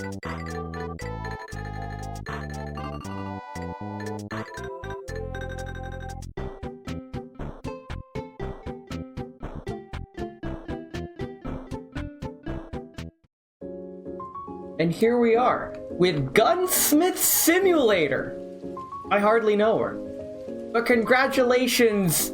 And here we are, with Gunsmith Simulator. I hardly know her. But congratulations,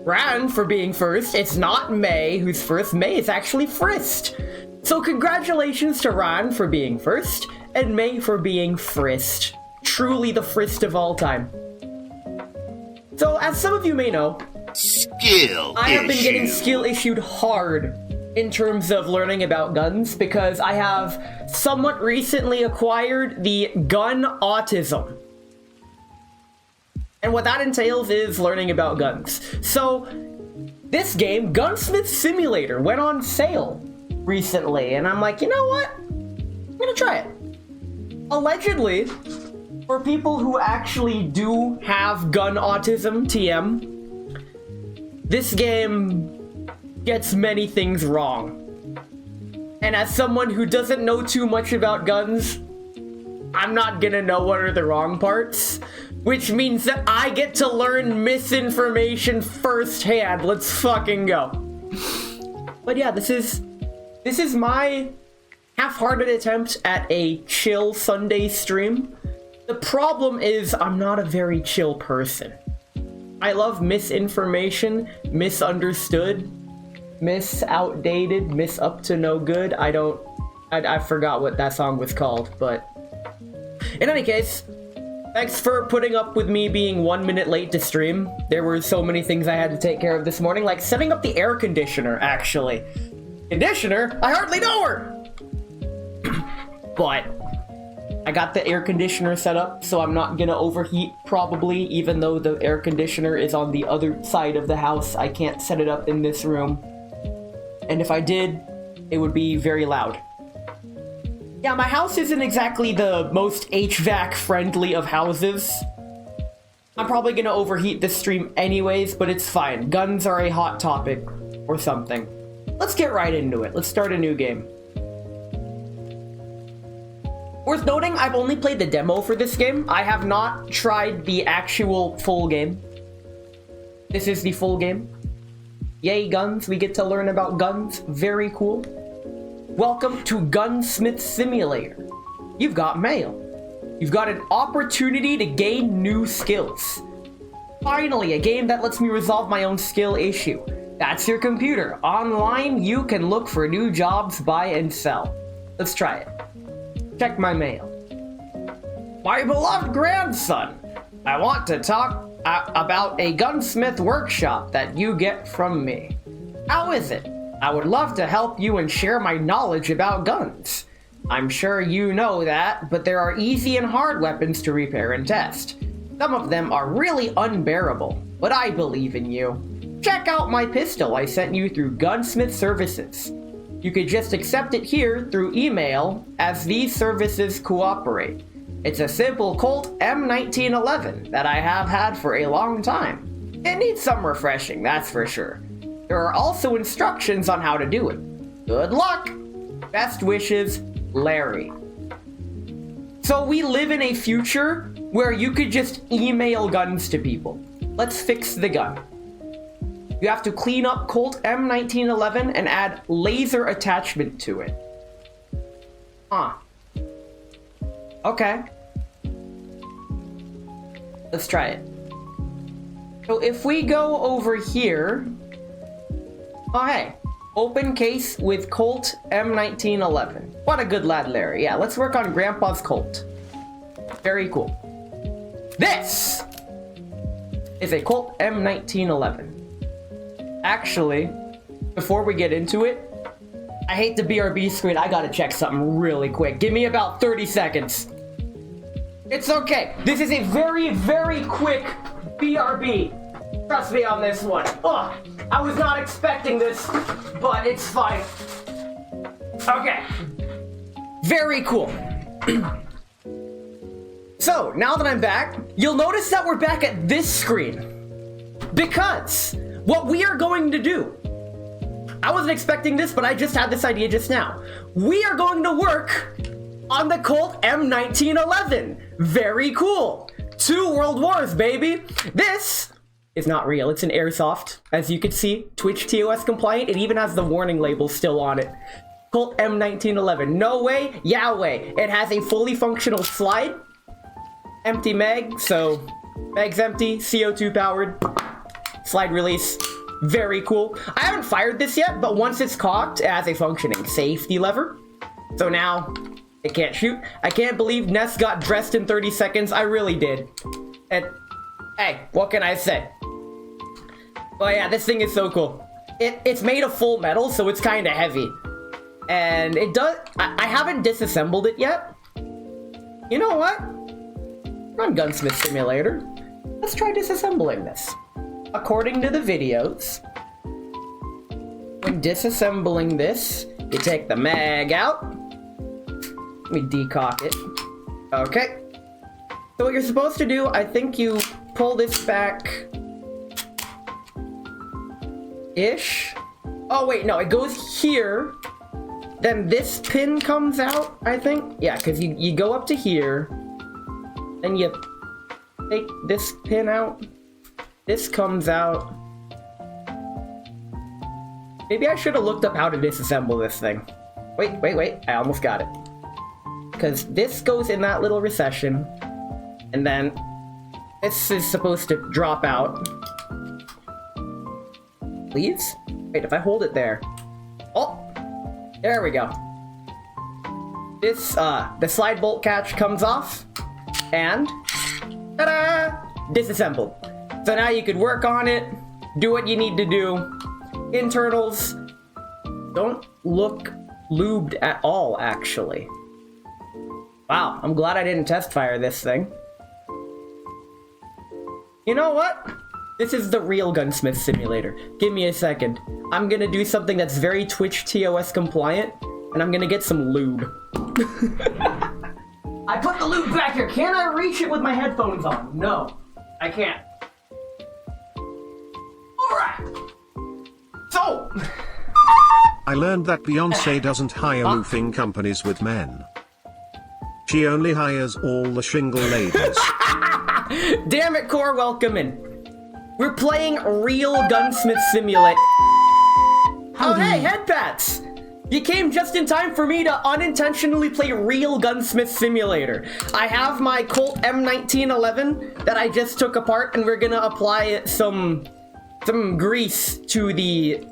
Ran, for being first. It's not May who's first. May is actually Frist. So congratulations to Ran for being first, and May for being Frist. Truly the Frist of all time. So, as some of you may know, I have been getting skill issued hard in terms of learning about guns, because I have somewhat recently acquired the gun autism. And what that entails is learning about guns. So, this game, Gunsmith Simulator, went on sale recently, and I'm like, you know what? I'm gonna try it. Allegedly, for people who actually do have gun autism, TM, this game gets many things wrong. And as someone who doesn't know too much about guns, I'm not gonna know what are the wrong parts, which means that I get to learn misinformation firsthand. Let's fucking go. But yeah, this is my half-hearted attempt at a chill Sunday stream. The problem is I'm not a very chill person. I love misinformation, misunderstood, miss-outdated, miss-up-to-no-good. I forgot what that song was called, but in any case, thanks for putting up with me being 1 minute late to stream. There were so many things I had to take care of this morning, like setting up the air conditioner, actually. Conditioner? I hardly know her! But I got the air conditioner set up, so I'm not gonna overheat, probably, even though the air conditioner is on the other side of the house. I can't set it up in this room. And if I did, it would be very loud. Yeah, my house isn't exactly the most HVAC friendly of houses. I'm probably gonna overheat this stream anyways, but it's fine. Guns are a hot topic, or something. Let's get right into it. Let's start a new game. Worth noting, I've only played the demo for this game. I have not tried the actual full game. This is the full game. Yay, guns. We get to learn about guns. Very cool. Welcome to Gunsmith Simulator. You've got mail. You've got an opportunity to gain new skills. Finally, a game that lets me resolve my own skill issue. That's your computer. Online, you can look for new jobs, buy and sell. Let's try it. Check my mail. My beloved grandson, I want to talk about a gunsmith workshop that you get from me. How is it? I would love to help you and share my knowledge about guns. I'm sure you know that, but there are easy and hard weapons to repair and test. Some of them are really unbearable, but I believe in you. Check out my pistol I sent you through Gunsmith Services. You could just accept it here through email, as these services cooperate. It's a simple Colt M1911 that I have had for a long time. It needs some refreshing, that's for sure. There are also instructions on how to do it. Good luck! Best wishes, Larry. So we live in a future where you could just email guns to people. Let's fix the gun. You have to clean up Colt M1911 and add laser attachment to it. Huh. Okay. Let's try it. So if we go over here... Oh, hey. Open case with Colt M1911. What a good lad, Larry. Yeah, let's work on Grandpa's Colt. Very cool. This is a Colt M1911. Actually, before we get into it, I hate the BRB screen. I gotta check something really quick. Give me about 30 seconds. It's okay. This is a very, very quick BRB. Trust me on this one. Ugh, I was not expecting this, but it's fine. Okay. Very cool. So, now that I'm back, you'll notice that we're back at this screen. Because what we are going to do, I wasn't expecting this, but I just had this idea just now. We are going to work on the Colt M1911. Very cool. 2 World Wars, baby. This is not real. It's an airsoft. As you can see, Twitch TOS compliant. It even has the warning label still on it. Colt M1911. No way, Yahweh. It has a fully functional slide. Empty mag, so mag's empty, CO2 powered. Slide release. Very cool. I haven't fired this yet, but once it's cocked, it has a functioning safety lever. So now, it can't shoot. I can't believe Ness got dressed in 30 seconds. I really did. And, hey, what can I say? But yeah, this thing is so cool. It's made of full metal, so it's kind of heavy. And it does... I haven't disassembled it yet. You know what? Run Gunsmith Simulator. Let's try disassembling this. According to the videos, when disassembling this, you take the mag out. Let me decock it. Okay. So what you're supposed to do, I think you pull this back... ish. Oh wait, no, it goes here. Then this pin comes out, I think. Yeah, because you go up to here. Then you take this pin out. This comes out. Maybe I should have looked up how to disassemble this thing. Wait. I almost got it. Because this goes in that little recession. And then this is supposed to drop out. Please? Wait, if I hold it there. Oh! There we go. This, the slide bolt catch comes off. And... ta-da! Disassembled. So now you could work on it, do what you need to do. Internals don't look lubed at all, actually. Wow, I'm glad I didn't test fire this thing. You know what? This is the real Gunsmith Simulator. Give me a second. I'm gonna do something that's very Twitch TOS compliant, and I'm gonna get some lube. I put the lube back here. Can I reach it with my headphones on? No, I can't. Alright. So... I learned that Beyonce doesn't hire roofing companies with men. She only hires all the shingle ladies. Damn it, Core, welcome in. We're playing real Gunsmith Simulator. Oh, hey, headpats! You came just in time for me to unintentionally play real Gunsmith Simulator. I have my Colt M1911 that I just took apart, and we're gonna apply some grease to the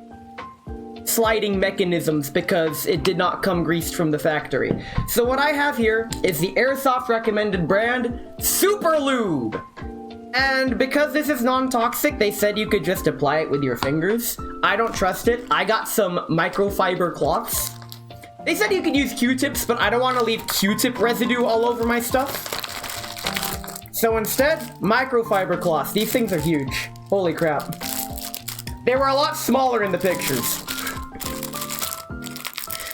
sliding mechanisms because it did not come greased from the factory. So what I have here is the Airsoft recommended brand Super Lube. And because this is non-toxic, they said you could just apply it with your fingers. I don't trust it. I got some microfiber cloths. They said you could use Q-tips, but I don't want to leave Q-tip residue all over my stuff. So instead, microfiber cloths. These things are huge. Holy crap. They were a lot smaller in the pictures.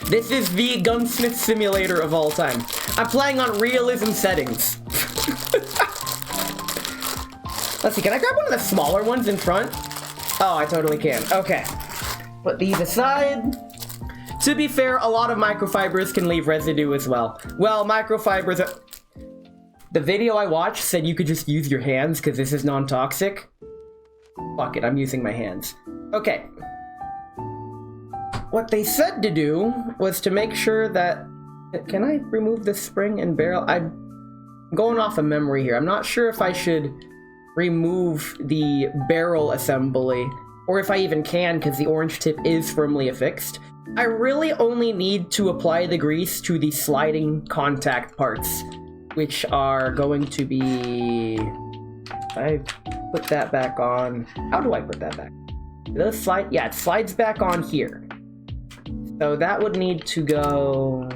This is the Gunsmith Simulator of all time. I'm playing on realism settings. Let's see, can I grab one of the smaller ones in front? Oh, I totally can. Okay. Put these aside. To be fair, a lot of microfibers can leave residue as well. Well, microfibers are... The video I watched said you could just use your hands because this is non-toxic. Fuck it, I'm using my hands. Okay. What they said to do was to make sure that... Can I remove the spring and barrel? I'm going off of memory here. I'm not sure if I should remove the barrel assembly, or if I even can because the orange tip is firmly affixed. I really only need to apply the grease to the sliding contact parts, which are going to be... I put that back on. How do I put that back? Does it slide? Yeah, it slides back on here. So that would need to go...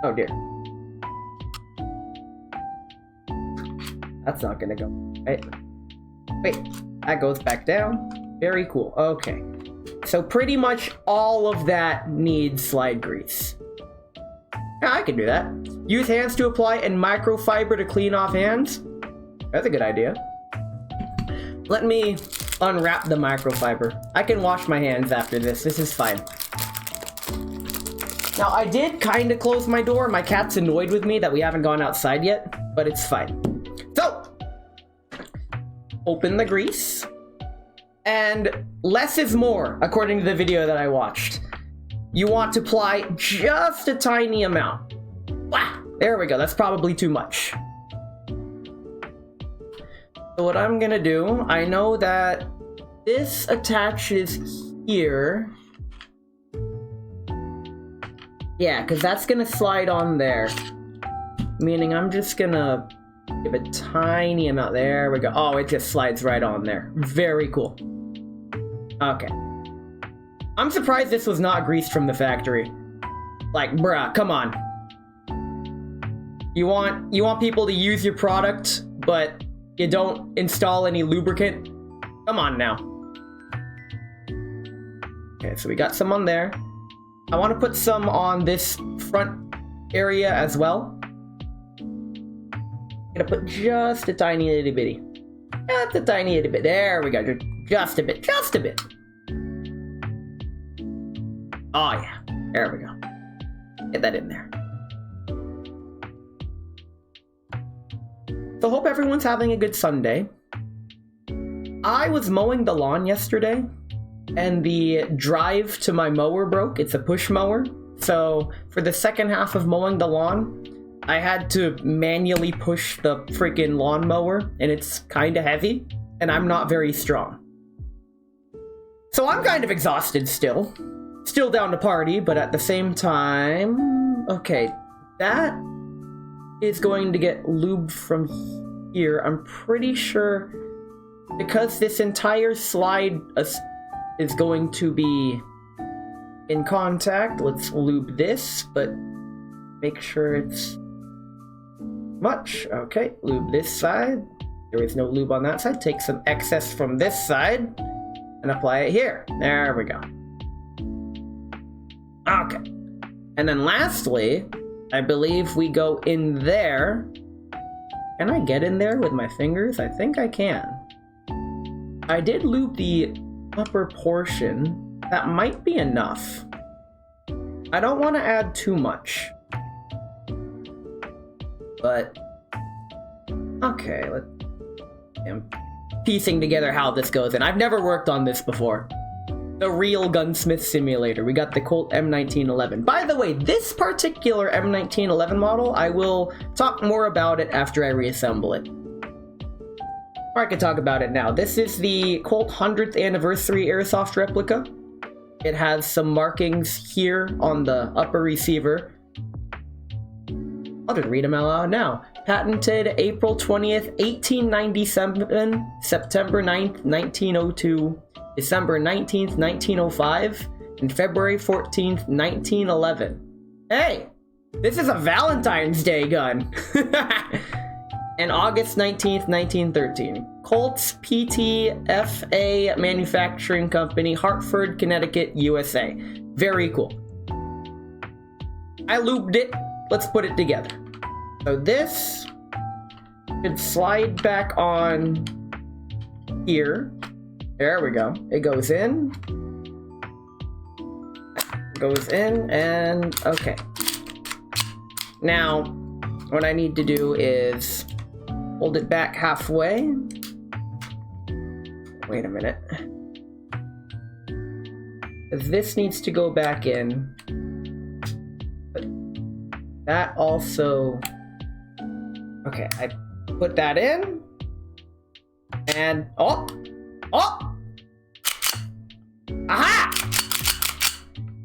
Oh dear. That's not gonna go, right? Wait, that goes back down. Very cool, okay. So pretty much all of that needs slide grease. Yeah, I can do that. Use hands to apply and microfiber to clean off hands. That's a good idea. Let me unwrap the microfiber. I can wash my hands after this. This is fine. Now, I did kind of close my door. My cat's annoyed with me that we haven't gone outside yet, but it's fine. So, open the grease. And less is more, according to the video that I watched. You want to apply just a tiny amount. Wow, there we go. That's probably too much. So what I'm gonna do, I know that this attaches here. Yeah, because that's gonna slide on there. Meaning I'm just gonna give a tiny amount. There we go. Oh, it just slides right on there. Very cool. Okay. I'm surprised this was not greased from the factory. Like, bruh, come on. You want people to use your product, but you don't install any lubricant? Come on now. Okay, so we got some on there. I want to put some on this front area as well. I'm gonna put just a tiny little bitty. Just a tiny little bit. There we go. Just a bit. Just a bit. Oh yeah. There we go. Get that in there. So hope everyone's having a good Sunday. I was mowing the lawn yesterday, and the drive to my mower broke. It's a push mower. So for the second half of mowing the lawn, I had to manually push the freaking lawnmower, and it's kind of heavy, and I'm not very strong. So I'm kind of exhausted still. Still down to party, but at the same time... Okay, that is going to get lubed from here. I'm pretty sure because this entire slide is going to be in contact. Let's lube this, but make sure it's much. Okay, lube this side. There is no lube on that side. Take some excess from this side and apply it here. There we go. Okay. And then lastly, I believe we go in there. Can I get in there with my fingers? I think I can. I did lube the upper portion. That might be enough. I don't want to add too much. But, okay, I'm piecing together how this goes in. I've never worked on this before. The real Gunsmith Simulator. We got the Colt M1911. By the way, this particular M1911 model, I will talk more about it after I reassemble it. Or I could talk about it now. This is the Colt 100th anniversary airsoft replica. It has some markings here on the upper receiver. I'll just read them out loud now. Patented April 20th, 1897, September 9th, 1902, December 19th, 1905, and February 14th, 1911. Hey, this is a Valentine's Day gun. And August 19th, 1913. Colts PTFA Manufacturing Company, Hartford, Connecticut, USA. Very cool. I lubed it. Let's put it together. So this should slide back on here. There we go. It goes in. Goes in, and okay. Now, what I need to do is hold it back halfway. Wait a minute. This needs to go back in. But that also... Okay, I put that in. And... Oh! Oh! Aha!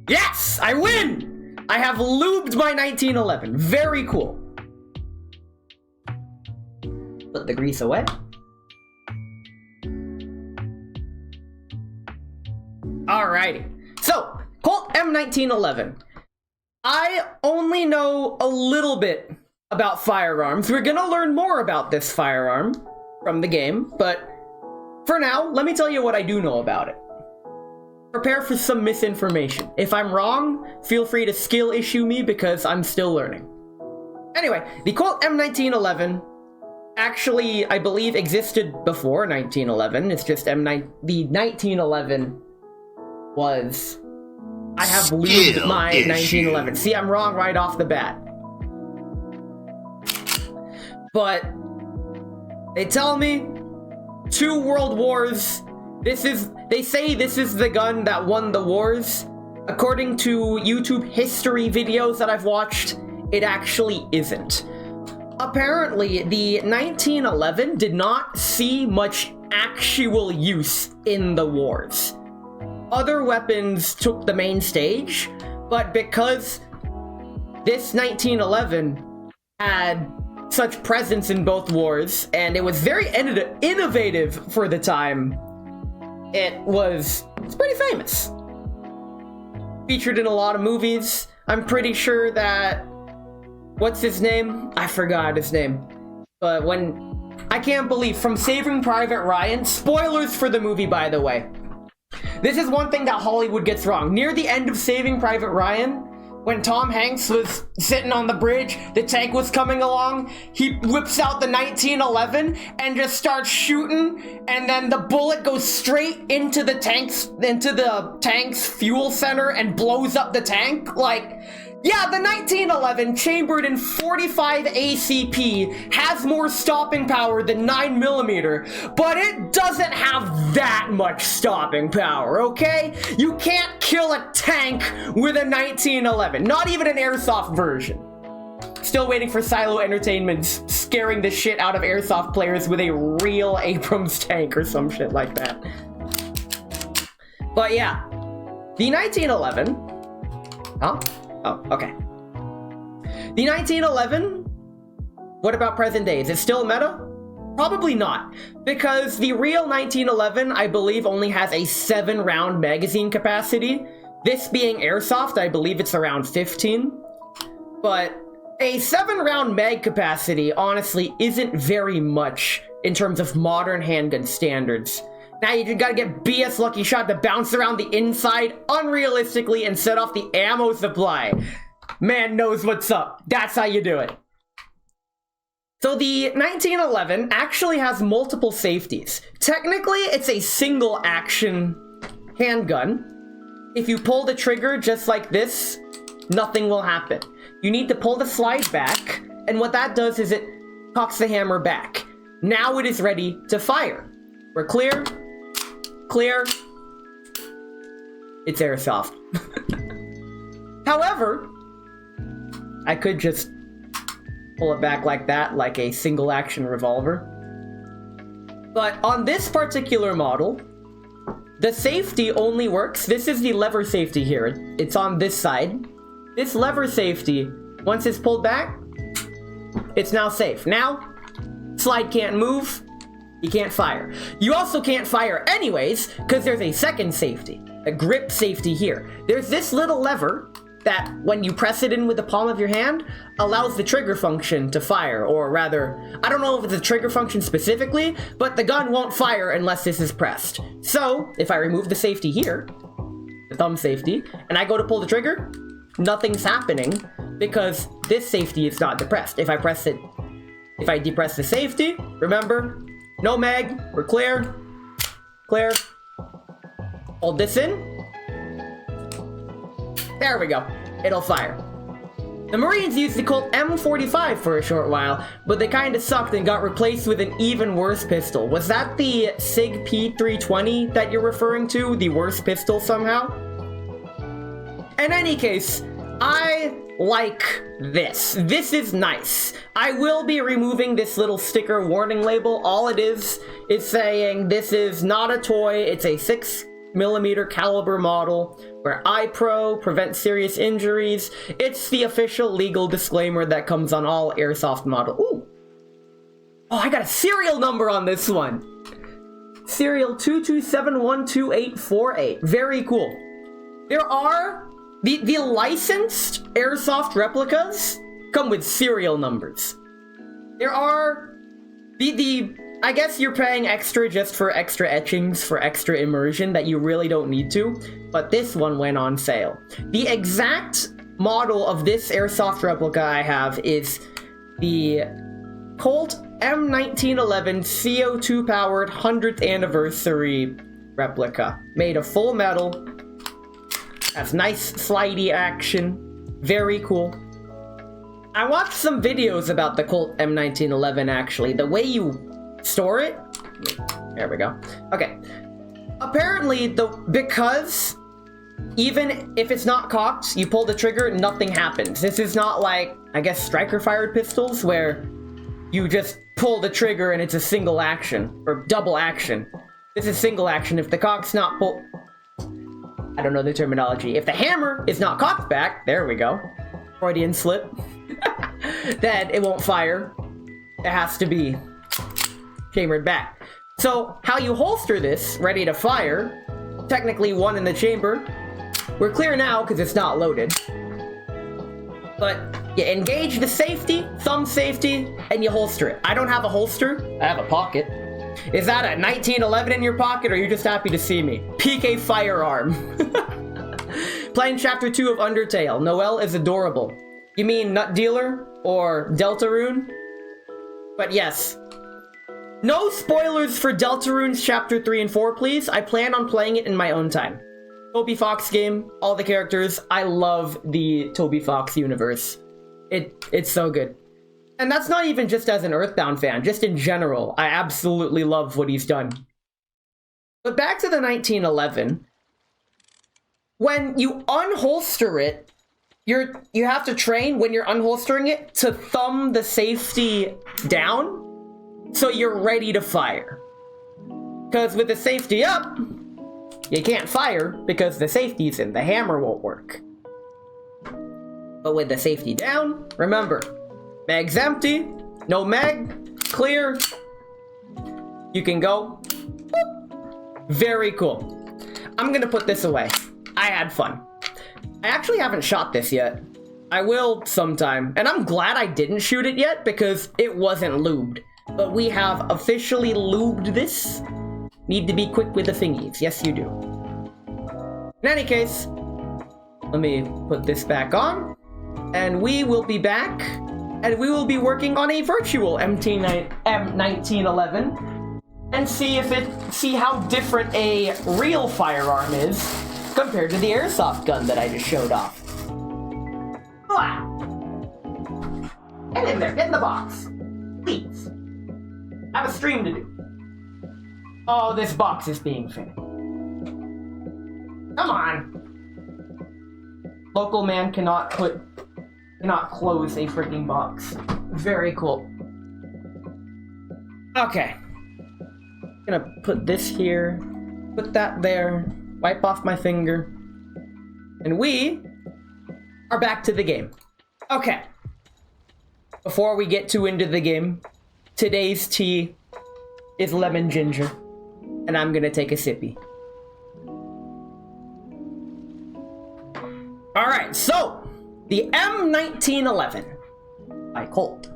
Yes! I win! I have lubed my 1911. Very cool. Put the grease away. Alrighty. So, Colt M1911. I only know a little bit about firearms. We're gonna learn more about this firearm from the game, but for now, let me tell you what I do know about it. Prepare for some misinformation. If I'm wrong, feel free to skill issue me because I'm still learning. Anyway, the Colt M1911 actually, I believe, existed before 1911. It's just the 1911 was I have lubed my 1911. See, I'm wrong right off the bat. But they tell me 2 world wars. They say this is the gun that won the wars. According to YouTube history videos that I've watched, it actually isn't. Apparently, the 1911 did not see much actual use in the wars. Other weapons took the main stage, but because this 1911 had such presence in both wars, and it was very innovative for the time, it's pretty famous. Featured in a lot of movies. I'm pretty sure that, what's his name? I forgot his name. But I can't believe, from Saving Private Ryan, spoilers for the movie, by the way. This is one thing that Hollywood gets wrong. Near the end of Saving Private Ryan, when Tom Hanks was sitting on the bridge, the tank was coming along, he whips out the 1911 and just starts shooting, and then the bullet goes straight into the tank's fuel center and blows up the tank. Like, yeah, the 1911, chambered in 45 ACP, has more stopping power than 9mm, but it doesn't have that much stopping power, okay? You can't kill a tank with a 1911, not even an airsoft version. Still waiting for Silo Entertainment's scaring the shit out of airsoft players with a real Abrams tank or some shit like that. But yeah, the 1911... Huh? Oh, okay. The 1911, what about present day? Is it still meta? Probably not, because the real 1911, I believe, only has a 7-round magazine capacity. This being airsoft, I believe it's around 15. But a 7-round mag capacity, honestly, isn't very much in terms of modern handgun standards. Now you just gotta get BS Lucky Shot to bounce around the inside unrealistically and set off the ammo supply. Man knows what's up. That's how you do it. So the 1911 actually has multiple safeties. Technically, it's a single action handgun. If you pull the trigger just like this, nothing will happen. You need to pull the slide back, and what that does is it cocks the hammer back. Now it is ready to fire. We're clear. Clear. It's airsoft. However, I could just pull it back like that, like a single action revolver. But on this particular model, the safety only works. This is the lever safety here. It's on this side. This lever safety, once it's pulled back, it's now safe. Now, slide can't move. You can't fire. You also can't fire anyways, because there's a second safety, a grip safety here. There's this little lever that, when you press it in with the palm of your hand, allows the trigger function to fire, or rather, I don't know if it's a trigger function specifically, but the gun won't fire unless this is pressed. So, if I remove the safety here, the thumb safety, and I go to pull the trigger, nothing's happening, because this safety is not depressed. If I depress the safety, remember, no mag, we're clear. Clear. Hold this in. There we go. It'll fire. The Marines used the Colt M45 for a short while, but they kinda sucked and got replaced with an even worse pistol. Was that the SIG P320 that you're referring to? The worst pistol somehow? In any case, I like this. This is nice. I will be removing this little sticker warning label. All it is saying this is not a toy. It's a 6mm caliber model where iPro prevents serious injuries. It's the official legal disclaimer that comes on all airsoft models. Ooh. Oh, I got a serial number on this one. Serial 227128848. Very cool. There are the licensed airsoft replicas come with serial numbers. There are I guess you're paying extra just for extra etchings, for extra immersion that you really don't need to, but this one went on sale. The exact model of this airsoft replica I have is the Colt M1911 CO2 powered 100th anniversary replica, made of full metal. Has nice slidey action. Very cool. I watched some videos about the Colt M1911 actually. The way you store it. There we go. Okay. Apparently, because even if it's not cocked, you pull the trigger, nothing happens. This is not like, I guess, striker-fired pistols, where you just pull the trigger and it's a single action, or double action. This is single action. If the cock's not pulled... I don't know the terminology. If the hammer is not cocked back, there we go. Freudian slip. Then it won't fire. It has to be chambered back. So, how you holster this, ready to fire, technically one in the chamber. We're clear now because it's not loaded. But you engage the safety, thumb safety, and you holster it. I don't have a holster. I have a pocket. Is that a 1911 in your pocket, or are you just happy to see me? PK firearm. Playing Chapter 2 of Undertale. Noelle is adorable. You mean Nut Dealer or Deltarune? But yes. No spoilers for Deltarune's Chapter 3 and 4, please. I plan on playing it in my own time. Toby Fox game, all the characters. I love the Toby Fox universe. It's so good. And that's not even just as an Earthbound fan, just in general. I absolutely love what he's done. But back to the 1911. When you unholster it, you have to train when you're unholstering it to thumb the safety down so you're ready to fire. Because with the safety up, you can't fire because the safety's in. The hammer won't work. But with the safety down, remember, mag's empty, no mag, clear. You can go. Very cool. I'm gonna put this away. I had fun. I actually haven't shot this yet. I will sometime. And I'm glad I didn't shoot it yet because it wasn't lubed. But we have officially lubed this. Need to be quick with the thingies. Yes, you do. In any case, let me put this back on. And we will be back. And we will be working on a virtual M1911. And see how different a real firearm is compared to the airsoft gun that I just showed off. Ah! Get in there, get in the box. Please. I have a stream to do. Oh, this box is being finished. Come on. Local man cannot close a freaking box. Very cool. Okay. Gonna put this here, put that there, wipe off my finger, and we are back to the game. Okay. Before we get too into the game, today's tea is lemon ginger, and I'm gonna take a sippy. Alright, so, the M1911 by Colt.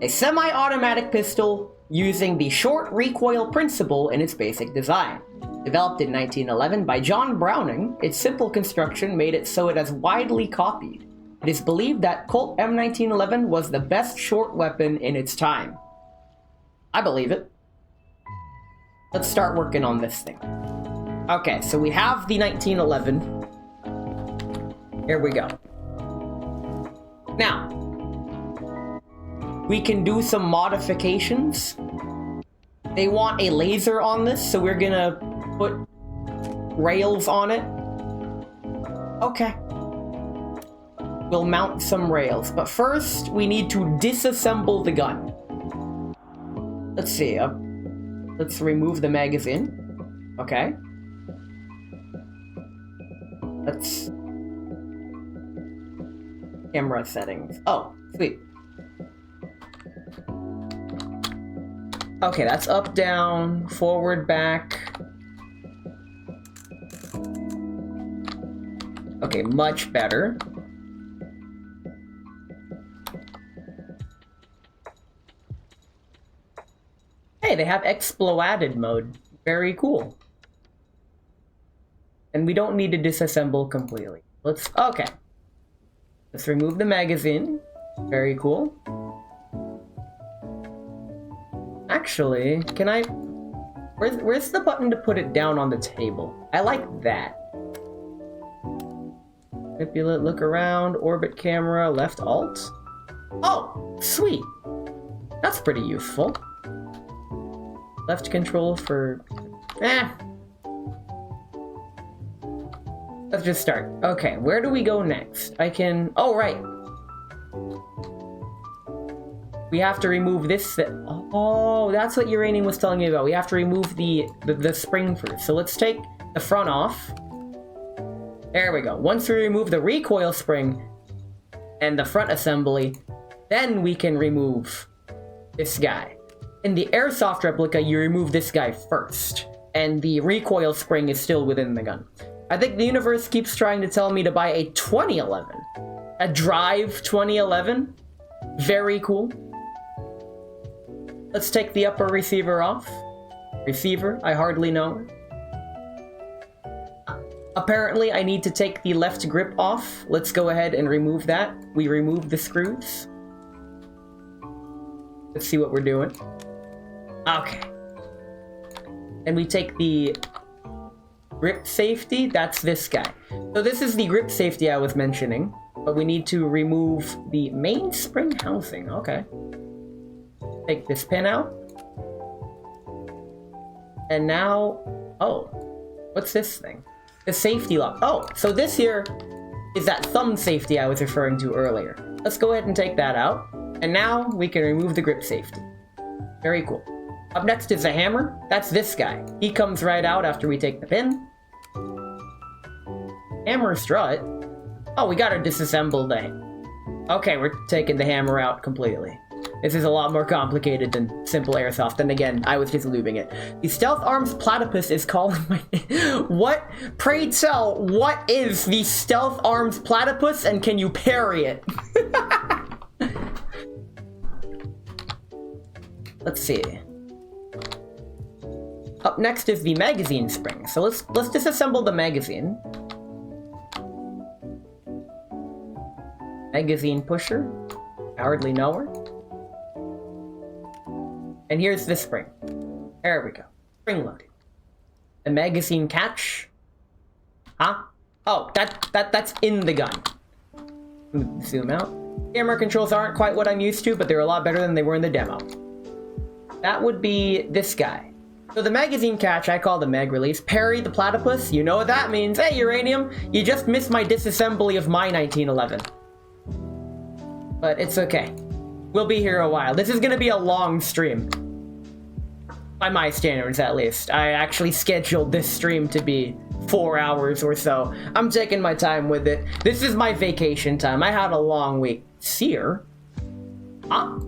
A semi-automatic pistol using the short recoil principle in its basic design. Developed in 1911 by John Browning, its simple construction made it so it is widely copied. It is believed that Colt M1911 was the best short weapon in its time. I believe it. Let's start working on this thing. Okay, so we have the 1911. Here we go. Now, we can do some modifications. They want a laser on this, so we're gonna put rails on it. Okay. We'll mount some rails, but first we need to disassemble the gun. Let's see, let's remove the magazine. Okay. Let's... Camera settings. Oh, sweet. Okay, that's up, down, forward, back. Okay, much better. Hey, they have exploaded mode. Very cool. And we don't need to disassemble completely. Okay. Let's remove the magazine. Very cool. Actually, can I... Where's the button to put it down on the table? I like that. Manipulate, look around, orbit camera, left alt. Oh, sweet. That's pretty useful. Left control for... Let's just start. Okay, where do we go next? I can... Oh, right. We have to remove this... Oh, that's what Uranium was telling me about. We have to remove the spring first. So let's take the front off. There we go. Once we remove the recoil spring and the front assembly, then we can remove this guy. In the airsoft replica, you remove this guy first, and the recoil spring is still within the gun. I think the universe keeps trying to tell me to buy a 2011. A Drive 2011. Very cool. Let's take the upper receiver off. Receiver, I hardly know her. Apparently, I need to take the left grip off. Let's go ahead and remove that. We remove the screws. Let's see what we're doing. Okay. And we take the grip safety. That's this guy. So this is the grip safety I was mentioning. But we need to remove the mainspring housing. Okay. Take this pin out. And now... Oh. What's this thing? The safety lock. Oh, so this here is that thumb safety I was referring to earlier. Let's go ahead and take that out. And now we can remove the grip safety. Very cool. Up next is the hammer. That's this guy. He comes right out after we take the pin. Hammer strut. Oh, we got our disassembled thing. Okay, we're taking the hammer out completely. This is a lot more complicated than simple airsoft. And again, I was just lubing it. The Stealth Arms Platypus is calling my name. What? Pray tell, what is the Stealth Arms Platypus, and can you parry it? Let's see. Up next is the magazine spring. So let's disassemble the magazine. Magazine pusher. I hardly know her. And here's the spring. There we go. Spring loaded. The magazine catch. Huh? Oh, that's in the gun. Zoom out. Camera controls aren't quite what I'm used to, but they're a lot better than they were in the demo. That would be this guy. So the magazine catch, I call the mag release. Parry the platypus, you know what that means. Hey, Uranium, you just missed my disassembly of my 1911. But it's okay. We'll be here a while. This is gonna be a long stream. By my standards, at least. I actually scheduled this stream to be 4 hours or so. I'm taking my time with it. This is my vacation time. I had a long week. Sear? Huh?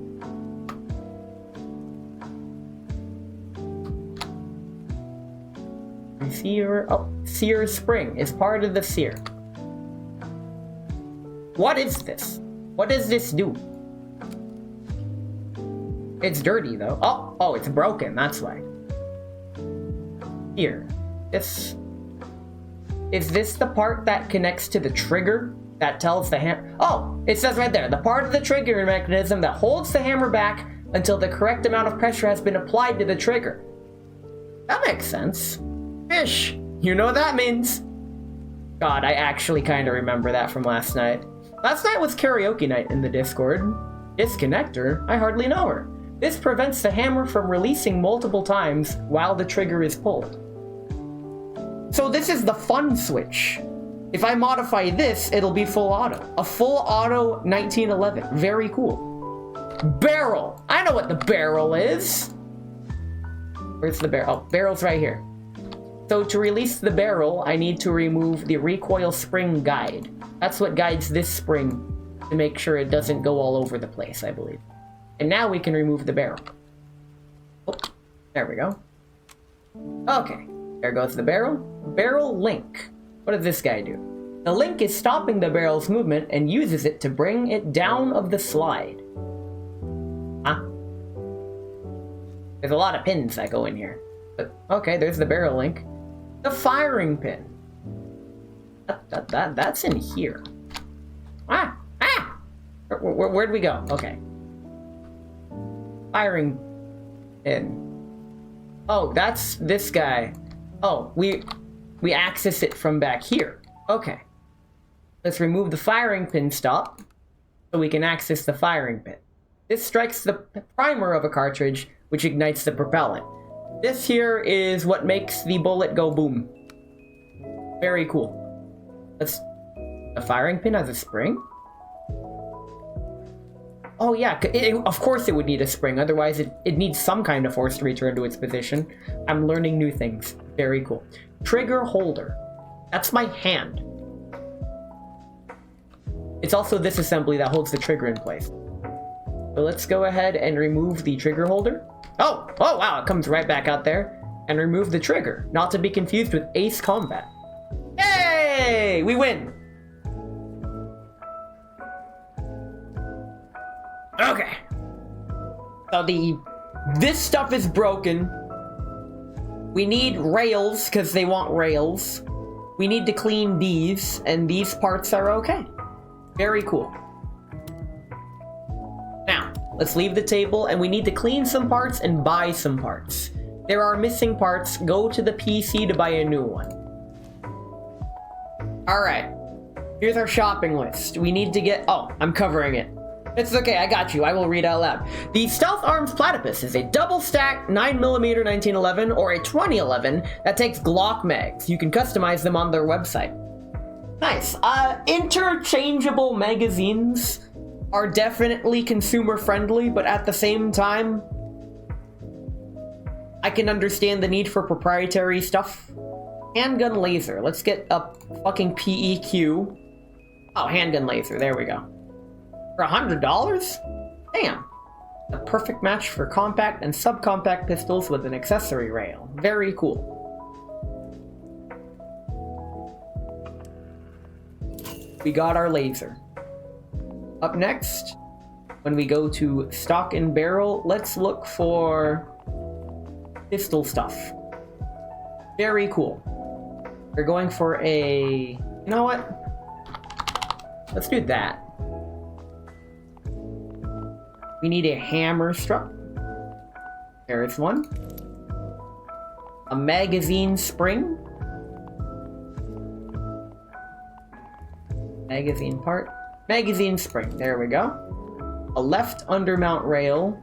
Sear? Oh, Sear Spring is part of the Sear. What is this? What does this do? It's dirty, though. Oh, it's broken. That's why. Here. Is this the part that connects to the trigger that tells the hammer? Oh, it says right there. The part of the trigger mechanism that holds the hammer back until the correct amount of pressure has been applied to the trigger. That makes sense. Fish. You know what that means. God, I actually kind of remember that from last night. Last night was karaoke night in the Discord. Disconnector? I hardly know her. This prevents the hammer from releasing multiple times while the trigger is pulled. So this is the fun switch. If I modify this, it'll be full auto. A full auto 1911. Very cool. Barrel. I know what the barrel is. Where's the barrel? Oh, barrel's right here. So to release the barrel, I need to remove the recoil spring guide. That's what guides this spring to make sure it doesn't go all over the place, I believe. And now we can remove the barrel. Oh, there we go. Okay, there goes the barrel. Barrel link. What does this guy do? The link is stopping the barrel's movement and uses it to bring it down of the slide. Huh? There's a lot of pins that go in here. But, okay, there's the barrel link. The firing pin. That's in here. Where'd we go? Okay. Firing pin. Oh, that's this guy. Oh, we access it from back here. Okay. Let's remove the firing pin stop so we can access the firing pin. This strikes the primer of a cartridge, which ignites the propellant. This here is what makes the bullet go boom. Very cool. The firing pin has a spring? Oh yeah, of course it would need a spring, otherwise it needs some kind of force to return to its position. I'm learning new things. Very cool. Trigger holder. That's my hand. It's also this assembly that holds the trigger in place. So let's go ahead and remove the trigger holder. Oh wow, it comes right back out there. And remove the trigger, not to be confused with Ace Combat. Yay! We win! Okay. So this stuff is broken. We need rails, because they want rails. We need to clean these, and these parts are okay. Very cool. Now, let's leave the table, and we need to clean some parts and buy some parts. There are missing parts. Go to the PC to buy a new one. Alright. Here's our shopping list. We need to get... Oh, I'm covering it. It's okay, I got you. I will read out loud. The Stealth Arms Platypus is a double-stack 9mm 1911 or a 2011 that takes Glock mags. You can customize them on their website. Nice. Interchangeable magazines are definitely consumer-friendly, but at the same time, I can understand the need for proprietary stuff. Handgun laser. Let's get a fucking PEQ. Oh, handgun laser. There we go. For $100? Damn. A perfect match for compact and subcompact pistols with an accessory rail. Very cool. We got our laser. Up next, when we go to stock and barrel, let's look for pistol stuff. Very cool. We're going for a... You know what? Let's do that. We need a hammer strap. There is one. A magazine spring. Magazine part. Magazine spring. There we go. A left undermount rail.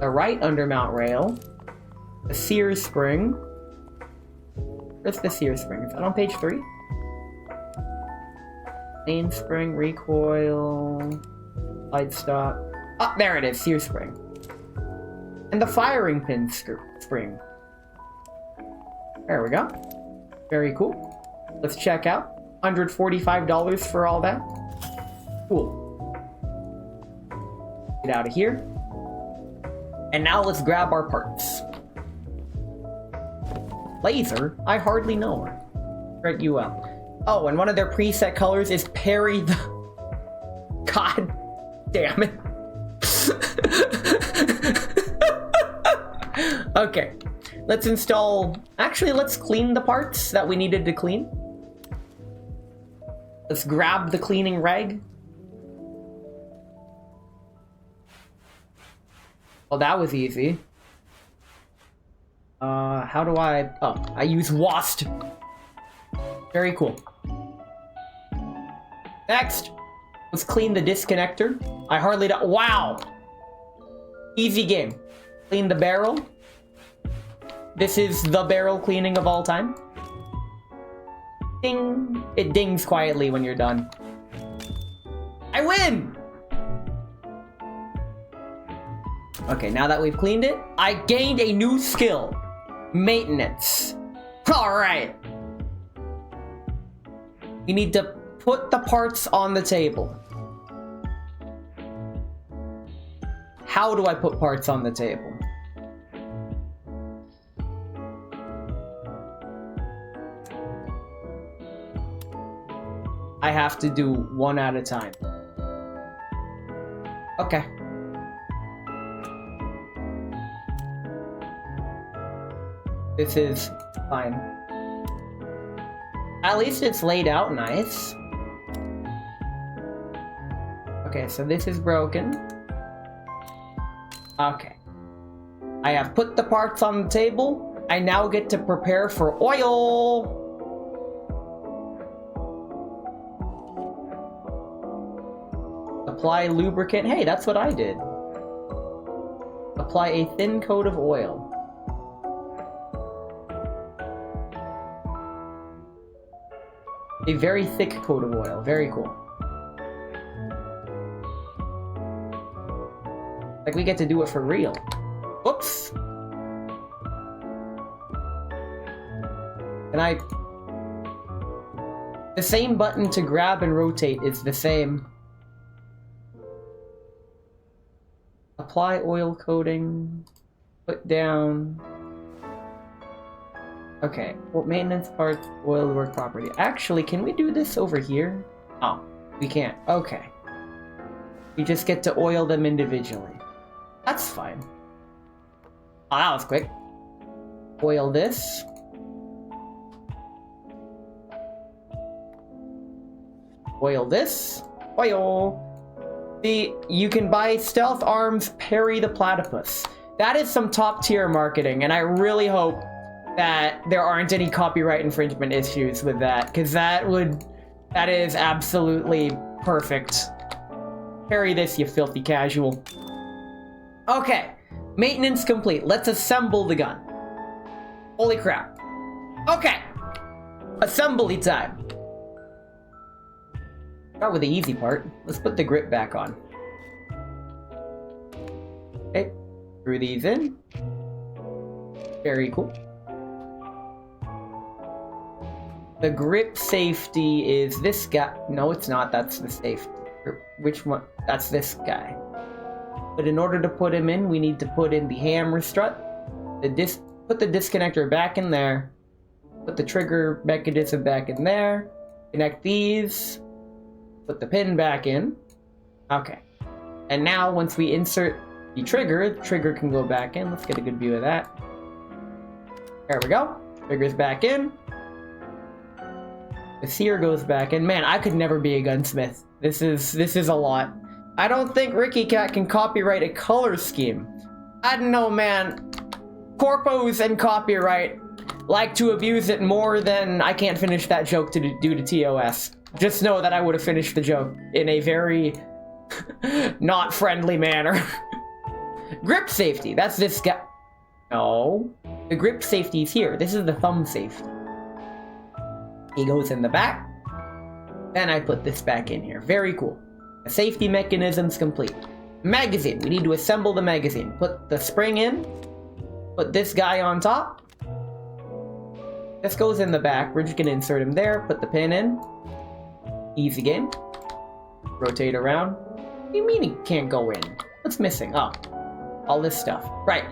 A right undermount rail. A Sears spring. Where's the Sears spring? Is that on page 3? Main spring, recoil... Slide stop. Oh, there it is, Sears spring. And the firing pin spring. There we go. Very cool. Let's check out. $145 for all that. Cool. Get out of here. And now let's grab our parts. Laser? I hardly know her. Check you out. Oh, and one of their preset colors is Perry the... God damn it. Okay. Let's install... Actually, let's clean the parts that we needed to clean. Let's grab the cleaning rag. Well, that was easy. How do I... Oh, I use WASD. Very cool. Next, let's clean the disconnector. I hardly don't... Wow! Easy game. Clean the barrel. This is the barrel cleaning of all time. Ding! It dings quietly when you're done. I win! Okay, now that we've cleaned it, I gained a new skill. Maintenance. Alright. We need to put the parts on the table. How do I put parts on the table? I have to do one at a time. Okay. This is fine. At least it's laid out nice. Okay, so this is broken. Okay. I have put the parts on the table. I now get to prepare for oil. Apply lubricant. Hey, that's what I did. Apply a thin coat of oil. A very thick coat of oil. Very cool. Like we get to do it for real. Whoops. And the same button to grab and rotate is the same. Apply oil coating. Put down. Okay. Well, maintenance parts, oil work property. Actually, can we do this over here? Oh, we can't. Okay. We just get to oil them individually. That's fine. Oh, that was quick. Oil this. Oil this. Oil. See, you can buy stealth arms, parry the platypus. That is some top tier marketing, and I really hope that there aren't any copyright infringement issues with that, because that is absolutely perfect. Parry this, you filthy casual. Okay, maintenance complete. Let's assemble the gun. Holy crap. Okay, assembly time. Start with the easy part. Let's put the grip back on. Okay, screw these in. Very cool. The grip safety is this guy. No, it's not. That's the safety. Which one? That's this guy. But in order to put him in, we need to put in the hammer strut. Put the disconnector back in there. Put the trigger mechanism back in there. Connect these. Put the pin back in. Okay. And now once we insert the trigger can go back in. Let's get a good view of that. There we go. Trigger's back in. The sear goes back in. Man, I could never be a gunsmith. This is a lot. I don't think Ricky Cat can copyright a color scheme. I don't know, man. Corpos and copyright like to abuse it more than I can't finish that joke due to TOS. Just know that I would have finished the joke in a very not friendly manner. Grip safety. That's this guy. No. The grip safety is here. This is the thumb safety. He goes in the back. Then I put this back in here. Very cool. The safety mechanism's complete. Magazine. We need to assemble the magazine. Put the spring in. Put this guy on top. This goes in the back. We're just going to insert him there. Put the pin in. Easy game. Rotate around. What do you mean he can't go in? What's missing? Oh. All this stuff. Right.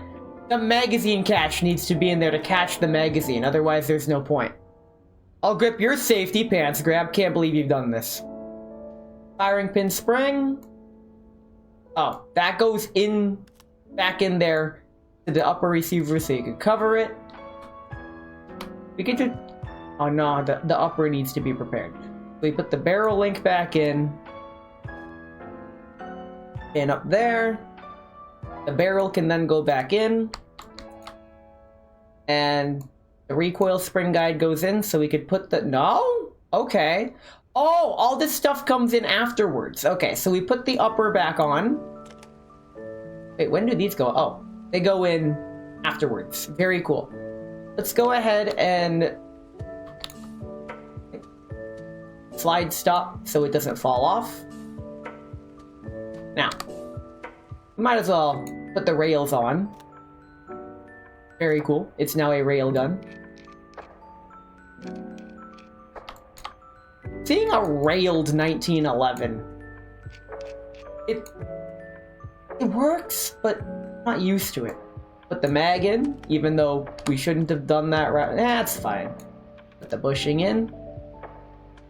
The magazine catch needs to be in there to catch the magazine. Otherwise, there's no point. I'll grip your safety pants grab. Can't believe you've done this. Firing pin spring. Oh, that goes in, back in there to the upper receiver so you can cover it. We can just, oh no, the upper needs to be prepared. We put the barrel link back in. And up there. The barrel can then go back in. And the recoil spring guide goes in so we could put the, no? Okay. Oh, all this stuff comes in afterwards. Okay, so we put the upper back on. Wait, when do these go? Oh, they go in afterwards. Very cool. Let's go ahead and slide stop so it doesn't fall off. Now, might as well put the rails on. Very cool. It's now a rail gun. Seeing a railed 1911, it works, but not used to it. Put the mag in, even though we shouldn't have done that right. That's fine. Put the bushing in.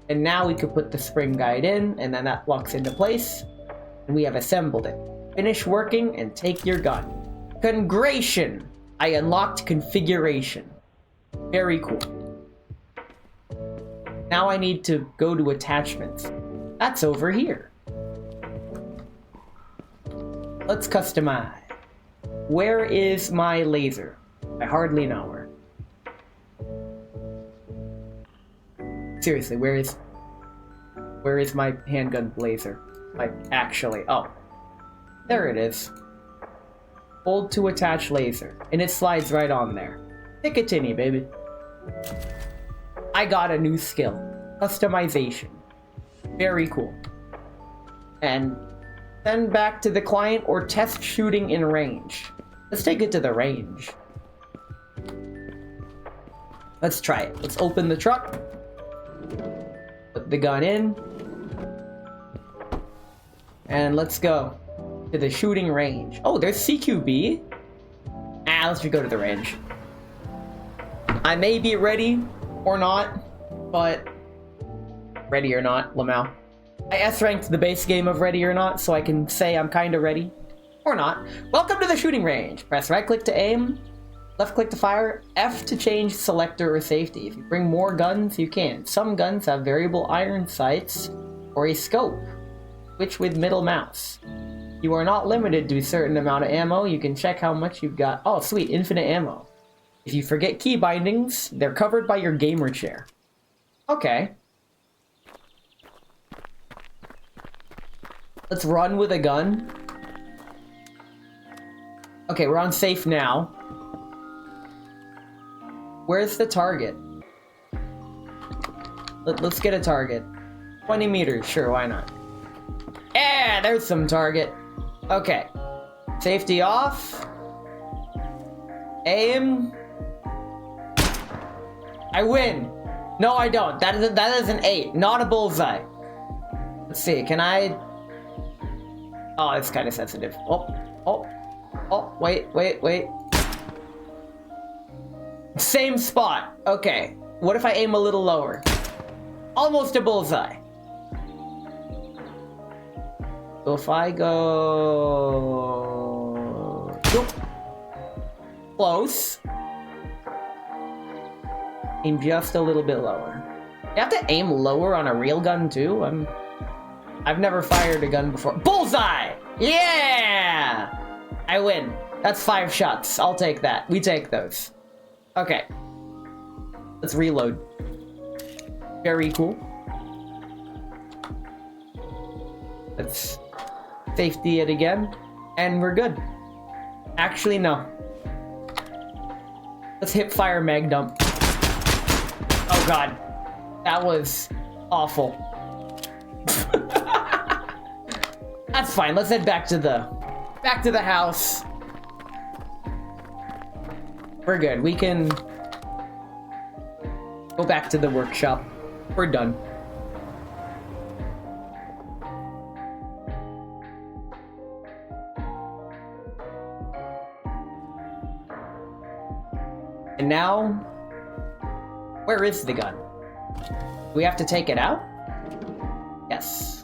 And now we could put the spring guide in, and then that locks into place. And we have assembled it. Finish working and take your gun. Congration! I unlocked configuration. Very cool. Now I need to go to attachments. That's over here. Let's customize. Where is my laser? I hardly know her. Seriously, where is my handgun laser? Like, actually. Oh. There it is. Hold to attach laser. And it slides right on there. Picatinny, baby. I got a new skill. Customization. Very cool. And send back to the client or test shooting in range. Let's take it to the range. Let's try it. Let's open the truck. Put the gun in. And let's go to the shooting range. Oh, there's CQB. Let's just go to the range. I may be ready or not, but ready or not, Lamau. I S-ranked the base game of Ready or Not, so I can say I'm kinda ready. Or not. Welcome to the shooting range. Press right click to aim, left click to fire, F to change selector or safety. If you bring more guns, you can. Some guns have variable iron sights or a scope. Switch with middle mouse. You are not limited to a certain amount of ammo. You can check how much you've got. Oh, sweet, infinite ammo. If you forget key bindings, they're covered by your gamer chair. Okay. Let's run with a gun. Okay, we're on safe now. Where's the target? Let's get a target. 20 meters, sure, why not? Yeah, there's some target. Okay. Safety off. Aim. I win. No, I don't. That is an 8, not a bullseye. Let's see, can I... Oh, it's kind of sensitive. Oh, wait. Same spot. Okay. What if I aim a little lower? Almost a bullseye. So if I go... Close. Aim just a little bit lower. You have to aim lower on a real gun too? I've never fired a gun before. Bullseye! Yeah! I win. That's 5 shots. I'll take that. We take those. Okay. Let's reload. Very cool. Let's safety it again. And we're good. Actually, no. Let's hip fire mag dump. Oh god. That was awful. That's fine. Let's head back to the house. We're good. We can go back to the workshop. We're done. And now, where is the gun? Do we have to take it out? Yes.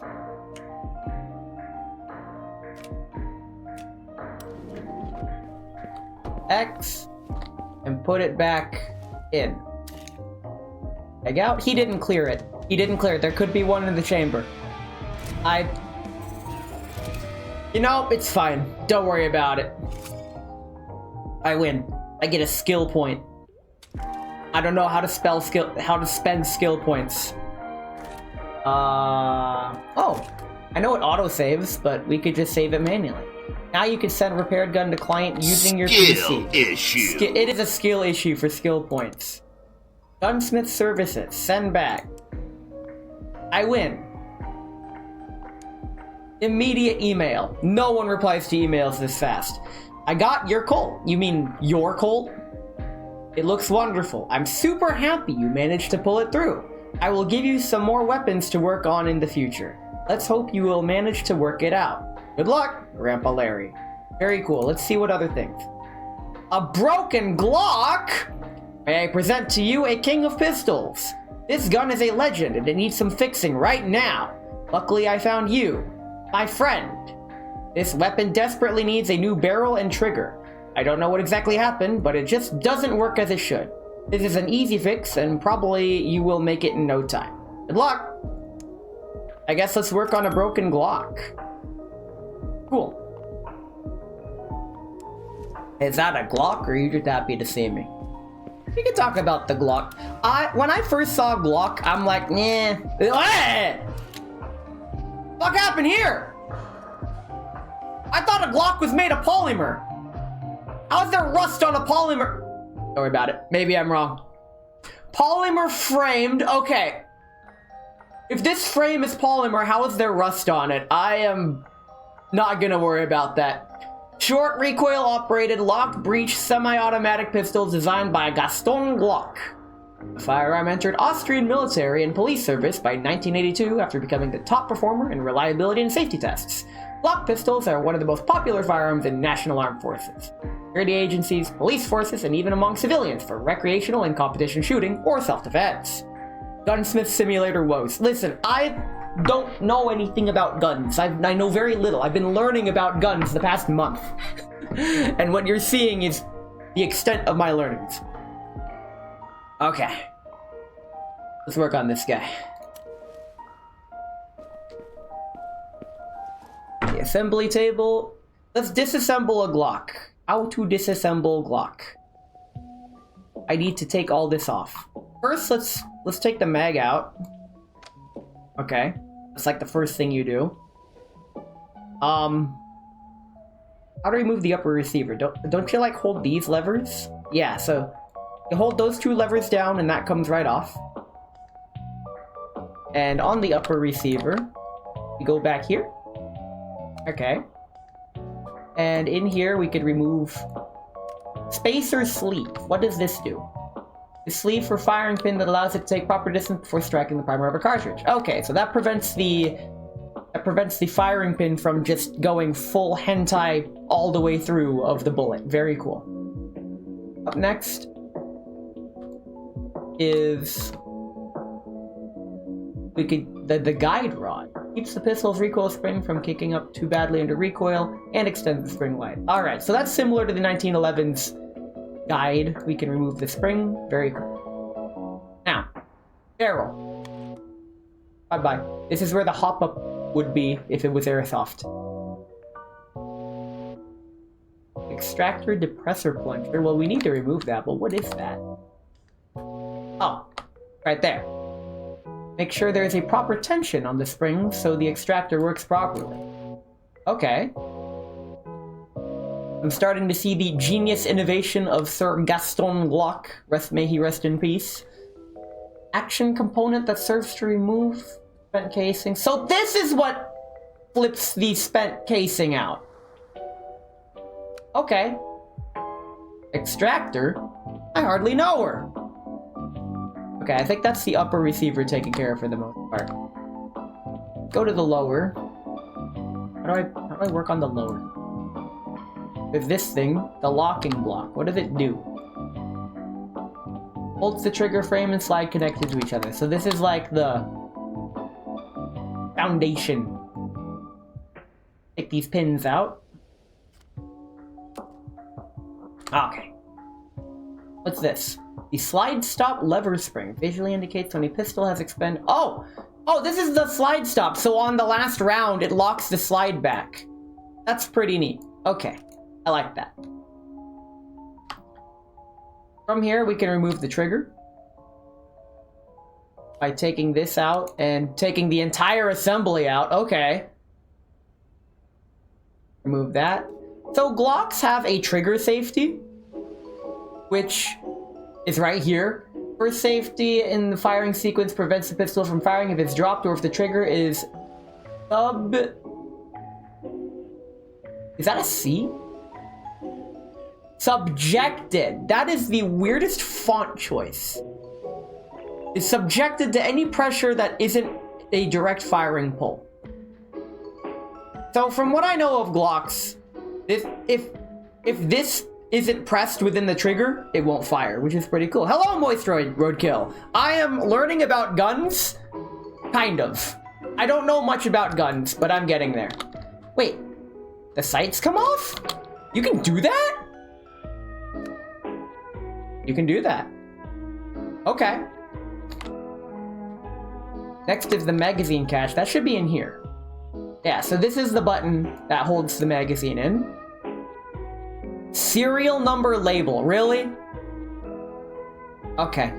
X, and put it back in. Egg out. He didn't clear it. There could be one in the chamber. You know, it's fine. Don't worry about it. I win. I get a skill point. I don't know how to spend skill points. Oh. I know it auto-saves, but we could just save it manually. Now you can send repaired gun to client using your PC. Skill issue. It is a skill issue for skill points. Gunsmith services. Send back. I win. Immediate email. No one replies to emails this fast. I got your Colt. You mean your Colt? It looks wonderful. I'm super happy you managed to pull it through. I will give you some more weapons to work on in the future. Let's hope you will manage to work it out. Good luck, Grandpa Larry. Very cool. Let's see what other things. A broken Glock? May I present to you a king of pistols. This gun is a legend and it needs some fixing right now. Luckily I found you, my friend. This weapon desperately needs a new barrel and trigger. I don't know what exactly happened, but it just doesn't work as it should. This is an easy fix and probably you will make it in no time. Good luck. I guess let's work on a broken Glock. Cool. Is that a Glock, or are you just happy to see me? We can talk about the Glock. When I first saw Glock, I'm like, nah. What happened here? I thought a Glock was made of polymer. How is there rust on a polymer? Don't worry about it. Maybe I'm wrong. Polymer framed. Okay. If this frame is polymer, how is there rust on it? I am not gonna worry about that. Short recoil operated lock breech semi-automatic pistols designed by Gaston Glock. The firearm entered Austrian military and police service by 1982 after becoming the top performer in reliability and safety tests. Glock pistols are one of the most popular firearms in national armed forces, security agencies, police forces, and even among civilians for recreational and competition shooting or self-defense. Gunsmith Simulator woes. Listen, I don't know anything about guns. I know very little. I've been learning about guns the past month. And what you're seeing is the extent of my learnings. Okay. Let's work on this guy. The assembly table. Let's disassemble a Glock. How to disassemble Glock. I need to take all this off. First, let's take the mag out. Okay. That's like the first thing you do. How to remove the upper receiver? Don't you like hold these levers? Yeah, so you hold those two levers down and that comes right off. And on the upper receiver, you go back here. Okay. And in here we could remove spacer sleeve. What does this do? The sleeve for firing pin that allows it to take proper distance before striking the primer of a cartridge. Okay, so that prevents the firing pin from just going full hentai all the way through of the bullet. Very cool. Up next is the guide rod. Keeps the pistol's recoil spring from kicking up too badly under recoil and extends the spring life. Alright, so that's similar to the 1911's guide. We can remove the spring. Very cool. Now, barrel. Bye-bye. This is where the hop-up would be if it was airsoft. Extractor depressor plunger. Well, we need to remove that, but what is that? Oh, right there. Make sure there is a proper tension on the spring so the extractor works properly. Okay. I'm starting to see the genius innovation of Sir Gaston Glock. May he rest in peace. Action component that serves to remove spent casing. So this is what flips the spent casing out. Okay. Extractor? I hardly know her. Okay, I think that's the upper receiver taken care of for the most part. Go to the lower. How do I work on the lower? With this thing, the locking block. What does it do? Holds the trigger frame and slide connected to each other. So this is like the foundation. Take these pins out. Okay. What's this? The slide stop lever spring visually indicates when a pistol has expended. Oh, this is the slide stop. So on the last round, it locks the slide back. That's pretty neat. Okay, I like that. From here, we can remove the trigger by taking this out and taking the entire assembly out. Okay. Remove that. So Glocks have a trigger safety, which is right here. First safety in the firing sequence prevents the pistol from firing if it's dropped or if the trigger is Is that a C? Subjected. That is the weirdest font choice. Is subjected to any pressure that isn't a direct firing pull. So from what I know of Glocks, if this isn't pressed within the trigger, it won't fire, which is pretty cool. Hello, Moistroid Roadkill. I am learning about guns, kind of. I don't know much about guns, but I'm getting there. Wait, the sights come off? You can do that? You can do that. Okay. Next is the magazine cache. That should be in here. Yeah, so this is the button that holds the magazine in. Serial number label, really? Okay.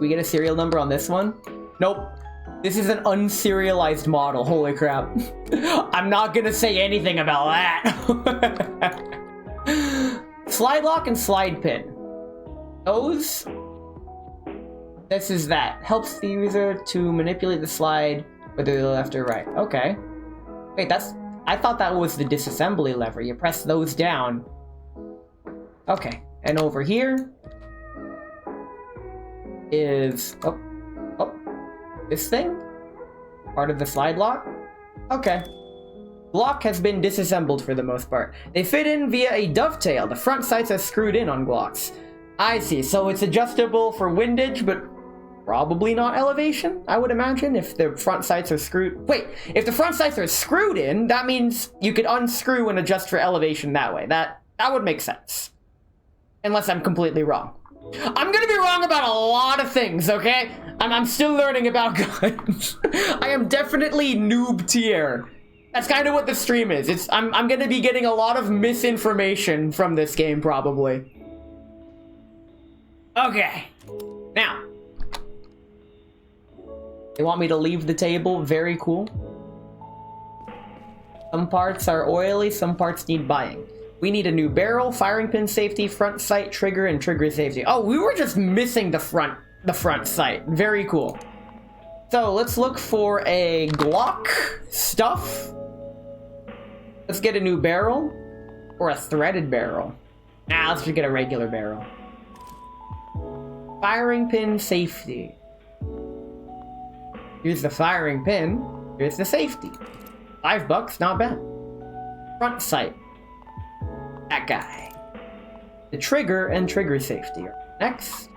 We get a serial number on this one? Nope. This is an unserialized model. Holy crap. I'm not gonna say anything about that. Slide lock and slide pin. Those... This is that. Helps the user to manipulate the slide, whether left or right. Okay. Wait, that's... I thought that was the disassembly lever. You press those down. Okay. And over here is... Oh. This thing? Part of the slide lock? Okay. Glock has been disassembled for the most part. They fit in via a dovetail. The front sights are screwed in on Glocks. I see. So it's adjustable for windage, but probably not elevation, I would imagine, if the front sights are screwed... Wait, if the front sights are screwed in, that means you could unscrew and adjust for elevation that way. That would make sense. Unless I'm completely wrong. I'm gonna be wrong about a lot of things, okay? I'm still learning about guns. I am definitely noob tier. That's kind of what the stream is. I'm gonna be getting a lot of misinformation from this game, probably. Okay. Now. They want me to leave the table. Very cool. Some parts are oily, some parts need buying. We need a new barrel, firing pin safety, front sight, trigger, and trigger safety. Oh, we were just missing the front sight. Very cool. So let's look for a Glock stuff. Let's get a new barrel or a threaded barrel. Nah, let's just get a regular barrel. Firing pin safety. Here's the firing pin. Here's the safety. $5, not bad. Front sight. That guy. The trigger and trigger safety are next.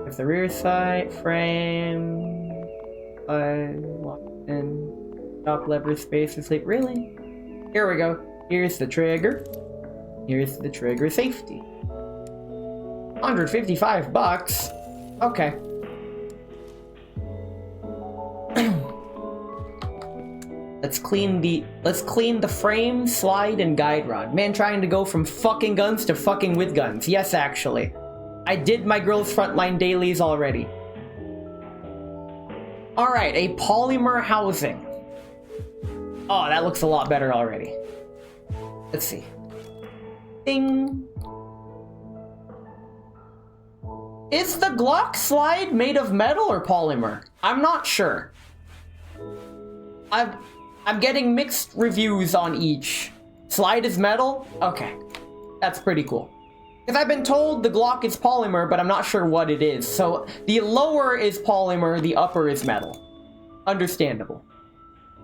If the rear sight, frame, and top lever space asleep. Really? Here we go. Here's the trigger. Here's the trigger safety. $155. Okay. Let's clean the frame, slide, and guide rod. Man, trying to go from fucking guns to fucking with guns. Yes, actually. I did my girl's frontline dailies already. Alright, a polymer housing. Oh, that looks a lot better already. Let's see. Ding. Is the Glock slide made of metal or polymer? I'm not sure. I'm getting mixed reviews on each. Slide is metal? Okay. That's pretty cool. Because I've been told the Glock is polymer, but I'm not sure what it is. So the lower is polymer, the upper is metal. Understandable.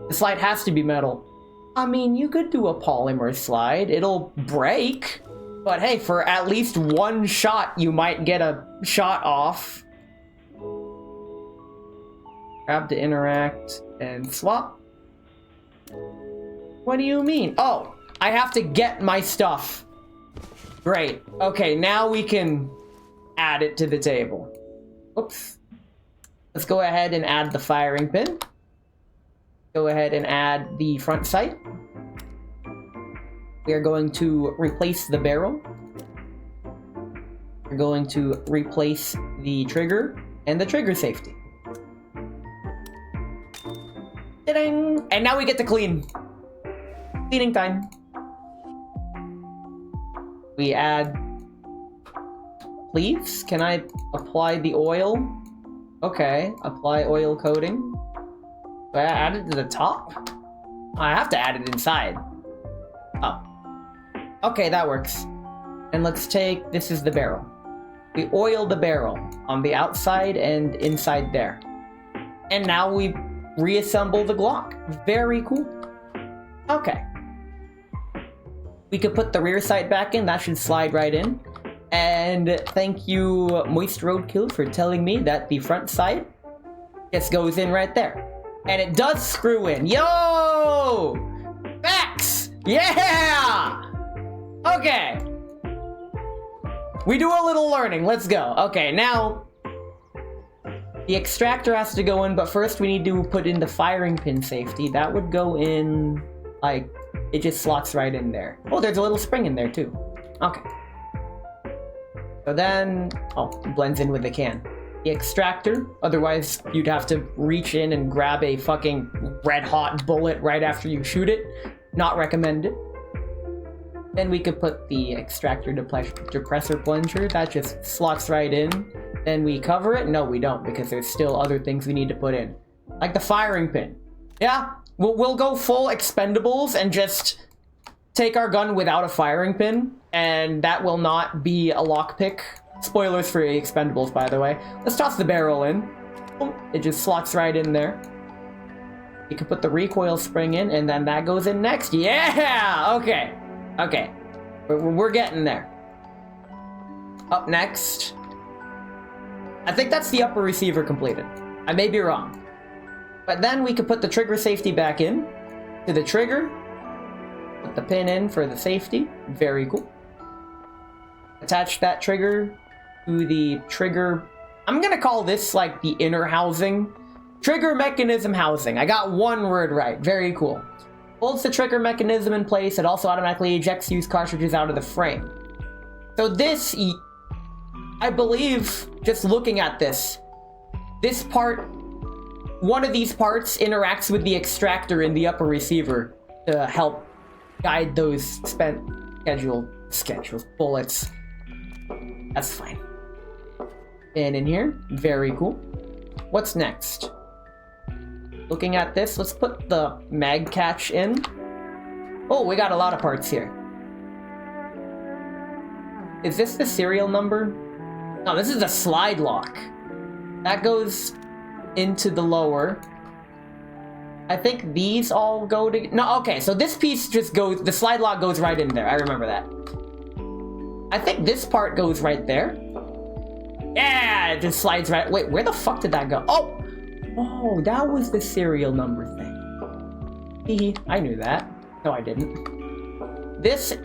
The slide has to be metal. I mean, you could do a polymer slide. It'll break. But hey, for at least one shot, you might get a shot off. Grab to interact and swap. What do you mean? Oh, I have to get my stuff. Great. Okay, now we can add it to the table. Oops. Let's go ahead and add the firing pin. Go ahead and add the front sight. We are going to replace the barrel. We're going to replace the trigger and the trigger safety. Ta-ding! And now we get to clean. Cleaning time. We add pleats. Can I apply the oil? Okay, apply oil coating. Do I add it to the top? I have to add it inside. Oh. Okay, that works. And let's take, this is the barrel. We oil the barrel on the outside and inside there. And now we reassemble the Glock. Very cool. Okay. We could put the rear sight back in. That should slide right in. And thank you, Moist Roadkill, for telling me that the front sight just goes in right there. And it does screw in. Yo! Facts! Yeah! Okay. We do a little learning. Let's go. Okay, now the extractor has to go in, but first we need to put in the firing pin safety. That would go in, like, it just slots right in there. Oh, there's a little spring in there too. Okay. So then, oh, it blends in with the can. the extractor. Otherwise, you'd have to reach in and grab a fucking red-hot bullet right after you shoot it. Not recommended. Then we could put the extractor depressor plunger. That just slots right in. Then we cover it. No, we don't, because there's still other things we need to put in. Like the firing pin. Yeah, we'll go full expendables and just take our gun without a firing pin. And that will not be a lockpick. Spoilers for expendables, by the way. Let's toss the barrel in. It just slots right in there. You can put the recoil spring in, and then that goes in next. Yeah! Okay. Okay. We're getting there. Up next. I think that's the upper receiver completed. I may be wrong. But then we could put the trigger safety back in. To the trigger. Put the pin in for the safety. Very cool. Attach that trigger to the trigger. I'm gonna call this like the inner housing. Trigger mechanism housing. I got one word right. Very cool. Holds the trigger mechanism in place. It also automatically ejects used cartridges out of the frame. So this, I believe, just looking at this part, one of these parts interacts with the extractor in the upper receiver to help guide those spent scheduled bullets. That's fine. And in here, very cool. What's next? Looking at this, let's put the mag catch in. Oh, we got a lot of parts here. Is this the serial number? No, this is a slide lock. That goes into the lower. I think these all go to... No, okay, so this piece just goes... The slide lock goes right in there. I remember that. I think this part goes right there. Yeah, it just slides right... Wait, where the fuck did that go? Oh! Oh, that was the serial number thing. I knew that. No, I didn't. This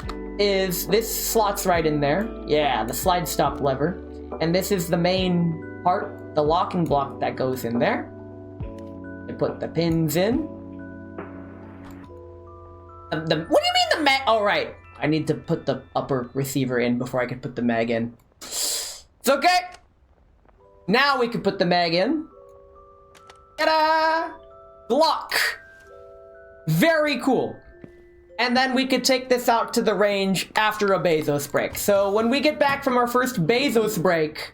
slots right in there. Yeah, the slide stop lever. And this is the main part, the locking block that goes in there. I put the pins in. What do you mean the mag? Oh, right. I need to put the upper receiver in before I can put the mag in. It's okay. Now we can put the mag in. Ta-da! Lock. Very cool. And then we could take this out to the range after a Bezos break. So when we get back from our first Bezos break,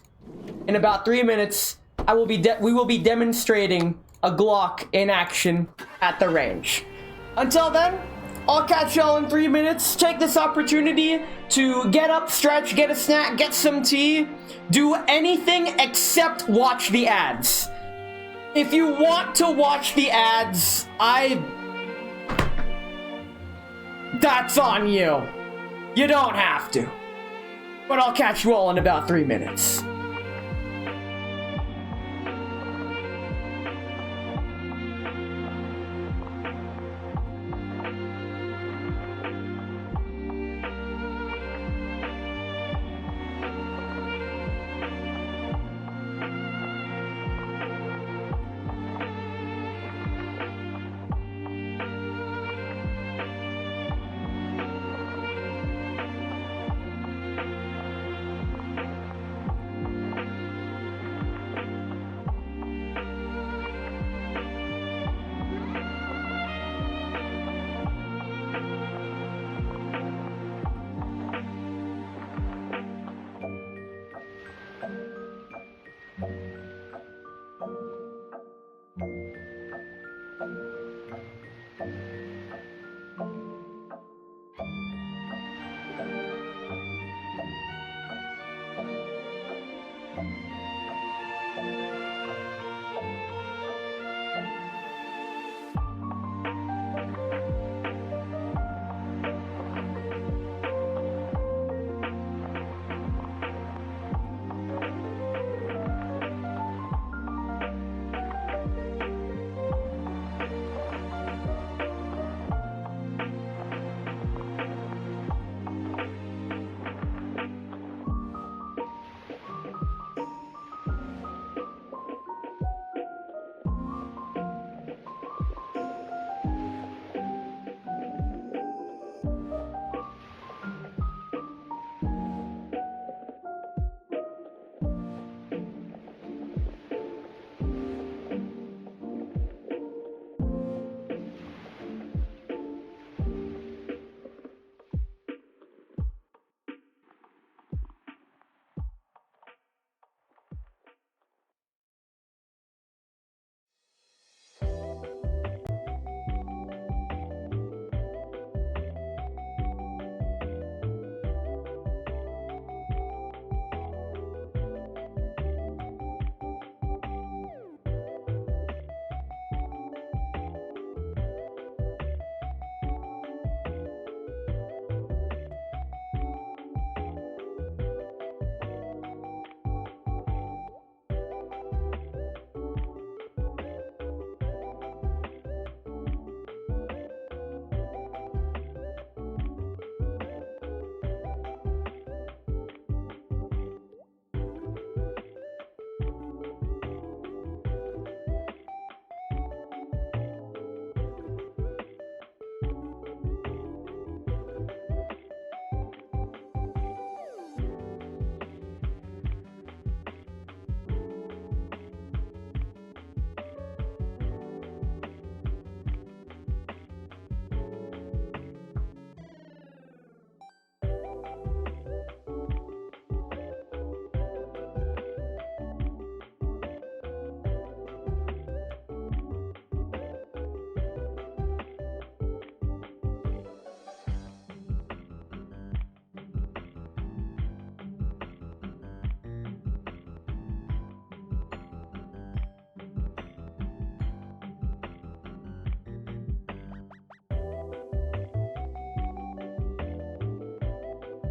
in about 3 minutes, we will be demonstrating a Glock in action at the range. Until then, I'll catch y'all in 3 minutes. Take this opportunity to get up, stretch, get a snack, get some tea, do anything except watch the ads. If you want to watch the ads, that's on you. You don't have to. But I'll catch you all in about 3 minutes.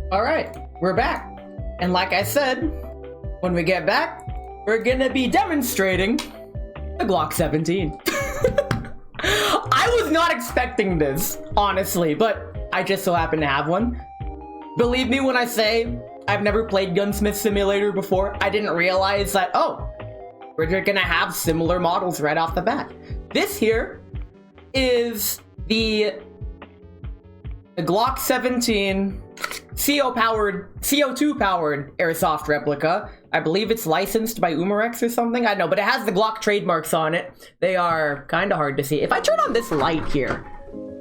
Alright, we're back. And like I said, when we get back, we're gonna be demonstrating the Glock 17. I was not expecting this, honestly, but I just so happen to have one. Believe me when I say I've never played Gunsmith Simulator before. I didn't realize that, oh, we're just gonna have similar models right off the bat. This here is the Glock 17 CO2 powered airsoft replica. I believe it's licensed by Umarex or something. I don't know, but it has the Glock trademarks on it. They are kind of hard to see. If I turn on this light here,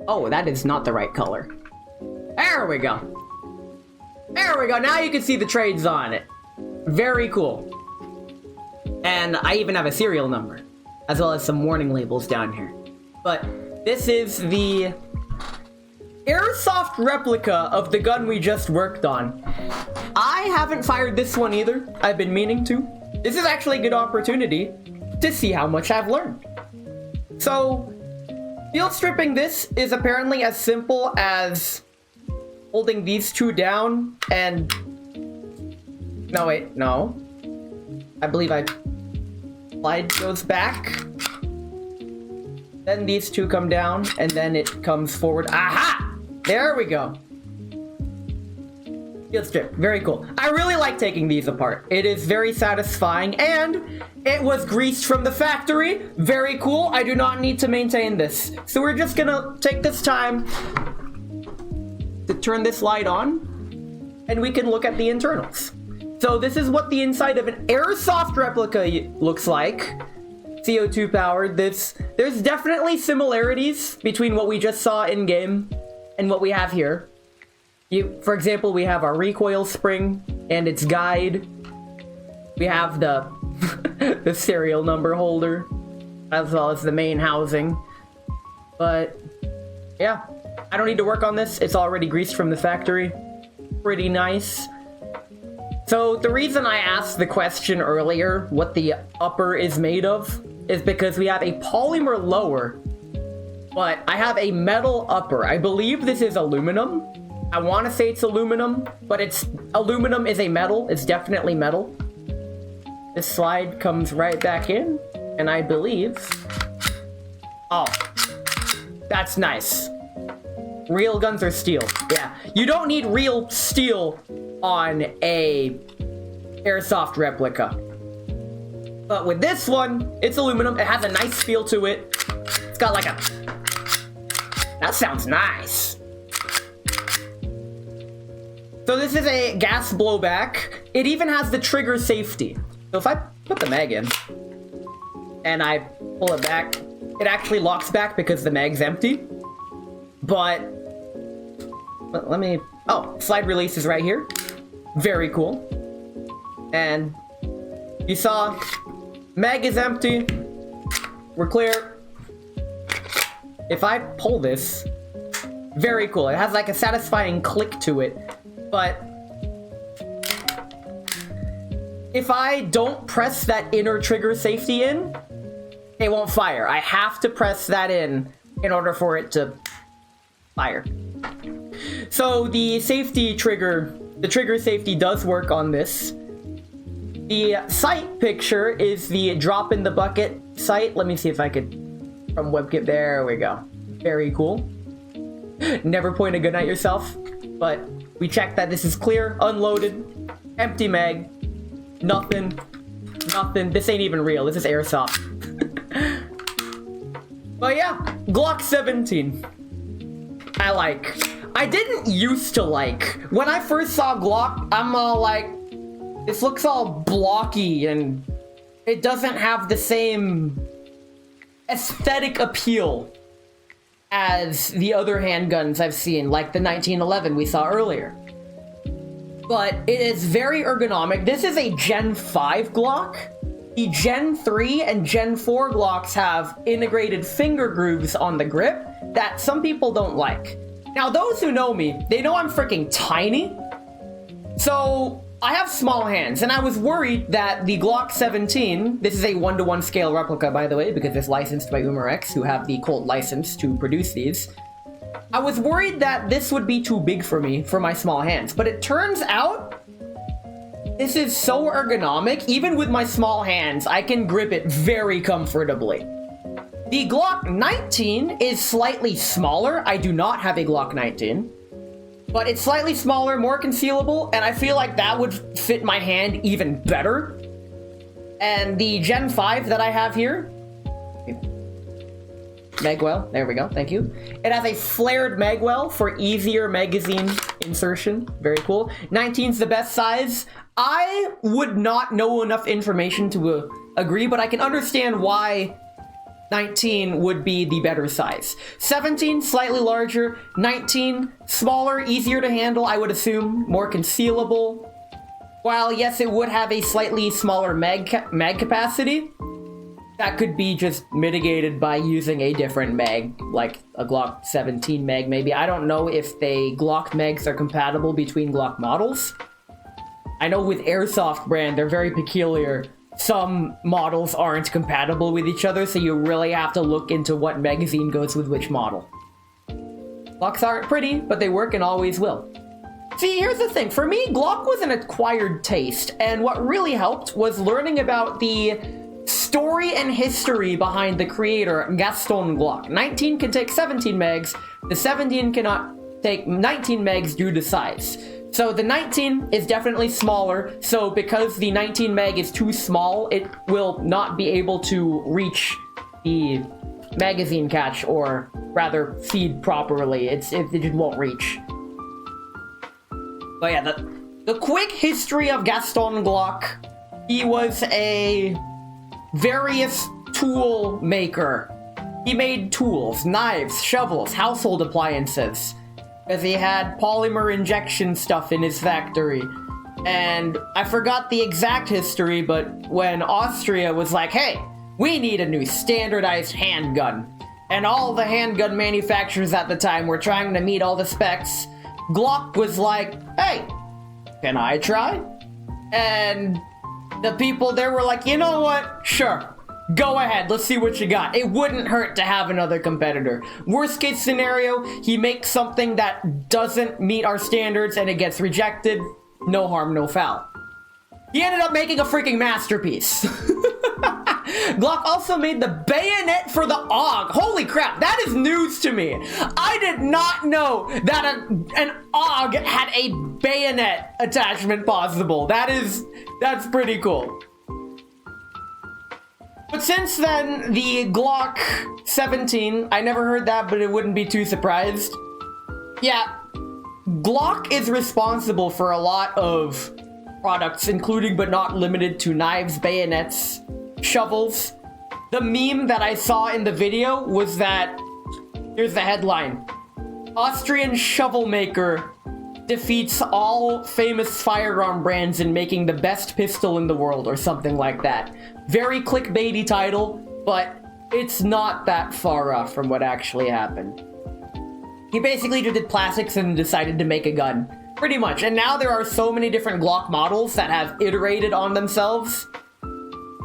oh, that is not the right color. There we go. There we go. Now you can see the trades on it. Very cool. And I even have a serial number, as well as some warning labels down here. But this is the airsoft replica of the gun we just worked on. I haven't fired this one either. I've been meaning to. This is actually a good opportunity to see how much I've learned. So, field stripping this is apparently as simple as holding these two down and... No, wait, no. I believe slide goes back. Then these two come down, and then it comes forward. Aha! There we go. Field strip, very cool. I really like taking these apart. It is very satisfying, and it was greased from the factory. Very cool. I do not need to maintain this. So we're just gonna take this time to turn this light on, and we can look at the internals. So this is what the inside of an airsoft replica looks like. CO2 powered. There's definitely similarities between what we just saw in game and what we have here. For example, we have our recoil spring and its guide. We have the the serial number holder, as well as the main housing. But yeah, I don't need to work on this. It's already greased from the factory. Pretty nice. So the reason I asked the question earlier, what the upper is made of, is because we have a polymer lower, but I have a metal upper. I believe this is aluminum. I want to say it's aluminum, but aluminum is a metal. It's definitely metal. This slide comes right back in, and I believe... Oh, that's nice. Real guns are steel. Yeah, you don't need real steel on a airsoft replica. But with this one, it's aluminum. It has a nice feel to it. It's got like a... That sounds nice. So this is a gas blowback. It even has the trigger safety. So if I put the mag in and I pull it back, it actually locks back because the mag's empty. But let me... Oh, slide release is right here. Very cool. And you saw mag is empty. We're clear. If I pull this, very cool. It has like a satisfying click to it. But if I don't press that inner trigger safety in, it won't fire. I have to press that in order for it to fire. So the trigger safety does work on this. The sight picture is the drop in the bucket sight. Let me see if I could, from webkit, there we go. Very cool. Never point a gun at yourself, but we checked that this is clear, unloaded, empty mag, nothing. This ain't even real, this is airsoft. But yeah, Glock 17. I didn't used to like. When I first saw Glock, I'm all like, this looks all blocky and it doesn't have the same aesthetic appeal as the other handguns I've seen, like the 1911 we saw earlier. But it is very ergonomic. This is a Gen 5 Glock. The Gen 3 and Gen 4 Glocks have integrated finger grooves on the grip that some people don't like. Now, those who know me, they know I'm freaking tiny. So I have small hands, and I was worried that the Glock 17, this is a 1-to-1 scale replica, by the way, because it's licensed by Umarex, who have the Colt license to produce these. I was worried that this would be too big for me, for my small hands, but it turns out this is so ergonomic. Even with my small hands, I can grip it very comfortably. The Glock 19 is slightly smaller. I do not have a Glock 19. But it's slightly smaller, more concealable, and I feel like that would fit my hand even better. And the Gen 5 that I have here, magwell, there we go, thank you. It has a flared magwell for easier magazine insertion, very cool. 19's the best size. I would not know enough information to agree, but I can understand why 19 would be the better size. 17, slightly larger. 19, smaller, easier to handle, I would assume. More concealable. While, yes, it would have a slightly smaller mag capacity, that could be just mitigated by using a different mag, like a Glock 17 mag, maybe. I don't know if the Glock mags are compatible between Glock models. I know with Airsoft brand, they're very peculiar. Some models aren't compatible with each other, so you really have to look into what magazine goes with which model. Glocks aren't pretty, but they work and always will. See, here's the thing. For me, Glock was an acquired taste, and what really helped was learning about the story and history behind the creator, Gaston Glock. 19 can take 17 mags. The 17 cannot take 19 mags due to size. So the 19 is definitely smaller, so because the 19 mag is too small, it will not be able to reach the magazine catch, or rather feed properly. It just won't reach. But yeah, the quick history of Gaston Glock. He was a various tool maker. He made tools, knives, shovels, household appliances. Because he had polymer injection stuff in his factory. And I forgot the exact history, but when Austria was like, hey, we need a new standardized handgun, and all the handgun manufacturers at the time were trying to meet all the specs, Glock was like, hey, can I try? And the people there were like, you know what? Sure. Go ahead, let's see what you got. It wouldn't hurt to have another competitor. Worst case scenario, he makes something that doesn't meet our standards and it gets rejected. No harm, no foul. He ended up making a freaking masterpiece. Glock also made the bayonet for the AUG. Holy crap, that is news to me. I did not know that an AUG had a bayonet attachment possible. That's pretty cool. But since then, the Glock 17, I never heard that, but it wouldn't be too surprised. Yeah, Glock is responsible for a lot of products, including but not limited to knives, bayonets, shovels. The meme that I saw in the video was that, here's the headline: Austrian shovel maker defeats all famous firearm brands in making the best pistol in the world, or something like that. Very clickbaity title, but it's not that far off from what actually happened. He basically just did plastics and decided to make a gun. Pretty much. And now there are so many different Glock models that have iterated on themselves.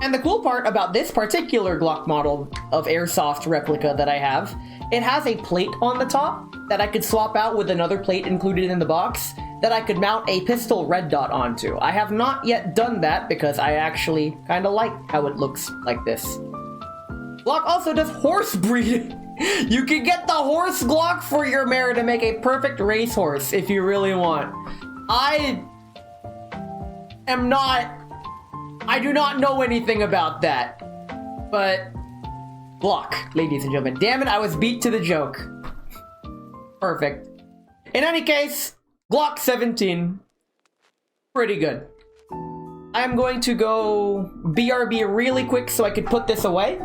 And the cool part about this particular Glock model of Airsoft replica that I have, it has a plate on the top that I could swap out with another plate included in the box that I could mount a pistol red dot onto. I have not yet done that because I actually kind of like how it looks like this. Glock also does horse breeding. You can get the horse Glock for your mare to make a perfect racehorse if you really want. I do not know anything about that. But Glock, ladies and gentlemen. Damn it, I was beat to the joke. Perfect. In any case, Glock 17, pretty good. I'm going to go BRB really quick so I can put this away.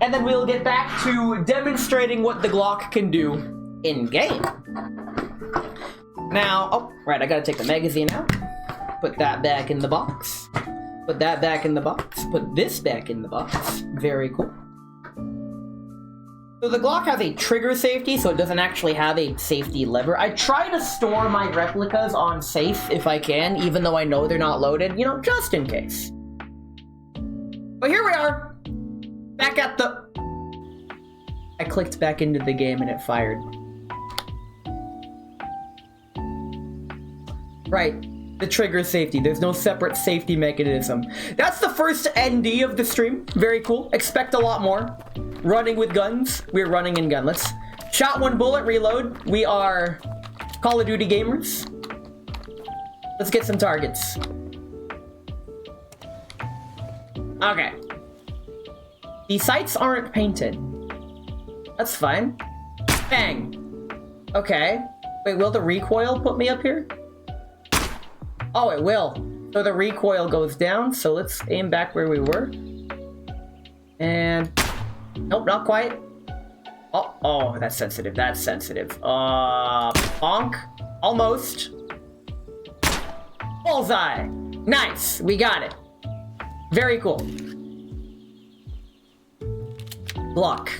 And then we'll get back to demonstrating what the Glock can do in-game. Now, oh, right, I gotta take the magazine out. Put that back in the box. Put that back in the box. Put this back in the box. Very cool. So the Glock has a trigger safety, so it doesn't actually have a safety lever. I try to store my replicas on safe if I can, even though I know they're not loaded, you know, just in case. But here we are, back at the I clicked back into the game and it fired. Right. The trigger safety. There's no separate safety mechanism. That's the first ND of the stream. Very cool. Expect a lot more. Running with guns. We're running in gunlets. Shot one bullet, reload. We are Call of Duty gamers. Let's get some targets. Okay. The sights aren't painted. That's fine. Bang. Okay. Wait, will the recoil put me up here? Oh, it will. So the recoil goes down, so let's aim back where we were. And... nope, not quite. Oh, that's sensitive, that's sensitive. Bonk. Almost. Bullseye. Nice, we got it. Very cool. Block.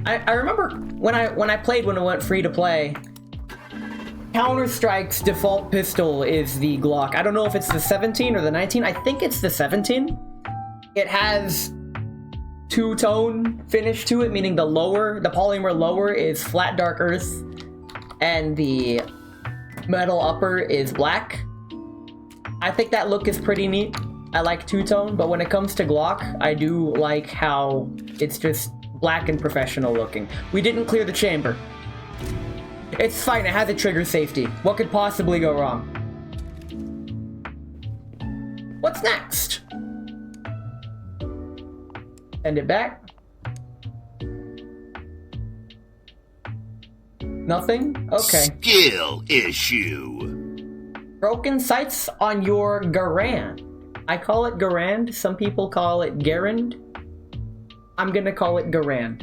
I remember when I played when it went free to play, Counter-Strike's default pistol is the Glock. I don't know if it's the 17 or the 19. I think it's the 17. It has two-tone finish to it, meaning the polymer lower is flat dark earth, and the metal upper is black. I think that look is pretty neat. I like two-tone, but when it comes to Glock, I do like how it's just black and professional looking. We didn't clear the chamber. It's fine, it has a trigger safety. What could possibly go wrong? What's next? Send it back. Nothing? Okay. Skill issue. Broken sights on your Garand. I call it Garand. Some people call it Garand. I'm gonna call it Garand.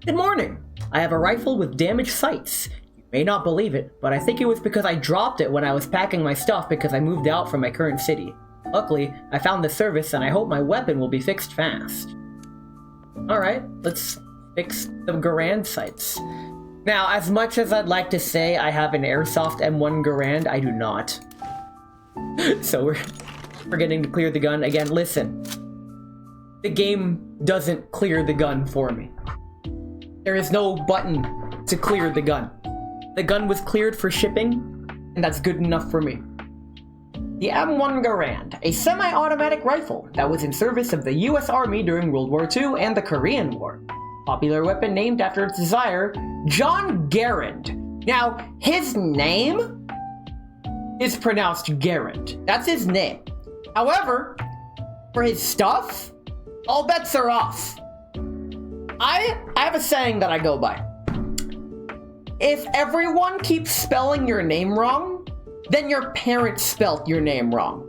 Good morning. I have a rifle with damaged sights. You may not believe it, but I think it was because I dropped it when I was packing my stuff because I moved out from my current city. Luckily, I found the service and I hope my weapon will be fixed fast. Alright, let's fix the Garand sights. Now, as much as I'd like to say I have an airsoft M1 Garand, I do not. So we're getting to clear the gun. Again, listen. The game doesn't clear the gun for me. There is no button to clear the gun. The gun was cleared for shipping, and that's good enough for me. The M1 Garand, a semi-automatic rifle that was in service of the US Army during World War II and the Korean War. Popular weapon named after its designer, John Garand. Now, his name is pronounced Garand. That's his name. However, for his stuff, all bets are off. I have a saying that I go by. If everyone keeps spelling your name wrong, then your parents spelt your name wrong.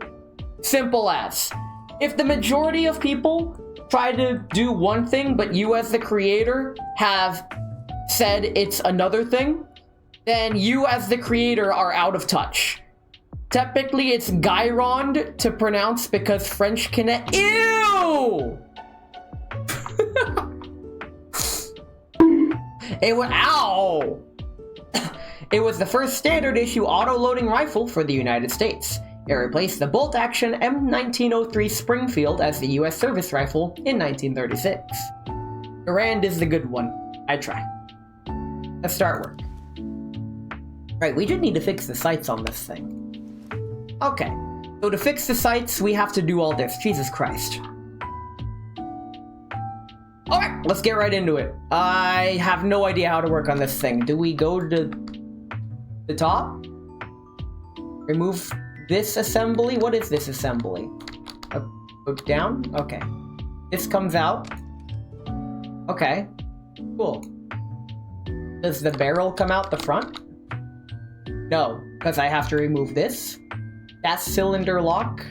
Simple as. If the majority of people try to do one thing, but you as the creator have said it's another thing, then you as the creator are out of touch. Typically, it's Gyrond to pronounce because French connect. Ew! It was ow! It was the first standard issue auto-loading rifle for the United States. It replaced the bolt-action M1903 Springfield as the US service rifle in 1936. Garand is the good one. I try. Let's start work. Right, we just need to fix the sights on this thing. Okay, so to fix the sights, we have to do all this. Jesus Christ. Alright, let's get right into it. I have no idea how to work on this thing. Do we go to the top? Remove this assembly? What is this assembly? Go down? Okay. This comes out. Okay. Cool. Does the barrel come out the front? No, because I have to remove this. That cylinder lock.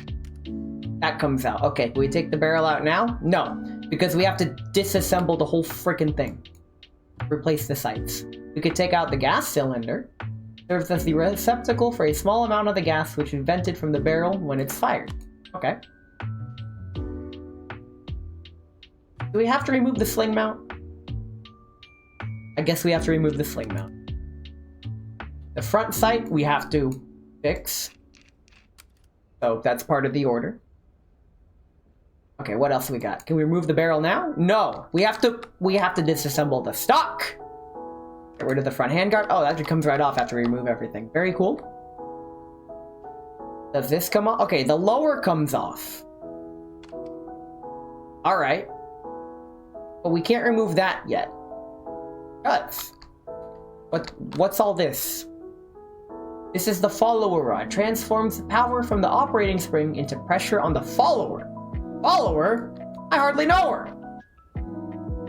That comes out. Okay, do we take the barrel out now? No, because we have to disassemble the whole freaking thing. Replace the sights. We could take out the gas cylinder. Serves as the receptacle for a small amount of the gas which is vented from the barrel when it's fired. Okay. Do we have to remove the sling mount? I guess we have to remove the sling mount. The front sight we have to fix. So that's part of the order. Okay, what else we got? Can we remove the barrel now? No, we have to disassemble the stock. Get rid of the front handguard. Oh, that just comes right off after we remove everything. Very cool. Does this come off? Okay, the lower comes off. All right, but we can't remove that yet. What's all this? This is the follower rod. Transforms the power from the operating spring into pressure on the follower. Follower? I hardly know her.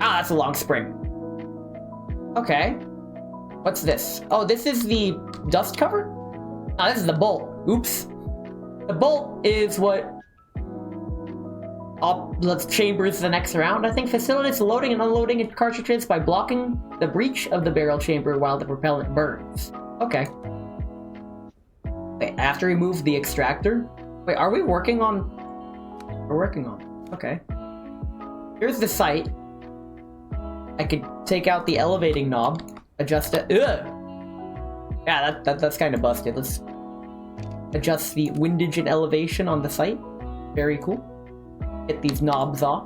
Ah, that's a long spring. Okay. What's this? Oh, this is the dust cover? Ah, this is the bolt. Oops. The bolt is what chambers the next round. I think facilitates loading and unloading cartridges by blocking the breach of the barrel chamber while the propellant burns. Okay. Wait, I have to remove the extractor? Wait, are we working on... We're working on it. Okay. Here's the sight. I could take out the elevating knob, adjust it. Ugh! Yeah, that's kind of busted. Let's adjust the windage and elevation on the sight. Very cool. Get these knobs off.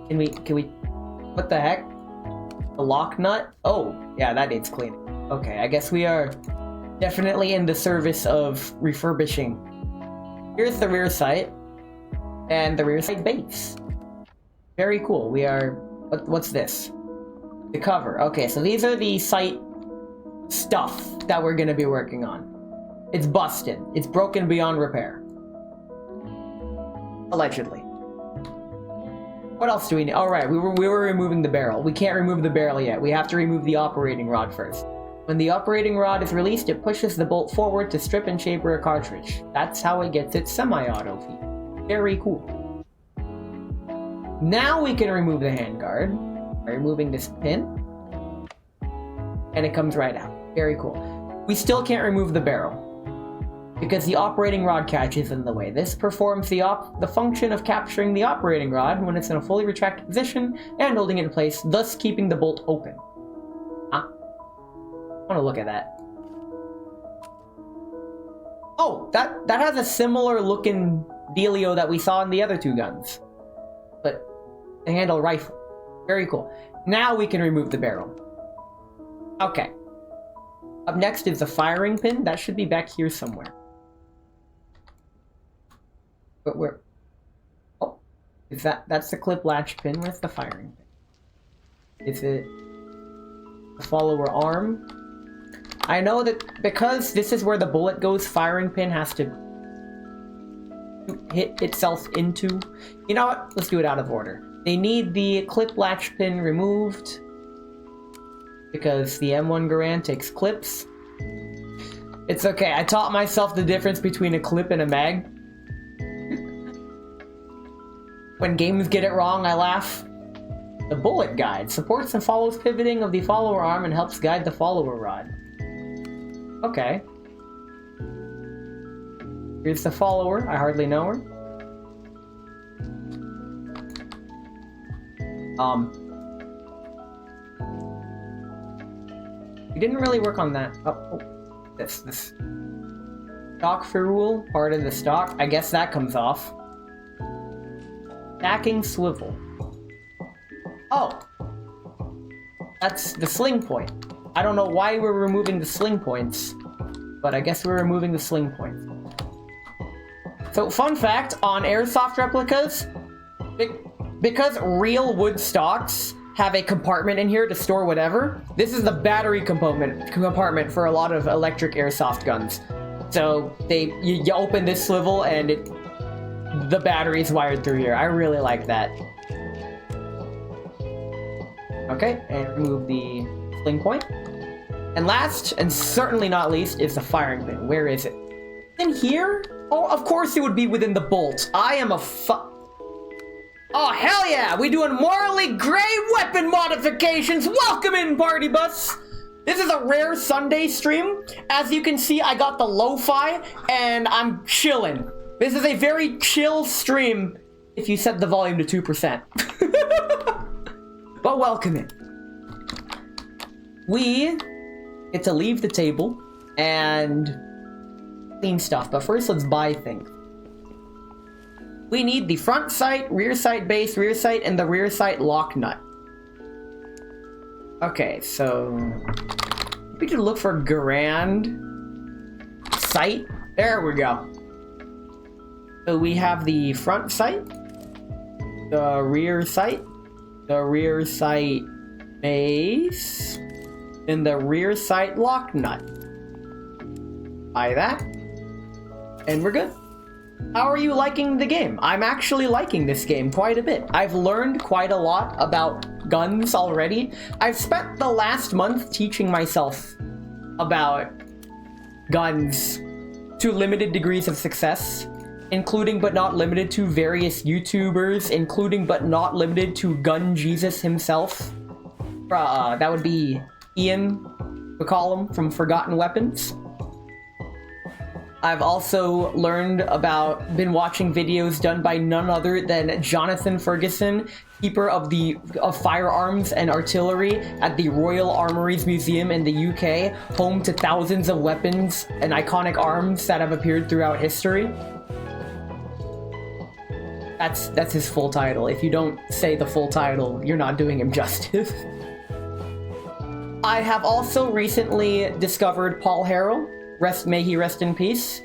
Can we, what the heck? The lock nut? Oh, yeah, that needs cleaning. Okay, I guess we are definitely in the service of refurbishing. Here's the rear sight, and the rear sight base. Very cool. We are, what's this? The cover. Okay, so these are the sight stuff that we're gonna be working on. It's busted. It's broken beyond repair. Allegedly. What else do we need? All right, we were removing the barrel. We can't remove the barrel yet. We have to remove the operating rod first. When the operating rod is released, it pushes the bolt forward to strip and chamber a cartridge. That's how it gets its semi-auto feed. Very cool. Now we can remove the handguard by removing this pin. And it comes right out. Very cool. We still can't remove the barrel because the operating rod catch is in the way. This performs the function of capturing the operating rod when it's in a fully retracted position and holding it in place, thus keeping the bolt open. I want to look at that. Oh, that has a similar looking dealio that we saw in the other two guns. But the handle rifle. Very cool. Now we can remove the barrel. Okay. Up next is the firing pin. That should be back here somewhere. But where? Oh, is that's the clip latch pin? Where's the firing pin? Is it the follower arm? I know that because this is where the bullet goes, firing pin has to hit itself into. You know what? Let's do it out of order. They need the clip latch pin removed because the M1 Garand takes clips. It's okay. I taught myself the difference between a clip and a mag. When games get it wrong, I laugh. The bullet guide supports and follows pivoting of the follower arm and helps guide the follower rod. Okay. Here's the follower. I hardly know her. We didn't really work on that. Oh, this stock ferrule, part of the stock. I guess that comes off. Stacking swivel. Oh, that's the sling point. I don't know why we're removing the sling points, but I guess we're removing the sling points. So, fun fact on airsoft replicas, because real wood stocks have a compartment in here to store whatever, this is the battery compartment for a lot of electric airsoft guns. So you open this swivel and the battery's wired through here. I really like that. Okay, and remove the sling point. And last, and certainly not least, is the firing pin. Where is it? In here? Oh, of course it would be within the bolt. I am a Oh, hell yeah! We doing morally gray weapon modifications! Welcome in, party bus! This is a rare Sunday stream. As you can see, I got the lo-fi, and I'm chilling. This is a very chill stream if you set the volume to 2%. But welcome in. We get to leave the table and clean stuff, but first let's buy things. We need the front sight, rear sight base, rear sight, and the rear sight lock nut. Okay, so we could look for grand sight. There we go. So we have the front sight, the rear sight base, and the rear sight lock nut. Buy that, and we're good. How are you liking the game? I'm actually liking this game quite a bit. I've learned quite a lot about guns already. I've spent the last month teaching myself about guns to limited degrees of success, including but not limited to various YouTubers, including but not limited to Gun Jesus himself. That would be Ian, we call him, from Forgotten Weapons. I've also been watching videos done by none other than Jonathan Ferguson, keeper of firearms and artillery at the Royal Armouries Museum in the UK, home to thousands of weapons and iconic arms that have appeared throughout history. That's his full title. If you don't say the full title, you're not doing him justice. I have also recently discovered Paul Harrell. May he rest in peace.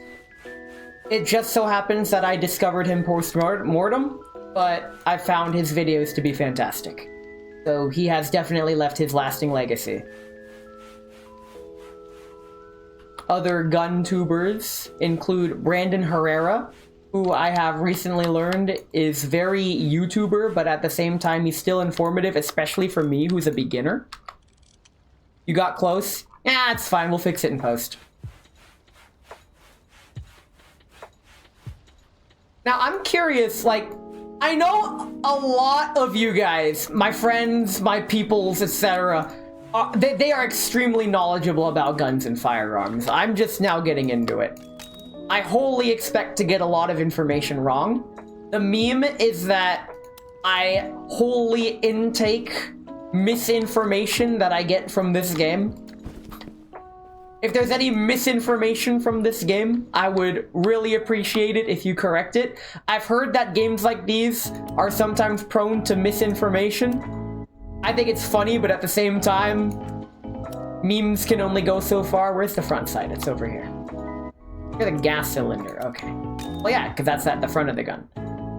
It just so happens that I discovered him post-mortem, but I found his videos to be fantastic. So he has definitely left his lasting legacy. Other gun tubers include Brandon Herrera, who I have recently learned is very YouTuber, but at the same time he's still informative, especially for me, who's a beginner. You got close? Yeah, it's fine, we'll fix it in post. Now, I'm curious, like, I know a lot of you guys, my friends, my peoples, etc., they are extremely knowledgeable about guns and firearms. I'm just now getting into it. I wholly expect to get a lot of information wrong. The meme is that I wholly intake misinformation that I get from this game. If there's any misinformation from this game, I would really appreciate it if you correct it. I've heard that games like these are sometimes prone to misinformation. I think it's funny, but at the same time, memes can only go so far. Where's the front side? It's over here. Look at the gas cylinder. Okay. Well, yeah, because that's at the front of the gun.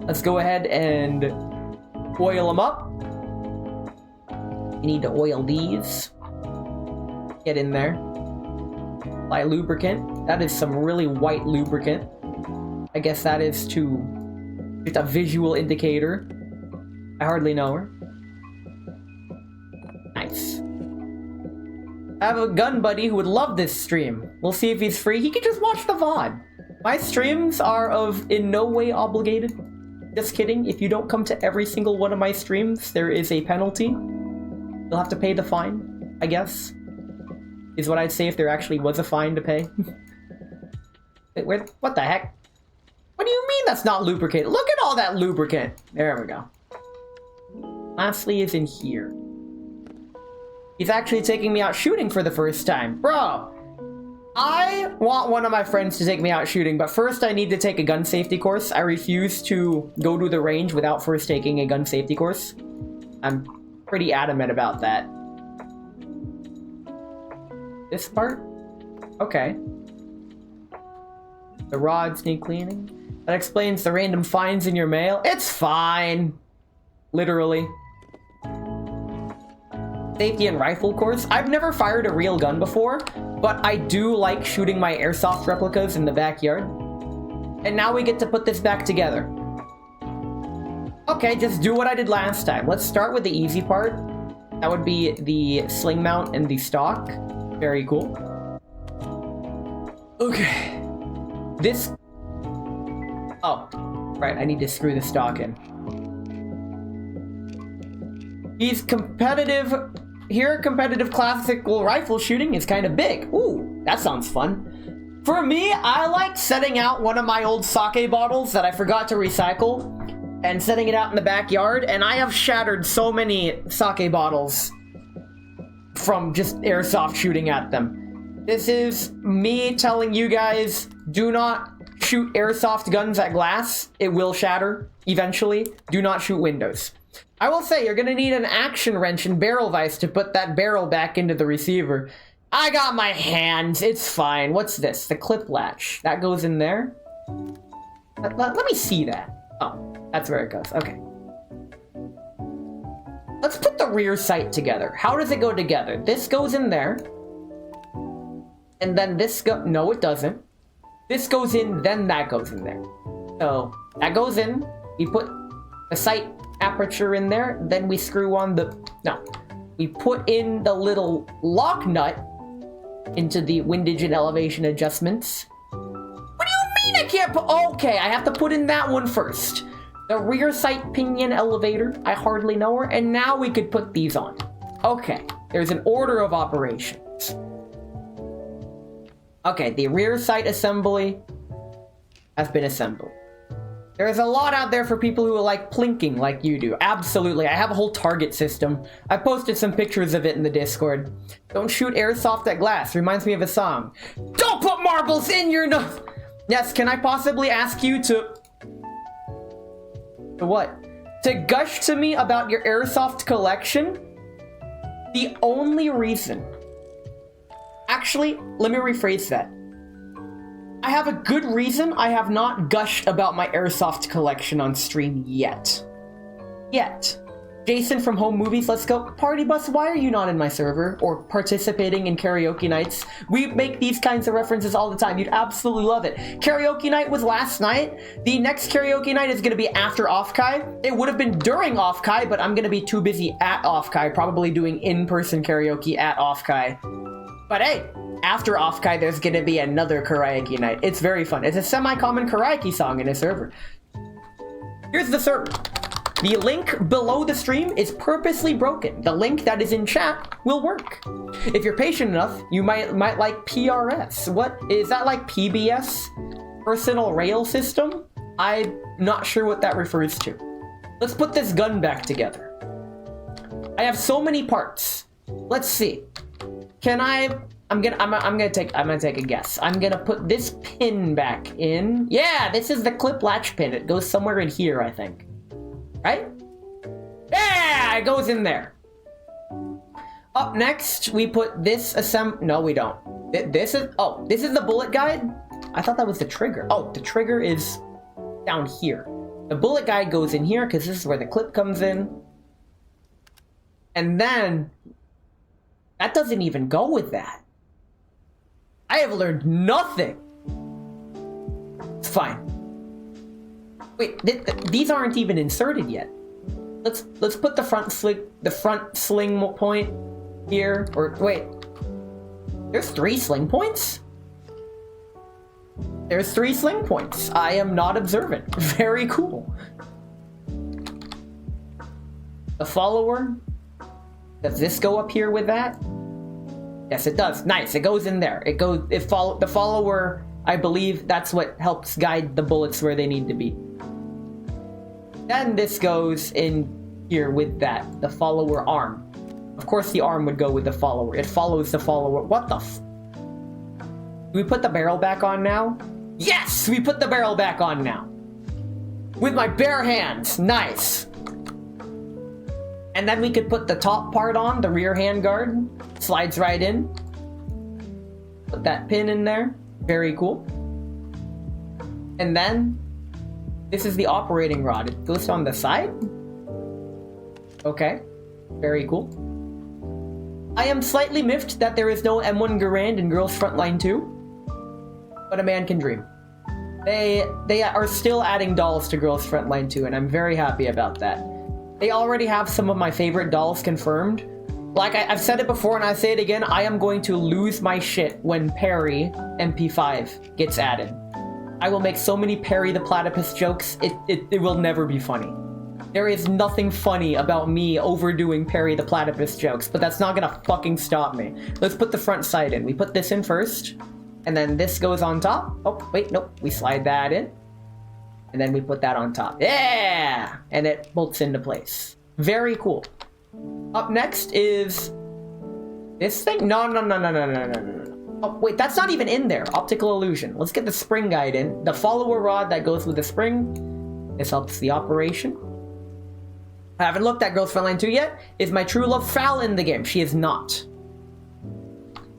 Let's go ahead and oil them up. You need to oil these. Get in there. Apply lubricant. That is some really white lubricant. I guess that is just a visual indicator. I hardly know her. Nice. I have a gun buddy who would love this stream. We'll see if he's free. He can just watch the VOD. My streams are in no way obligated. Just kidding. If you don't come to every single one of my streams, there is a penalty. You'll have to pay the fine, I guess. Is what I'd say if there actually was a fine to pay. Wait, what the heck? What do you mean that's not lubricated? Look at all that lubricant. There we go. Lastly is in here. He's actually taking me out shooting for the first time. Bro, I want one of my friends to take me out shooting, but first I need to take a gun safety course. I refuse to go to the range without first taking a gun safety course. I'm pretty adamant about that. This part? Okay. The rods need cleaning. That explains the random finds in your mail. It's fine. Literally. Safety and rifle course. I've never fired a real gun before, but I do like shooting my airsoft replicas in the backyard. And now we get to put this back together. Okay, just do what I did last time. Let's start with the easy part. That would be the sling mount and the stock. Very cool. Okay. This... Oh, right, I need to screw the stock in. He's competitive... Here, competitive classical rifle shooting is kind of big. Ooh, that sounds fun. For me, I like setting out one of my old sake bottles that I forgot to recycle and setting it out in the backyard, and I have shattered so many sake bottles from just airsoft shooting at them. This is me telling you guys, do not shoot airsoft guns at glass. It will shatter eventually. Do not shoot windows. I will say, you're gonna need an action wrench and barrel vise to put that barrel back into the receiver. I got my hands, it's fine. What's this? The clip latch. That goes in there? Let me see that. Oh, that's where it goes, okay. Let's put the rear sight together. How does it go together? This goes in there. And then this no it doesn't. This goes in, then that goes in there. So, that goes in, we put the sight aperture in there, then we screw on we put in the little lock nut into the windage and elevation adjustments. What do you mean I can't put, okay, I have to put in that one first. The rear sight pinion elevator, I hardly know her, and now we could put these on. Okay, there's an order of operations. Okay, the rear sight assembly has been assembled. There's a lot out there for people who like plinking like you do. Absolutely, I have a whole target system. I posted some pictures of it in the Discord. Don't shoot airsoft at glass, reminds me of a song. Don't put marbles in your nose! Yes, can I possibly ask you to what? To gush to me about your airsoft collection? The only reason... Actually, let me rephrase that. I have a good reason I have not gushed about my airsoft collection on stream yet. Jason from Home Movies, let's go. Party Bus, why are you not in my server or participating in karaoke nights? We make these kinds of references all the time. You'd absolutely love it. Karaoke night was last night. The next karaoke night is going to be after Off-Kai. It would have been during Off-Kai, but I'm going to be too busy at Off-Kai, probably doing in-person karaoke at Off-Kai. But hey, after Off-Kai, there's going to be another karaoke night. It's very fun. It's a semi-common karaoke song in a server. Here's the server. The link below the stream is purposely broken. The link that is in chat will work. If you're patient enough, you might like PRS. What is that, like PBS? Personal Rail System? I'm not sure what that refers to. Let's put this gun back together. I have so many parts. Let's see. Can I'm gonna take a guess. I'm gonna put this pin back in. Yeah, this is the clip latch pin. It goes somewhere in here, I think. Right? Yeah, it goes in there. Up next, we put this no, we don't. This is the bullet guide? I thought that was the trigger. Oh, the trigger is down here. The bullet guide goes in here because this is where the clip comes in. And then, that doesn't even go with that. I have learned nothing. It's fine. Wait, these aren't even inserted yet. Let's put the front sling point here. Or wait, there's 3 sling points? There's 3 sling points. I am not observant. Very cool. The follower. Does this go up here with that? Yes, it does. Nice. It goes in there. The follower. I believe that's what helps guide the bullets where they need to be. Then this goes in here with that, the follower arm. Of course the arm would go with the follower. It follows the follower. What the Do we put the barrel back on now? Yes! We put the barrel back on now. With my bare hands. Nice. And then we could put the top part on, the rear handguard. Slides right in. Put that pin in there. Very cool. And then, this is the operating rod. It goes on the side? Okay. Very cool. I am slightly miffed that there is no M1 Garand in Girls Frontline 2. But a man can dream. They are still adding dolls to Girls Frontline 2, and I'm very happy about that. They already have some of my favorite dolls confirmed. Like I've said it before and I say it again, I am going to lose my shit when Perry MP5 gets added. I will make so many Perry the Platypus jokes, it will never be funny. There is nothing funny about me overdoing Perry the Platypus jokes, but that's not gonna fucking stop me. Let's put the front sight in. We put this in first, and then this goes on top. Oh, wait, nope. We slide that in. And then we put that on top. Yeah! And it bolts into place. Very cool. Up next is this thing? No. Oh, wait, that's not even in there. Optical illusion. Let's get the spring guide in. The follower rod that goes with the spring. This helps the operation. I haven't looked at Girls Frontline 2 yet. Is my true love Fal in the game? She is not.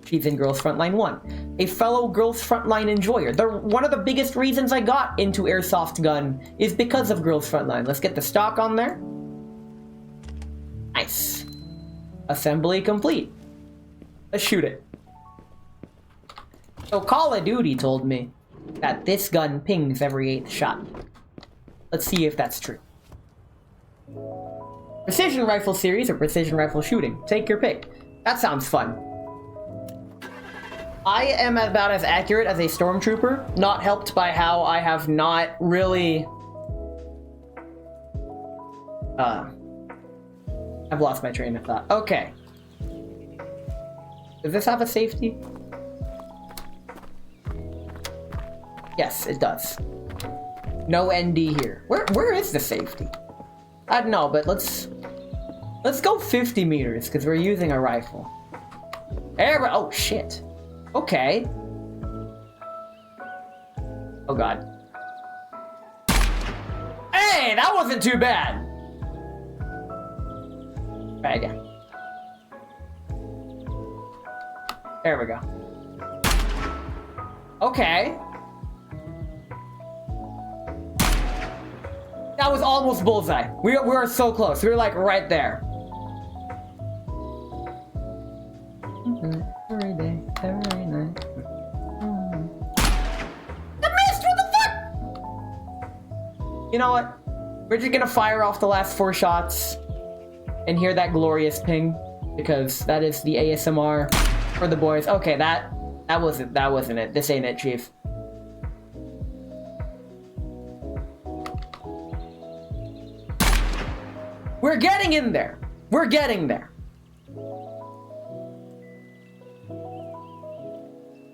She's in Girls Frontline 1. A fellow Girls Frontline enjoyer. One of the biggest reasons I got into Airsoft Gun is because of Girls Frontline. Let's get the stock on there. Nice. Assembly complete. Let's shoot it. So Call of Duty told me that this gun pings every 8th shot. Let's see if that's true. Precision rifle series or precision rifle shooting. Take your pick. That sounds fun. I am about as accurate as a stormtrooper, not helped by how I have not really... I've lost my train of thought. Okay. Does this have a safety? Yes, it does. No ND here. Where is the safety? I don't know, but let's go 50 meters because we're using a rifle. Oh shit. Okay. Oh god. Hey, that wasn't too bad. Try again. There we go. Okay. That was almost bullseye. We were so close. We were like right there. Every day, every night. I missed! What the fuck? You know what? We're just gonna fire off the last 4 shots and hear that glorious ping because that is the ASMR for the boys. Okay, that wasn't it. This ain't it, Chief. We're getting in there. We're getting there.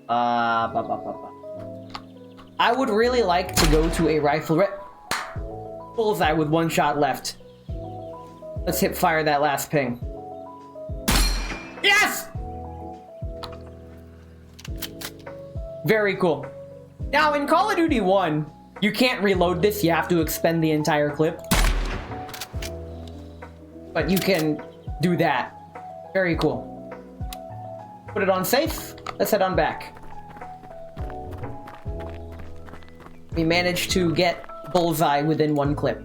I would really like to go to a rifle bullseye with 1 shot left. Let's hit fire that last ping. Yes! Very cool. Now in Call of Duty 1, you can't reload this. You have to expend the entire clip. But you can do that. Very cool. Put it on safe. Let's head on back. We managed to get bullseye within 1 clip.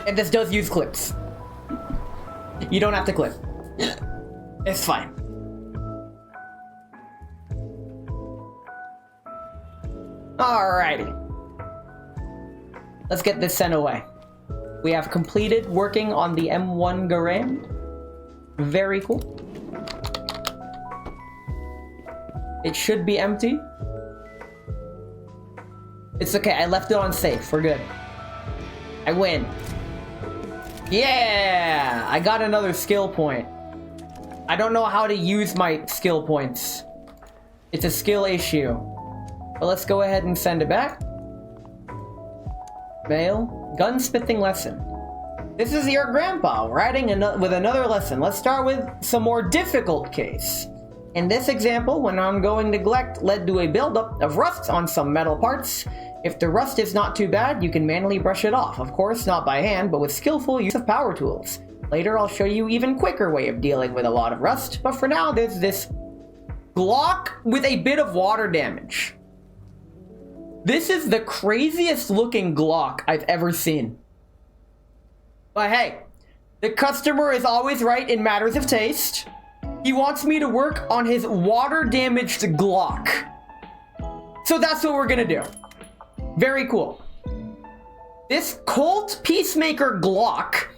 And this does use clips. You don't have to clip. It's fine. Alrighty. Let's get this sent away. We have completed working on the M1 Garand. Very cool. It should be empty. It's okay, I left it on safe. We're good. I win. Yeah! I got another skill point. I don't know how to use my skill points. It's a skill issue. But let's go ahead and send it back. Mail. Gunsmithing lesson. This is your grandpa writing with another lesson. Let's start with some more difficult case. In this example, when ongoing neglect led to a buildup of rust on some metal parts, if the rust is not too bad, you can manually brush it off. Of course, not by hand, but with skillful use of power tools. Later, I'll show you even quicker way of dealing with a lot of rust, but for now, there's this Glock with a bit of water damage. This is the craziest looking Glock I've ever seen. But hey, the customer is always right in matters of taste. He wants me to work on his water-damaged Glock. So that's what we're gonna do. Very cool. This Colt Peacemaker Glock,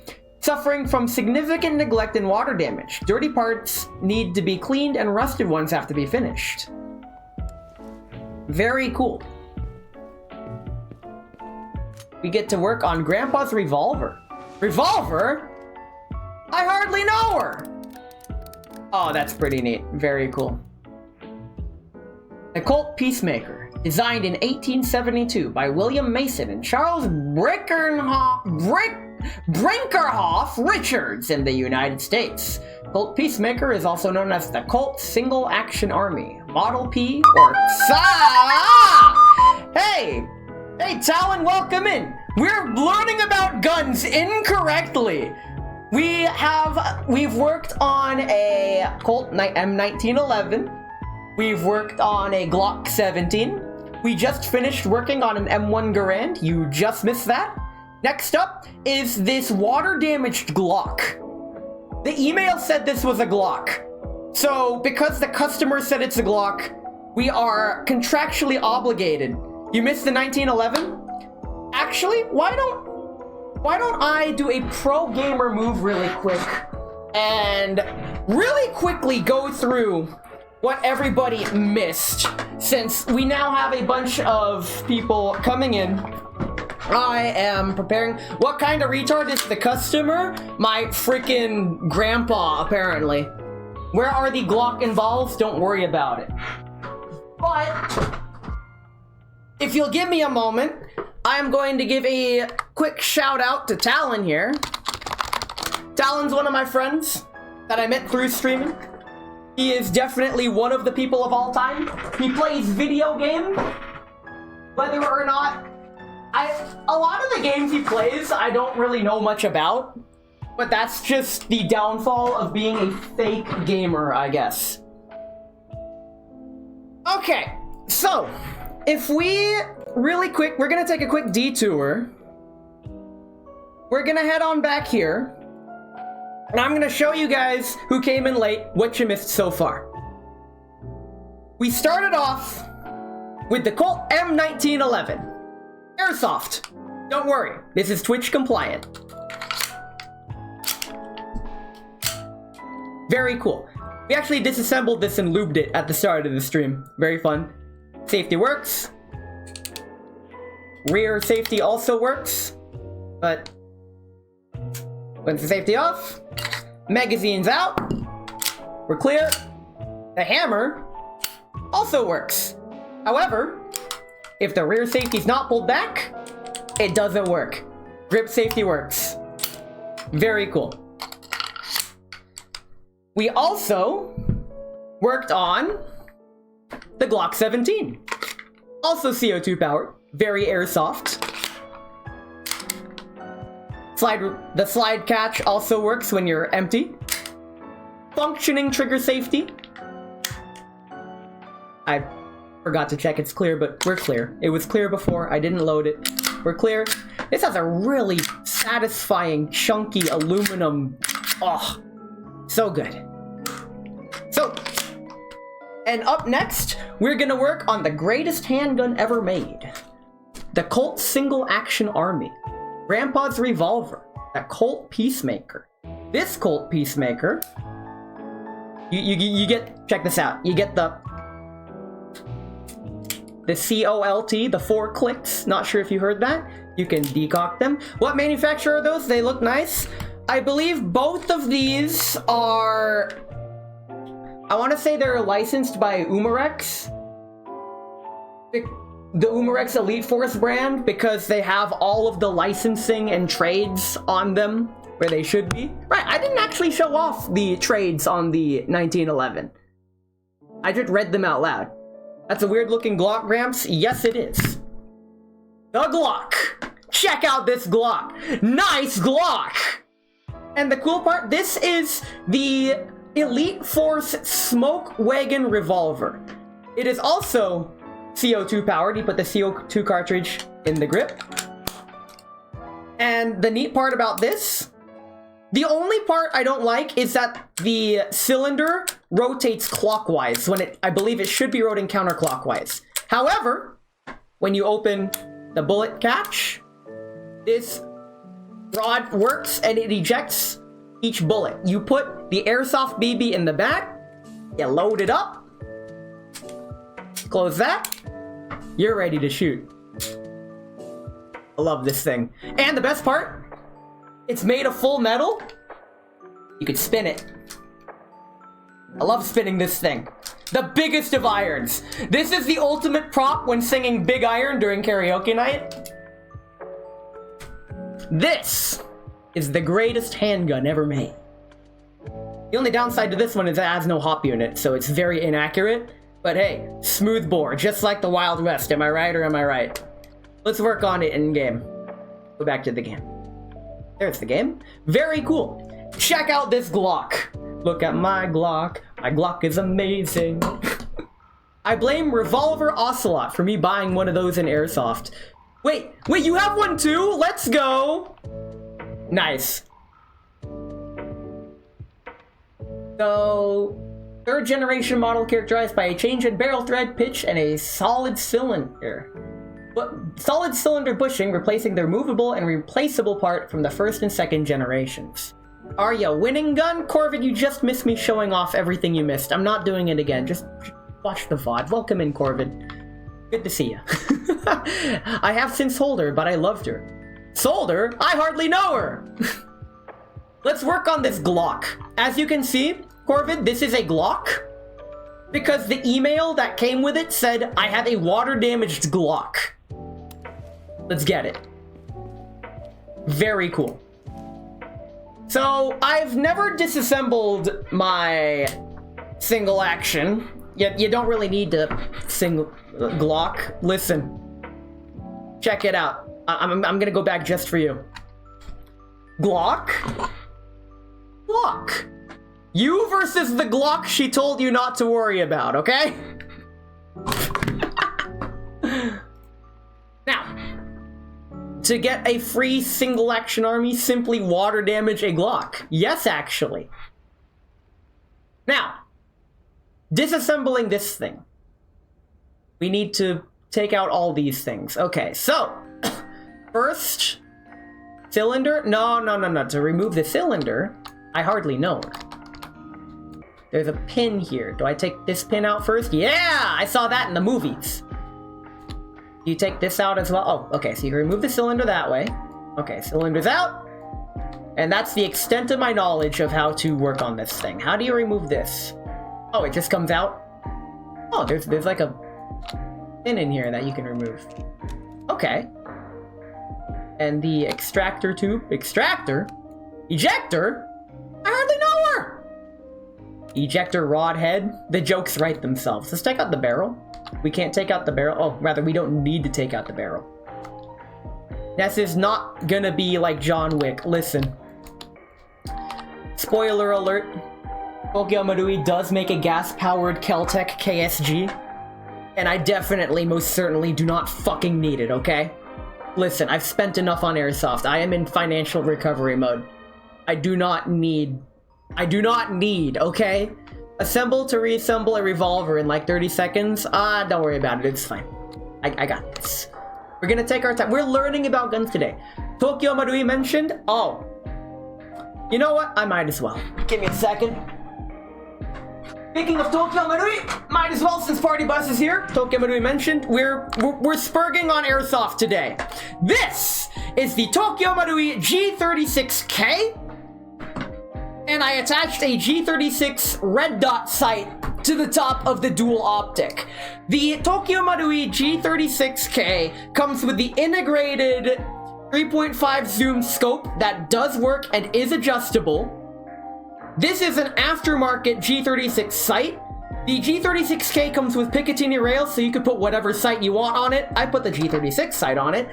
suffering from significant neglect and water damage. Dirty parts need to be cleaned and rusted ones have to be finished. Very cool. We get to work on Grandpa's revolver. Revolver? I hardly know her! Oh, that's pretty neat. Very cool. The Colt Peacemaker, designed in 1872 by William Mason and Charles Brinkerhoff Richards in the United States. Colt Peacemaker is also known as the Colt Single Action Army. Model P, or Hey! Hey, Talon, welcome in. We're learning about guns incorrectly. We've worked on a Colt M1911. We've worked on a Glock 17. We just finished working on an M1 Garand. You just missed that. Next up is this water-damaged Glock. The email said this was a Glock. So, because the customer said it's a Glock, we are contractually obligated. You missed the 1911? Actually, why don't I do a pro gamer move really quick and really quickly go through what everybody missed, since we now have a bunch of people coming in. I am preparing. What kind of retard is the customer? My freaking grandpa, apparently. Where are the Glock involves? Don't worry about it. But if you'll give me a moment, I'm going to give a quick shout out to Talon here. Talon's one of my friends that I met through streaming. He is definitely one of the people of all time. He plays video games, whether or not a lot of the games he plays I don't really know much about, but that's just the downfall of being a fake gamer, I guess. Okay, so if we really quick, we're gonna take a quick detour. We're gonna head on back here, and I'm gonna show you guys who came in late, what you missed so far. We started off with the Colt M1911. Airsoft. Don't worry, this is Twitch compliant. Very cool. We actually disassembled this and lubed it at the start of the stream. Very fun. Safety works. Rear safety also works, but once the safety off, magazine's out, we're clear. The hammer also works. However, if the rear safety's not pulled back, it doesn't work. Grip safety works. Very cool. We also worked on the Glock 17. Also CO2 powered, very airsoft. The slide catch also works when you're empty. Functioning trigger safety. I forgot to check it's clear, but we're clear. It was clear before, I didn't load it. We're clear. This has a really satisfying, chunky aluminum. Oh, so good. So, and up next, we're gonna work on the greatest handgun ever made. The Colt Single Action Army. Grandpa's Revolver. The Colt Peacemaker. This Colt Peacemaker, you get, check this out. You get the COLT, the 4 clicks. Not sure if you heard that. You can decock them. What manufacturer are those? They look nice. I believe both of these are, I want to say they're licensed by Umarex. The Umarex Elite Force brand, because they have all of the licensing and trades on them where they should be. Right, I didn't actually show off the trades on the 1911. I just read them out loud. That's a weird looking Glock, Gramps. Yes, it is. The Glock. Check out this Glock. Nice Glock. And the cool part, this is the Elite Force Smoke Wagon Revolver. It is also CO2 powered. You put the CO2 cartridge in the grip. And the neat part about this, the only part I don't like is that the cylinder rotates clockwise when I believe it should be rotating counterclockwise. However, when you open the bullet catch, this rod works and it ejects each bullet. You put the airsoft BB in the back, you load it up, close that, you're ready to shoot. I love this thing. And the best part, it's made of full metal. You could spin it. I love spinning this thing. The biggest of irons. This is the ultimate prop when singing Big Iron during karaoke night. This is the greatest handgun ever made. The only downside to this one is it has no hop unit, so it's very inaccurate. But hey, smooth bore, just like the Wild West. Am I right or am I right? Let's work on it in game. Go back to the game. There's the game. Very cool. Check out this Glock. Look at my Glock. My Glock is amazing. I blame Revolver Ocelot for me buying one of those in Airsoft. Wait, you have one too? Let's go. Nice. So, third generation model characterized by a change in barrel thread pitch and a solid cylinder. Solid cylinder bushing, replacing their movable and replaceable part from the first and second generations. Are ya winning, gun? Corvid, you just missed me showing off everything you missed. I'm not doing it again. Just watch the VOD. Welcome in, Corvid. Good to see ya. I have since sold her, but I loved her. Sold her? I hardly know her! Let's work on this Glock. As you can see, Corvid, this is a Glock. Because the email that came with it said, I have a water-damaged Glock. Let's get it. Very cool. So, I've never disassembled my single action. You don't really need to single Glock. Listen. Check it out. I'm gonna go back just for you. Glock? Glock. You versus the Glock she told you not to worry about, okay? Now, to get a free single action army, simply water damage a Glock. Yes, actually. Now, disassembling this thing. We need to take out all these things. Okay, so, first, cylinder? No. To remove the cylinder, I hardly know. There's a pin here. Do I take this pin out first? Yeah! I saw that in the movies. You take this out as well? Oh, okay, so you can remove the cylinder that way. Okay, cylinder's out. And that's the extent of my knowledge of how to work on this thing. How do you remove this? Oh, it just comes out? Oh, there's like a pin in here that you can remove. Okay. And the extractor tube. Extractor? Ejector? I hardly know her! Ejector rod head. The jokes write themselves. Let's take out the barrel. We can't take out the barrel. Oh, rather, we don't need to take out the barrel. This is not gonna be like John Wick. Listen. Spoiler alert. Tokyo Marui does make a gas-powered Keltec KSG. And I definitely, most certainly, do not fucking need it, okay? Listen, I've spent enough on Airsoft. I am in financial recovery mode. I do not need, okay? Assemble to reassemble a revolver in like 30 seconds. Don't worry about it, it's fine. I got this. We're gonna take our time. We're learning about guns today. Tokyo Marui mentioned, oh. You know what? I might as well. Give me a second. Speaking of Tokyo Marui, might as well since Party Bus is here. Tokyo Marui mentioned, we're spurging on Airsoft today. This is the Tokyo Marui G36K. And I attached a G36 red dot sight to the top of the dual optic. The Tokyo Marui G36K comes with the integrated 3.5 zoom scope that does work and is adjustable. This is an aftermarket G36 sight. The G36K comes with Picatinny rails, so you can put whatever sight you want on it. I put the G36 sight on it.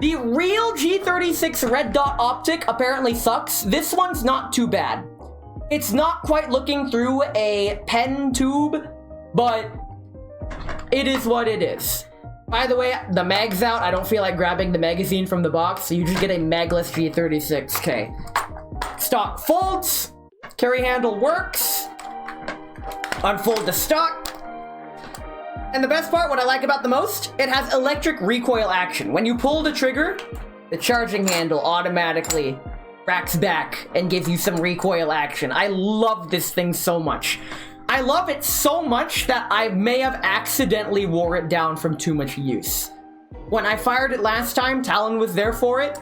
The real G36 red dot optic apparently sucks. This one's not too bad. It's not quite looking through a pen tube, but it is what it is. By the way, the mag's out. I don't feel like grabbing the magazine from the box, so you just get a magless G36K. Stock folds. Carry handle works. Unfold the stock. And the best part, what I like about the most, it has electric recoil action. When you pull the trigger, the charging handle automatically racks back and gives you some recoil action. I love this thing so much. I love it so much that I may have accidentally wore it down from too much use. When I fired it last time, Talon was there for it.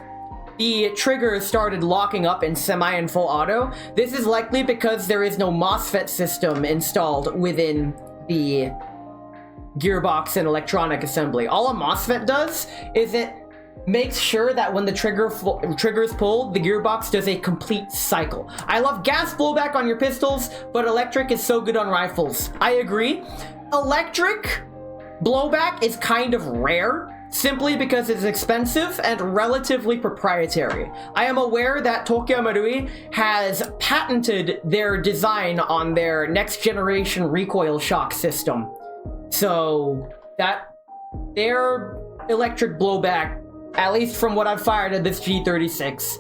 The trigger started locking up in semi and full auto. This is likely because there is no MOSFET system installed within the gearbox and electronic assembly. All a MOSFET does is it makes sure that when the trigger is pulled, the gearbox does a complete cycle. I love gas blowback on your pistols, but electric is so good on rifles. I agree, Electric blowback is kind of rare, simply because it's expensive and relatively proprietary. I am aware that Tokyo Marui has patented their design on their next generation recoil shock system. So that their electric blowback, at least from what I've fired at this G36,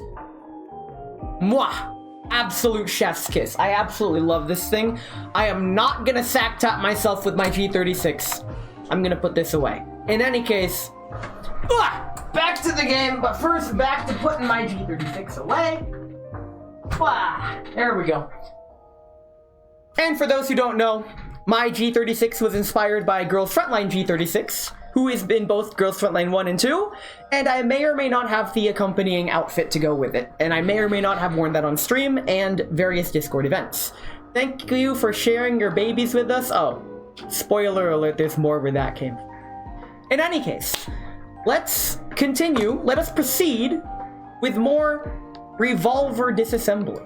mwah! Absolute chef's kiss. I absolutely love this thing. I am not gonna sack tap myself with my G36. I'm gonna put this away. In any case, back to the game, but first back to putting my G36 away. There we go. And for those who don't know, my G36 was inspired by Girls Frontline G36, who is in both Girls Frontline 1 and 2, and I may or may not have the accompanying outfit to go with it, and I may or may not have worn that on stream and various Discord events. Thank you for sharing your babies with us. Oh, spoiler alert, there's more where that came from. In any case, let's continue. Let us proceed with more revolver disassembly.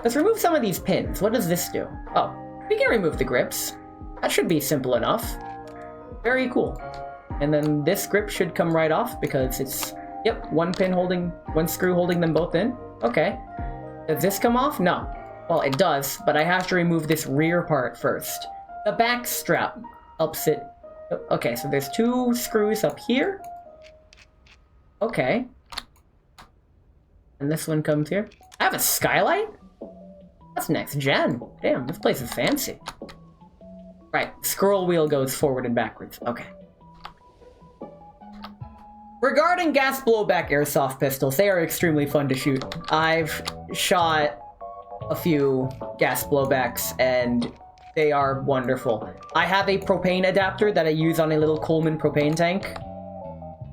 Let's remove some of these pins. What does this do? Oh, we can remove the grips. That should be simple enough. Very cool. And then this grip should come right off because it's, yep, one screw holding them both in. Okay. Does this come off? No. Well, it does, but I have to remove this rear part first. The back strap helps it. Okay, so there's 2 screws up here. Okay. And this one comes here. I have a skylight? That's next gen. Damn, this place is fancy. Right, scroll wheel goes forward and backwards. Okay. Regarding gas blowback airsoft pistols, they are extremely fun to shoot. I've shot a few gas blowbacks and they are wonderful. I have a propane adapter that I use on a little Coleman propane tank.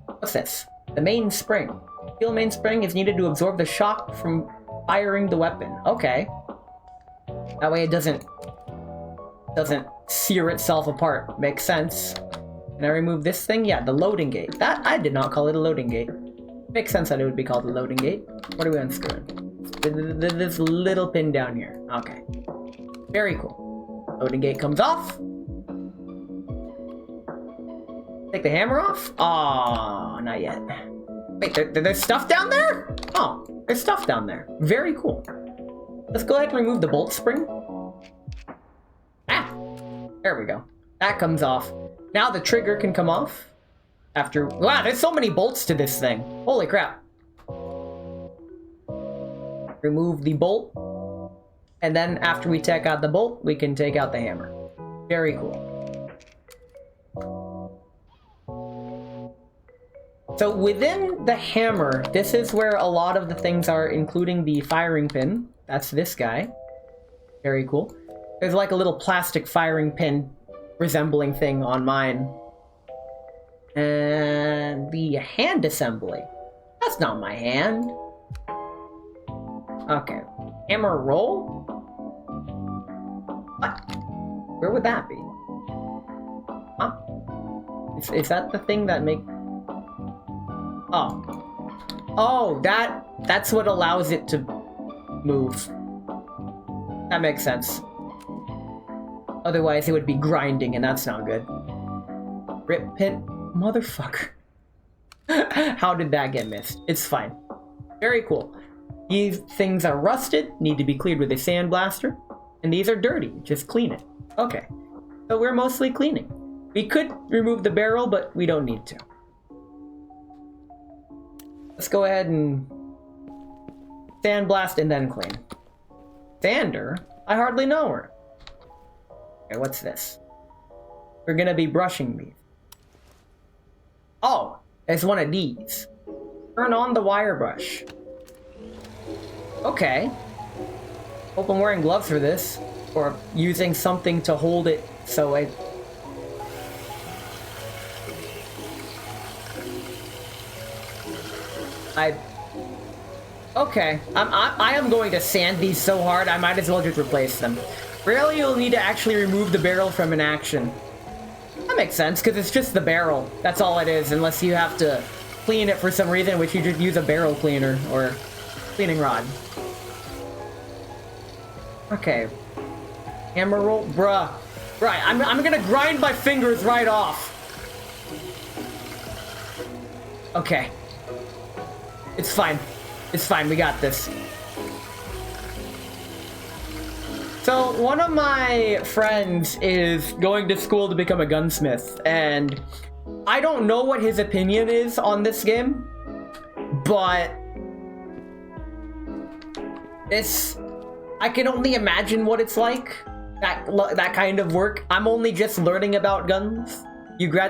What's this? The main spring. Steel main spring is needed to absorb the shock from firing the weapon. Okay. That way it doesn't sear itself apart. Makes sense. Can I remove this thing? Yeah, the loading gate. That, I did not call it a loading gate. Makes sense that it would be called a loading gate. What are we unscrewing? This little pin down here. Okay. Very cool. Loading gate comes off. Take the hammer off? Aw, not yet. Wait, there's stuff down there? Oh, there's stuff down there. Very cool. Let's go ahead and remove the bolt spring. There we go. That comes off. Now the trigger can come off. After... Wow, there's so many bolts to this thing. Holy crap. Remove the bolt. And then after we take out the bolt, we can take out the hammer. Very cool. So within the hammer, this is where a lot of the things are, including the firing pin. That's this guy. Very cool. There's like a little plastic firing pin resembling thing on mine. And the hand assembly. That's not my hand. Okay. Hammer roll? What? Where would that be? Huh? Is that the thing that make... Oh. Oh, that's what allows it to move. That makes sense. Otherwise, it would be grinding, and that's not good. Rip pin. Motherfucker. How did that get missed? It's fine. Very cool. These things are rusted, need to be cleared with a sandblaster. And these are dirty, just clean it. Okay. So we're mostly cleaning. We could remove the barrel, but we don't need to. Let's go ahead and sandblast and then clean. Sander? I hardly know her. Okay, what's this? We're gonna be brushing these. Oh, it's one of these. Turn on the wire brush. Okay. Hope I'm wearing gloves for this. Or using something to hold it so it... Okay. I am going to sand these so hard, I might as well just replace them. Rarely you'll need to actually remove the barrel from an action. That makes sense, because it's just the barrel. That's all it is, unless you have to clean it for some reason, which you just use a barrel cleaner, or cleaning rod. Okay. Hammer roll? Bruh. Right, I'm gonna grind my fingers right off. Okay. It's fine. It's fine, we got this. So, one of my friends is going to school to become a gunsmith, and I don't know what his opinion is on this game, but I can only imagine what it's like, that kind of work. I'm only just learning about guns.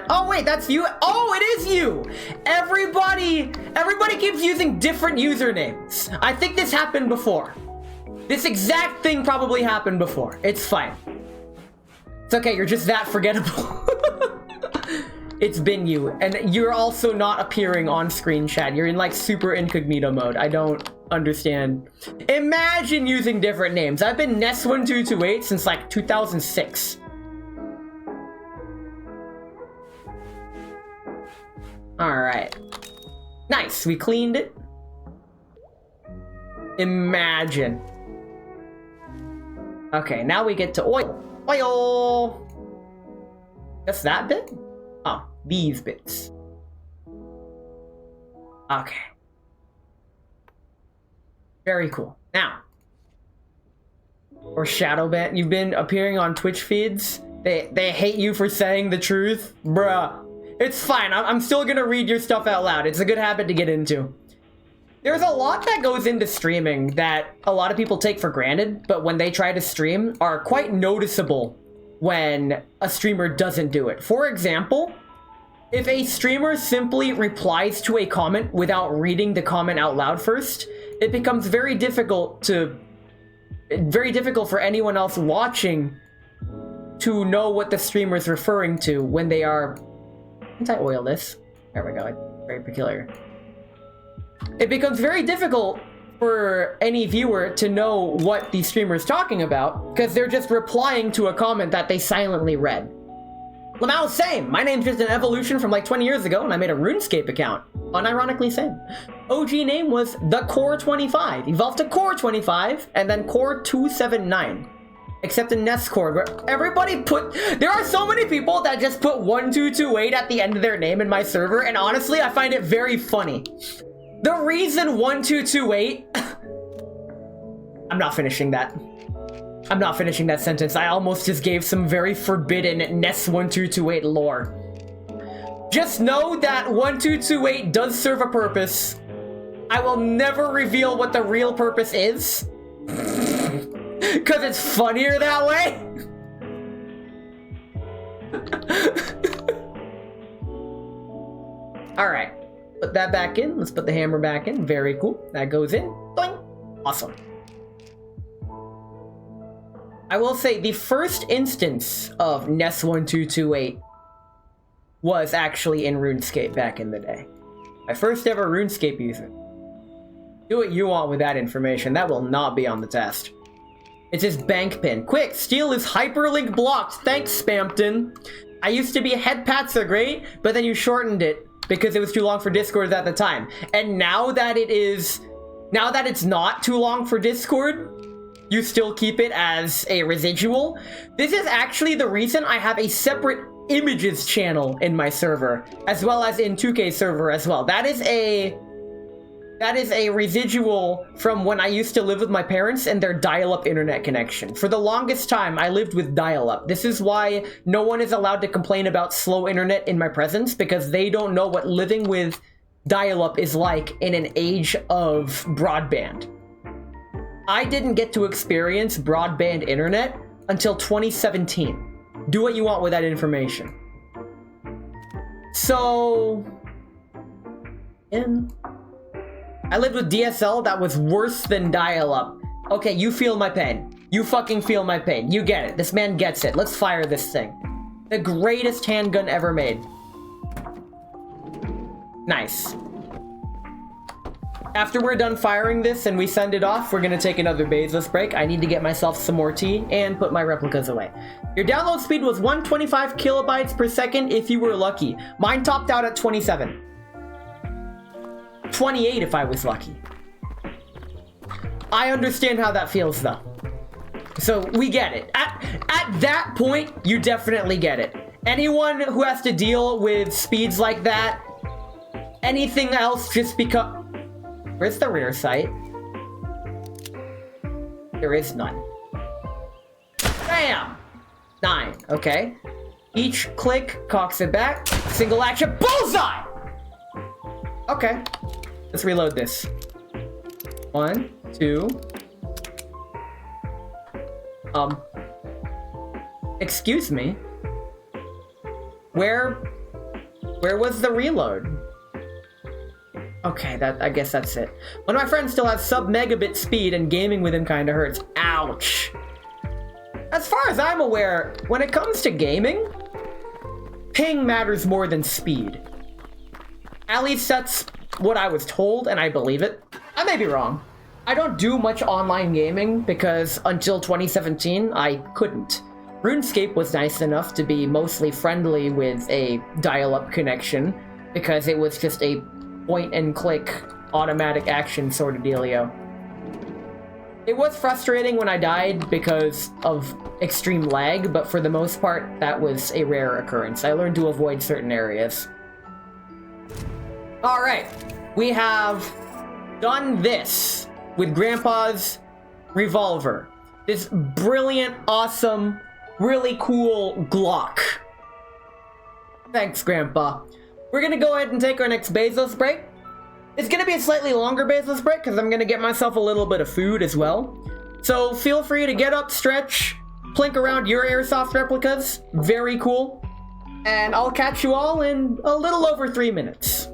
Oh wait, that's you. Oh, it is you. Everybody keeps using different usernames. I think this happened before. This exact thing probably happened before. It's fine. It's okay, you're just that forgettable. It's been you. And you're also not appearing on screen chat. You're in like super incognito mode. I don't understand. Imagine using different names. I've been Ness1228 since like 2006. Alright. Nice, we cleaned it. Imagine. Okay, now we get to oil. Oil! Just that bit? Oh, these bits. Okay. Very cool. Now. Or Shadowban, you've been appearing on Twitch feeds. They hate you for saying the truth. Bruh. It's fine, I'm still gonna read your stuff out loud. It's a good habit to get into. There's a lot that goes into streaming that a lot of people take for granted, but when they try to stream, are quite noticeable when a streamer doesn't do it. For example, if a streamer simply replies to a comment without reading the comment out loud first, it becomes very difficult for anyone else watching to know what the streamer is referring to when they are... Anti-oil this. There we go. It's very peculiar. It becomes very difficult for any viewer to know what the streamer is talking about because they're just replying to a comment that they silently read. Lamau, same. My name's just an evolution from like 20 years ago and I made a RuneScape account. Unironically same. OG name was the Core25. Evolved to Core25 and then Core279. Except in Nestcord, where everybody there are so many people that just put 1228 at the end of their name in my server, and honestly, I find it very funny. The reason 1228... I'm not finishing that. I'm not finishing that sentence. I almost just gave some very forbidden Ness1228 lore. Just know that 1228 does serve a purpose. I will never reveal what the real purpose is. Because it's funnier that way? Alright. Put that back in. Let's put the hammer back in. Very cool. That goes in. Boing. Awesome. I will say the first instance of Ness1228 was actually in RuneScape back in the day. My first ever RuneScape user. Do what you want with that information. That will not be on the test. It's his bank pin. Quick, steal his hyperlink blocked. Thanks, Spampton. I used to be head pats are great, but then you shortened it because it was too long for Discord at the time. And now that it's not too long for Discord, you still keep it as a residual. This is actually the reason I have a separate images channel in my server, as well as in 2K server as well. That is a residual from when I used to live with my parents and their dial-up internet connection. For the longest time, I lived with dial-up. This is why no one is allowed to complain about slow internet in my presence, because they don't know what living with dial-up is like in an age of broadband. I didn't get to experience broadband internet until 2017. Do what you want with that information. So... I lived with DSL that was worse than dial-up. Okay, you feel my pain. You fucking feel my pain. You get it. This man gets it. Let's fire this thing. The greatest handgun ever made. Nice. After we're done firing this and we send it off, we're gonna take another Bezos break. I need to get myself some more tea and put my replicas away. Your download speed was 125 kilobytes per second if you were lucky. Mine topped out at 27. 28 if I was lucky. I understand how that feels though. So we get it. At At that point, you definitely get it. Anyone who has to deal with speeds like that, anything else just because... Where's the rear sight? There is none. Bam! 9, okay. Each click cocks it back. Single action, bullseye! Okay. Let's reload this. 1, 2. Excuse me. Where was the reload? Okay, I guess that's it. One of my friends still has sub-megabit speed and gaming with him kinda hurts. Ouch. As far as I'm aware, when it comes to gaming, ping matters more than speed. At least that's what I was told, and I believe it. I may be wrong. I don't do much online gaming because until 2017, I couldn't. RuneScape was nice enough to be mostly friendly with a dial-up connection because it was just a point-and-click automatic action sort of dealio. It was frustrating when I died because of extreme lag, but for the most part, that was a rare occurrence. I learned to avoid certain areas. Alright, we have done this with Grandpa's revolver. This brilliant, awesome, really cool Glock. Thanks, Grandpa. We're gonna go ahead and take our next Bezos break. It's gonna be a slightly longer Bezos break because I'm gonna get myself a little bit of food as well. So feel free to get up, stretch, plink around your airsoft replicas. Very cool. And I'll catch you all in a little over 3 minutes.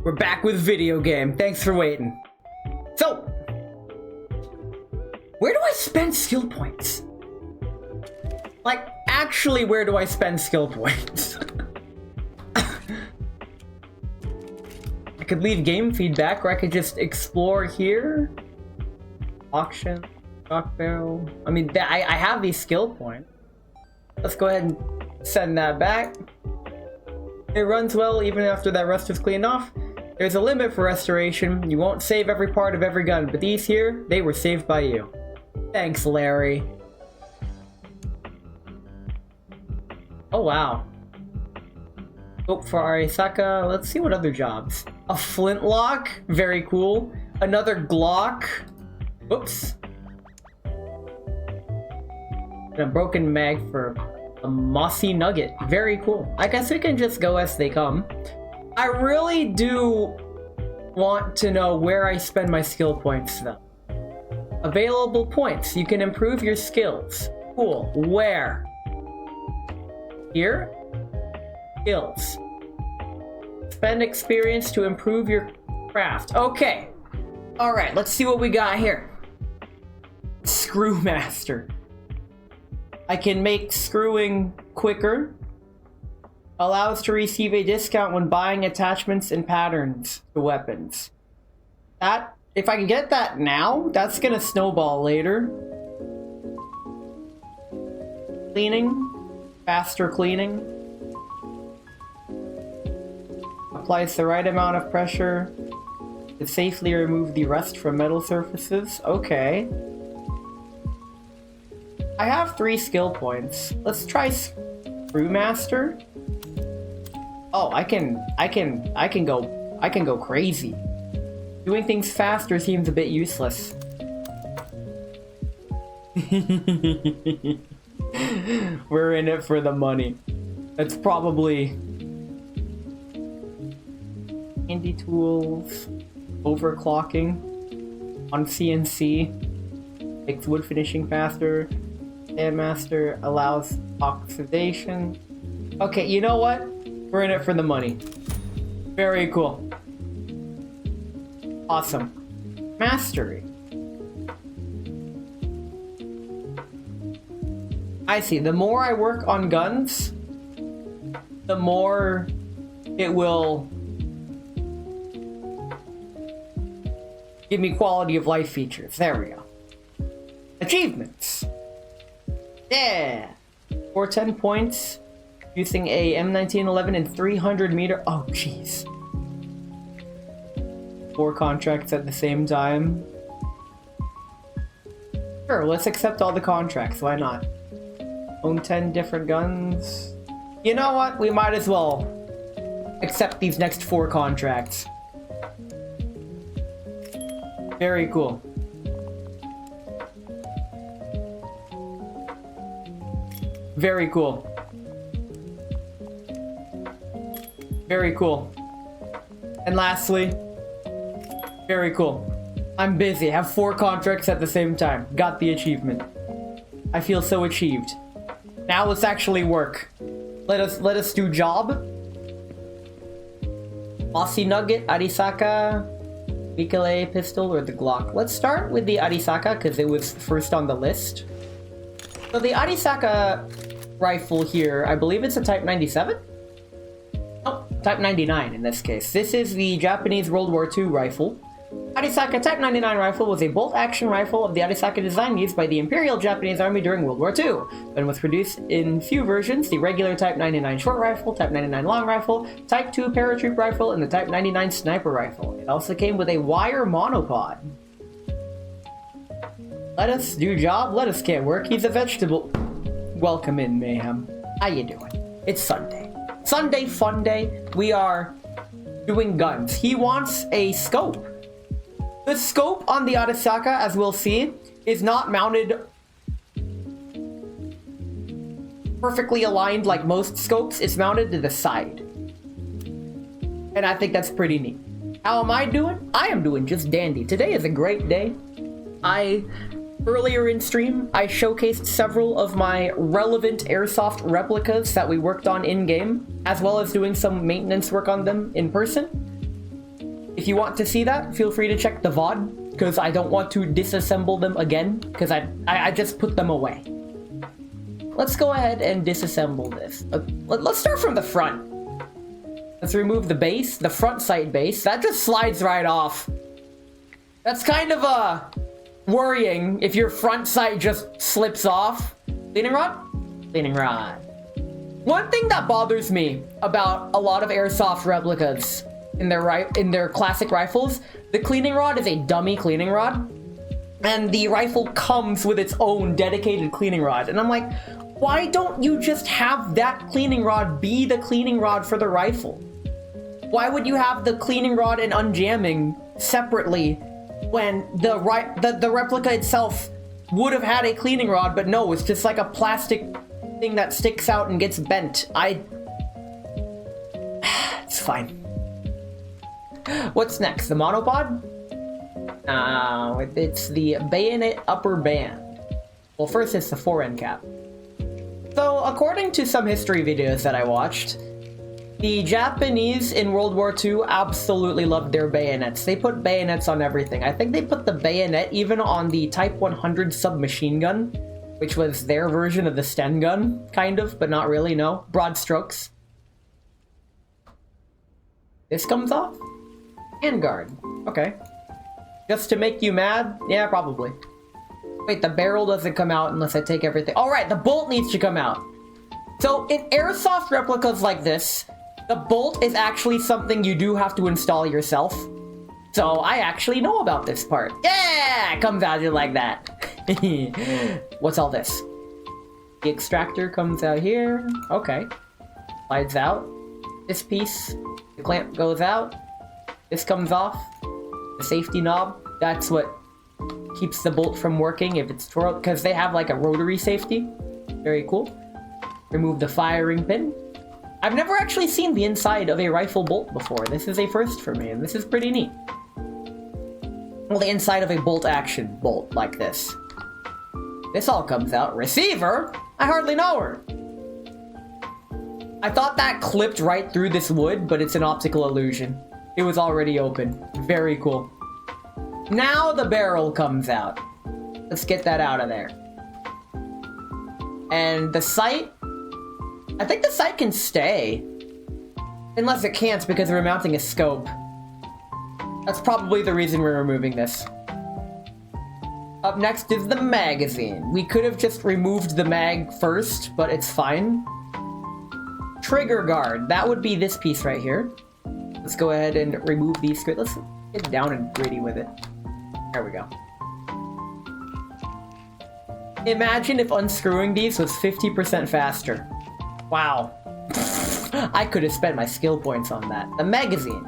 We're back with video game. Thanks for waiting. So, where do I spend skill points? Like, actually, where do I spend skill points? I could leave game feedback, or I could just explore here. Auction, stockpile. I mean, I have these skill points. Let's go ahead and send that back. It runs well even after that rust is cleaned off. There's a limit for restoration. You won't save every part of every gun, but these here, they were saved by you. Thanks, Larry. Oh, wow. Scope for Arisaka. Let's see what other jobs. A flintlock. Very cool. Another Glock. Whoops. And a broken mag for a mossy nugget. Very cool. I guess we can just go as they come. I really do want to know where I spend my skill points, though. Available points. You can improve your skills. Cool. Where? Here? Skills. Spend experience to improve your craft. Okay. Alright, let's see what we got here. Screwmaster. I can make screwing quicker. Allows to receive a discount when buying attachments and patterns to weapons. That, if I can get that now, that's gonna snowball later. Cleaning. Faster cleaning. Applies the right amount of pressure to safely remove the rust from metal surfaces. Okay. I have 3 skill points. Let's try Screwmaster. Oh, I can go crazy. Doing things faster seems a bit useless. We're in it for the money. That's probably handy tools, overclocking on CNC, makes wood finishing faster. Sandmaster allows oxidation. Okay, you know what? We're in it for the money. Very cool. Awesome. Mastery. I see. The more I work on guns, the more it will give me quality of life features. There we go. Achievements. Yeah. 410 points. Using a M1911 and 300 meter. Oh, jeez. 4 contracts at the same time. Sure, let's accept all the contracts. Why not? Own 10 different guns. You know what? We might as well accept these next 4 contracts. Very cool. Very cool. Very cool. And lastly, very cool. I'm busy. Have 4 contracts at the same time. Got the achievement. I feel so achieved. Now let's actually work. Let us do job. Mossy Nugget, Arisaka, Mikale pistol, or the Glock. Let's start with the Arisaka because it was first on the list. So the Arisaka rifle here, I believe it's a Type 97? Oh, Type 99 in this case. This is the Japanese World War II rifle. Arisaka Type 99 rifle was a bolt-action rifle of the Arisaka design used by the Imperial Japanese Army during World War II, and was produced in few versions: the regular Type 99 short rifle, Type 99 long rifle, Type 2 paratroop rifle, and the Type 99 sniper rifle. It also came with a wire monopod. Let us do job, let us get work. He's a vegetable. Welcome in, Mayhem. How you doing? It's Sunday. Sunday fun day. We are doing guns. He wants a scope. The scope on the Arisaka, as we'll see, is not mounted perfectly aligned like most scopes. It's mounted to the side. And I think that's pretty neat. How am I doing? I am doing just dandy. Today is a great day. Earlier in stream, I showcased several of my relevant airsoft replicas that we worked on in-game, as well as doing some maintenance work on them in person. If you want to see that, feel free to check the VOD, because I don't want to disassemble them again, because I just put them away. Let's go ahead and disassemble this. Let's start from the front. Let's remove the base, the front sight base. That just slides right off. That's kind of worrying if your front sight just slips off. Cleaning rod? Cleaning rod. One thing that bothers me about a lot of airsoft replicas in their classic rifles, the cleaning rod is a dummy cleaning rod, and the rifle comes with its own dedicated cleaning rod. And I'm like, why don't you just have that cleaning rod be the cleaning rod for the rifle? Why would you have the cleaning rod and unjamming separately when the replica itself would have had a cleaning rod, but no, it's just like a plastic thing that sticks out and gets bent. It's fine. What's next? The monopod? It's the bayonet upper band. Well, first it's the fore-end cap. So, according to some history videos that I watched, the Japanese in World War II absolutely loved their bayonets. They put bayonets on everything. I think they put the bayonet even on the Type 100 submachine gun, which was their version of the Sten gun, kind of, but not really, no. Broad strokes. This comes off? Handguard. Okay. Just to make you mad? Yeah, probably. Wait, the barrel doesn't come out unless I take everything. All right, the bolt needs to come out. So in airsoft replicas like this, the bolt is actually something you do have to install yourself. So I actually know about this part. Yeah, it comes out just like that. What's all this? The extractor comes out here. Okay. Slides out. This piece, the clamp goes out. This comes off. The safety knob, that's what keeps the bolt from working if it's tore up, because they have like a rotary safety. Very cool. Remove the firing pin. I've never actually seen the inside of a rifle bolt before. This is a first for me, and this is pretty neat. Well, the inside of a bolt action bolt like this. This all comes out. Receiver? I hardly know her. I thought that clipped right through this wood, but it's an optical illusion. It was already open. Very cool. Now the barrel comes out. Let's get that out of there. And the sight? I think the sight can stay. Unless it can't because we're mounting a scope. That's probably the reason we're removing this. Up next is the magazine. We could have just removed the mag first, but it's fine. Trigger guard. That would be this piece right here. Let's go ahead and remove these. Let's get down and gritty with it. There we go. Imagine if unscrewing these was 50% faster. Wow. I could have spent my skill points on that. The magazine.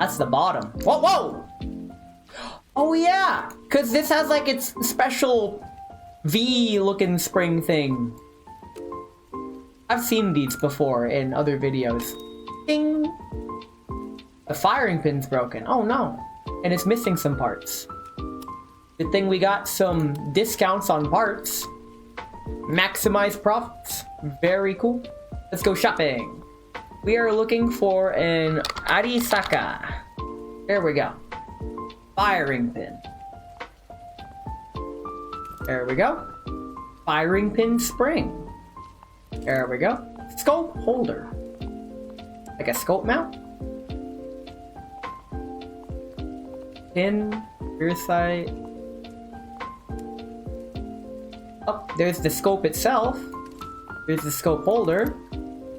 That's the bottom. Whoa, whoa! Oh yeah! Because this has like its special V-looking spring thing. I've seen these before in other videos. Ding! The firing pin's broken. Oh no. And it's missing some parts. Good thing we got some discounts on parts. Maximize profits. Very cool. Let's go shopping. We are looking for an Arisaka. There we go. Firing pin. There we go. Firing pin spring. There we go. Scope holder. Like a scope mount. Pin, rear sight. Oh, there's the scope itself. There's the scope holder.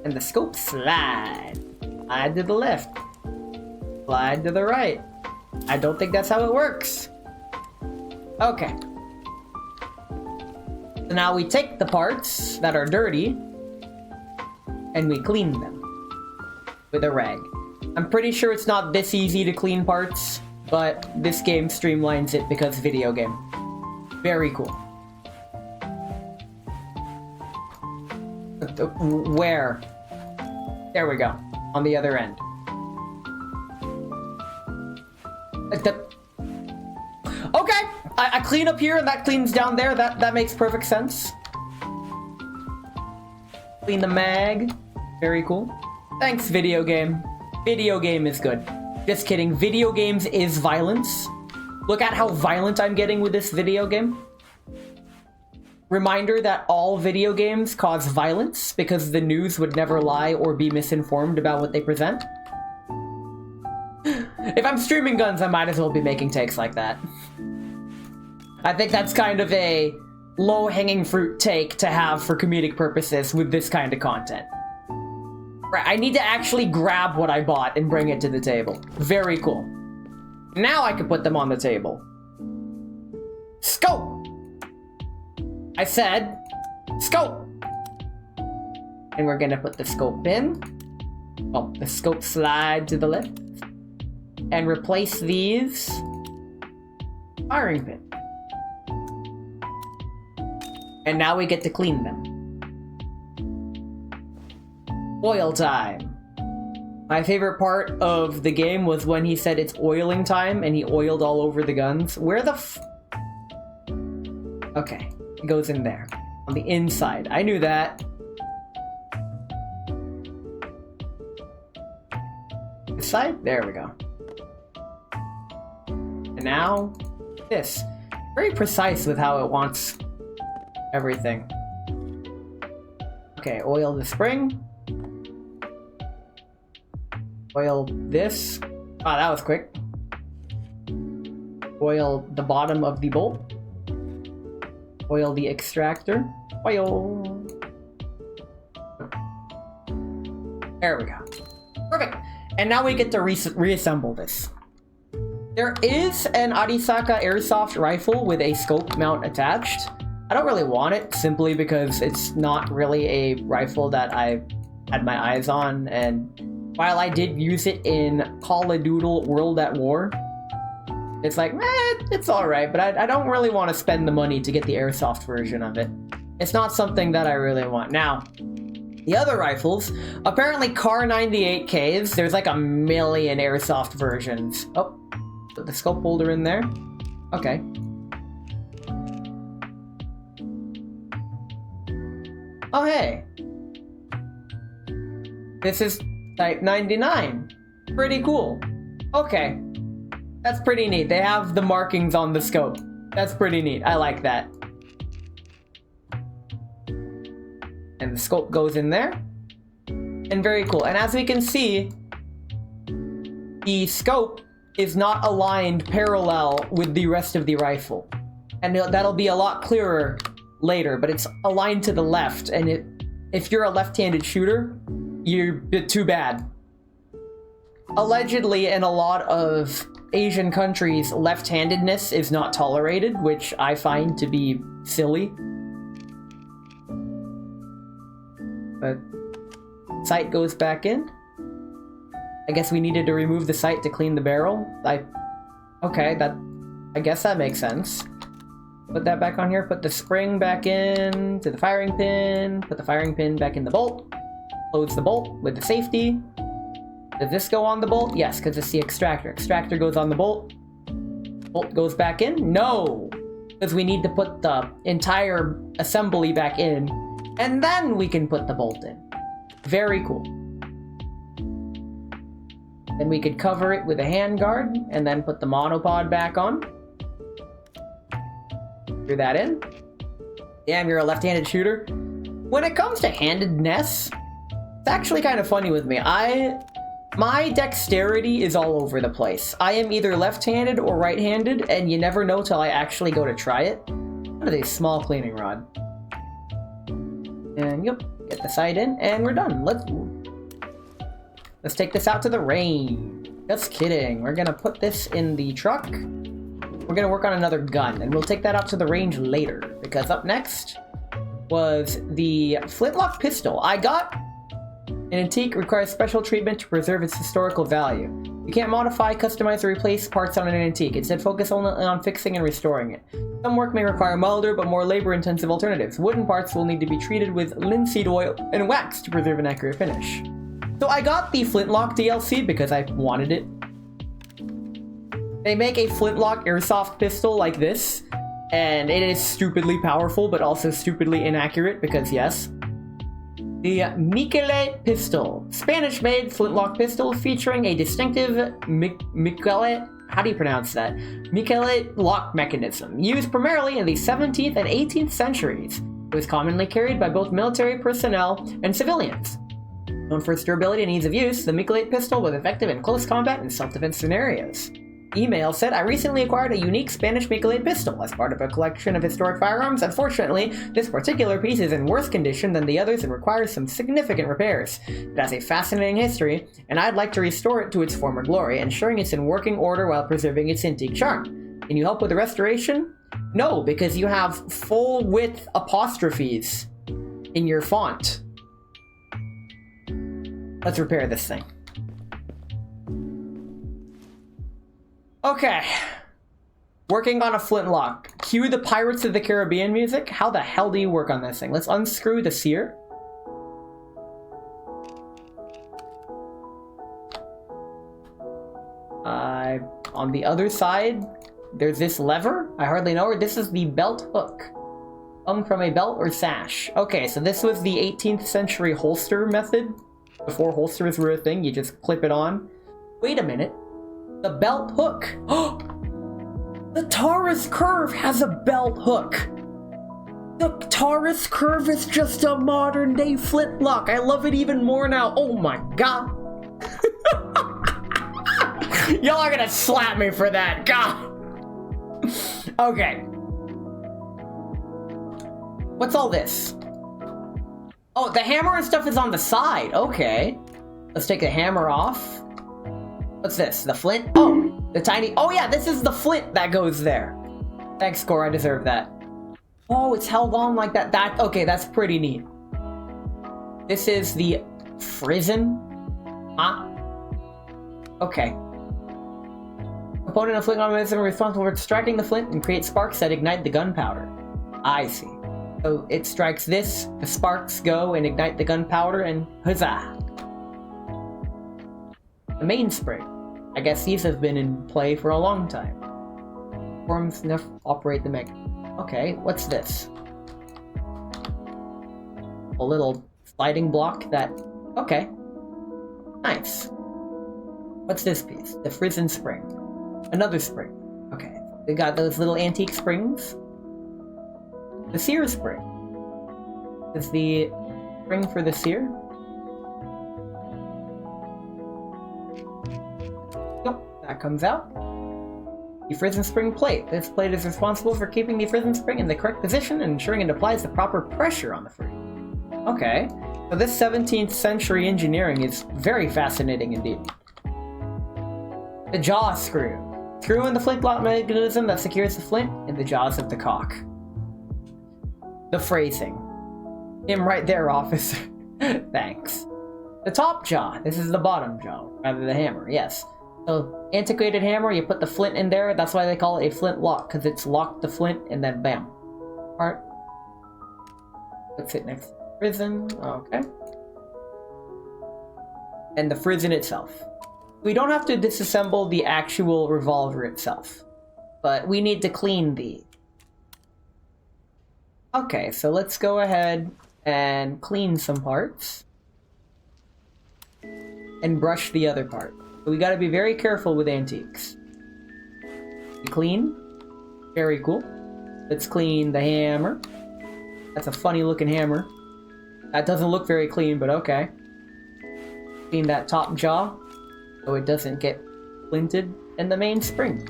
And the scope slide. Slide to the left. Slide to the right. I don't think that's how it works. Okay. So now we take the parts that are dirty and we clean them with a rag. I'm pretty sure it's not this easy to clean parts, but this game streamlines it because video game. Very cool. Where? There we go. On the other end. Okay! I clean up here and that cleans down there. That makes perfect sense. Clean the mag. Very cool. Thanks, video game. Video game is good. Just kidding. Video games is violence. Look at how violent I'm getting with this video game. Reminder that all video games cause violence because the news would never lie or be misinformed about what they present. If I'm streaming guns, I might as well be making takes like that. I think that's kind of a low-hanging fruit take to have for comedic purposes with this kind of content. Right, I need to actually grab what I bought and bring it to the table. Very cool. Now I can put them on the table. Scope! I said, scope! And we're gonna put the scope in. Oh, the scope slide to the left. And replace these firing pin. And now we get to clean them. Oil time. My favorite part of the game was when he said it's oiling time and he oiled all over the guns. Where the Okay, it goes in there. On the inside. I knew that. This side? There we go. And now, this. Very precise with how it wants everything. Okay, oil the spring. Oil this. Ah, that was quick. Oil the bottom of the bolt. Oil the extractor. Oil. There we go. Perfect. And now we get to reassemble this. There is an Arisaka airsoft rifle with a scope mount attached. I don't really want it simply because it's not really a rifle that I had my eyes on, and while I did use it in Call of Doodle World at War, it's like, it's alright, but I don't really want to spend the money to get the airsoft version of it. It's not something that I really want. Now, the other rifles, apparently Car 98Ks, there's like a million airsoft versions. Oh, put the scope holder in there. Okay. Oh, hey. This is Type 99. Pretty cool. Okay. That's pretty neat. They have the markings on the scope. That's pretty neat. I like that. And the scope goes in there. And very cool. And as we can see, the scope is not aligned parallel with the rest of the rifle. And that'll be a lot clearer later, but it's aligned to the left. And if you're a left-handed shooter, you're too bad. Allegedly, in a lot of Asian countries, left-handedness is not tolerated, which I find to be silly. But sight goes back in. I guess we needed to remove the sight to clean the barrel. Okay, I guess that makes sense. Put that back on here. Put the spring back in to the firing pin. Put the firing pin back in the bolt. Close the bolt with the safety. Does this go on the bolt? Yes, because it's the extractor. Extractor goes on the bolt. Bolt goes back in? No! Because we need to put the entire assembly back in, and then we can put the bolt in. Very cool. Then we could cover it with a handguard, and then put the monopod back on. Screw that in. Damn, you're a left-handed shooter. When it comes to handedness, it's actually kind of funny with me. My dexterity is all over the place. I am either left-handed or right-handed, and you never know till I actually go to try it. What are these? Small cleaning rod. And yep, get the sight in, and we're done. Let's take this out to the range. Just kidding. We're gonna put this in the truck. We're gonna work on another gun, and we'll take that out to the range later, because up next was the flintlock pistol. I got an antique requires special treatment to preserve its historical value. You can't modify, customize, or replace parts on an antique. Instead, focus only on fixing and restoring it. Some work may require milder but more labor-intensive alternatives. Wooden parts will need to be treated with linseed oil and wax to preserve an accurate finish. So I got the Flintlock DLC because I wanted it. They make a Flintlock airsoft pistol like this, and it is stupidly powerful but also stupidly inaccurate because yes. The Michele pistol. Spanish-made flintlock pistol featuring a distinctive Michele... How do you pronounce that? Michele lock mechanism. Used primarily in the 17th and 18th centuries. It was commonly carried by both military personnel and civilians. Known for its durability and ease of use, the Michele pistol was effective in close combat and self-defense scenarios. Email said, I recently acquired a unique Spanish Michele pistol as part of a collection of historic firearms. Unfortunately, this particular piece is in worse condition than the others and requires some significant repairs. It has a fascinating history, and I'd like to restore it to its former glory, ensuring it's in working order while preserving its antique charm. Can you help with the restoration? No, because you have full-width apostrophes in your font. Let's repair this thing. Okay. Working on a flintlock. Cue the Pirates of the Caribbean music. How the hell do you work on this thing? Let's unscrew the sear. On the other side, there's this lever. I hardly know her. This is the belt hook. Hung from a belt or sash. Okay, so this was the 18th century holster method. Before holsters were a thing, you just clip it on. Wait a minute. The belt hook. Oh! The Taurus Curve has a belt hook. The Taurus Curve is just a modern day flintlock. I love it even more now. Oh my god. Y'all are gonna slap me for that. God. Okay. What's all this? Oh, the hammer and stuff is on the side. Okay. Let's take the hammer off. What's this? The flint? Oh, the tiny... Oh yeah, this is the flint that goes there. Thanks, Score. I deserve that. Oh, it's held on like that. Okay, that's pretty neat. This is the frizzen. Huh? Okay. Component of flint mechanism responsible for striking the flint and create sparks that ignite the gunpowder. I see. So it strikes this, the sparks go and ignite the gunpowder, and huzzah! The mainspring. I guess these have been in play for a long time. Forms enough to operate the mech. Okay, what's this? A little sliding block that... Okay. Nice. What's this piece? The frizzen spring. Another spring. Okay. We got those little antique springs. The sear spring. Is the spring for the sear? That comes out. The frizzen spring plate. This plate is responsible for keeping the frizzen spring in the correct position and ensuring it applies the proper pressure on the frame. Okay, so this 17th century engineering is very fascinating indeed. The jaw screw. Screw in the flintlock mechanism that secures the flint in the jaws of the cock. The phrasing. Him right there, officer. Thanks. The top jaw. This is the bottom jaw, rather the hammer, yes. So, antiquated hammer, you put the flint in there. That's why they call it a flint lock, because it's locked the flint and then bam. Part. Puts it next to the frizzen. Okay. And the frizzen itself. We don't have to disassemble the actual revolver itself, but we need to clean the... Okay, so let's go ahead and clean some parts. And brush the other part. We gotta be very careful with antiques. Clean. Very cool. Let's clean the hammer. That's a funny looking hammer. That doesn't look very clean, but okay. Clean that top jaw so it doesn't get flinted. And the main spring.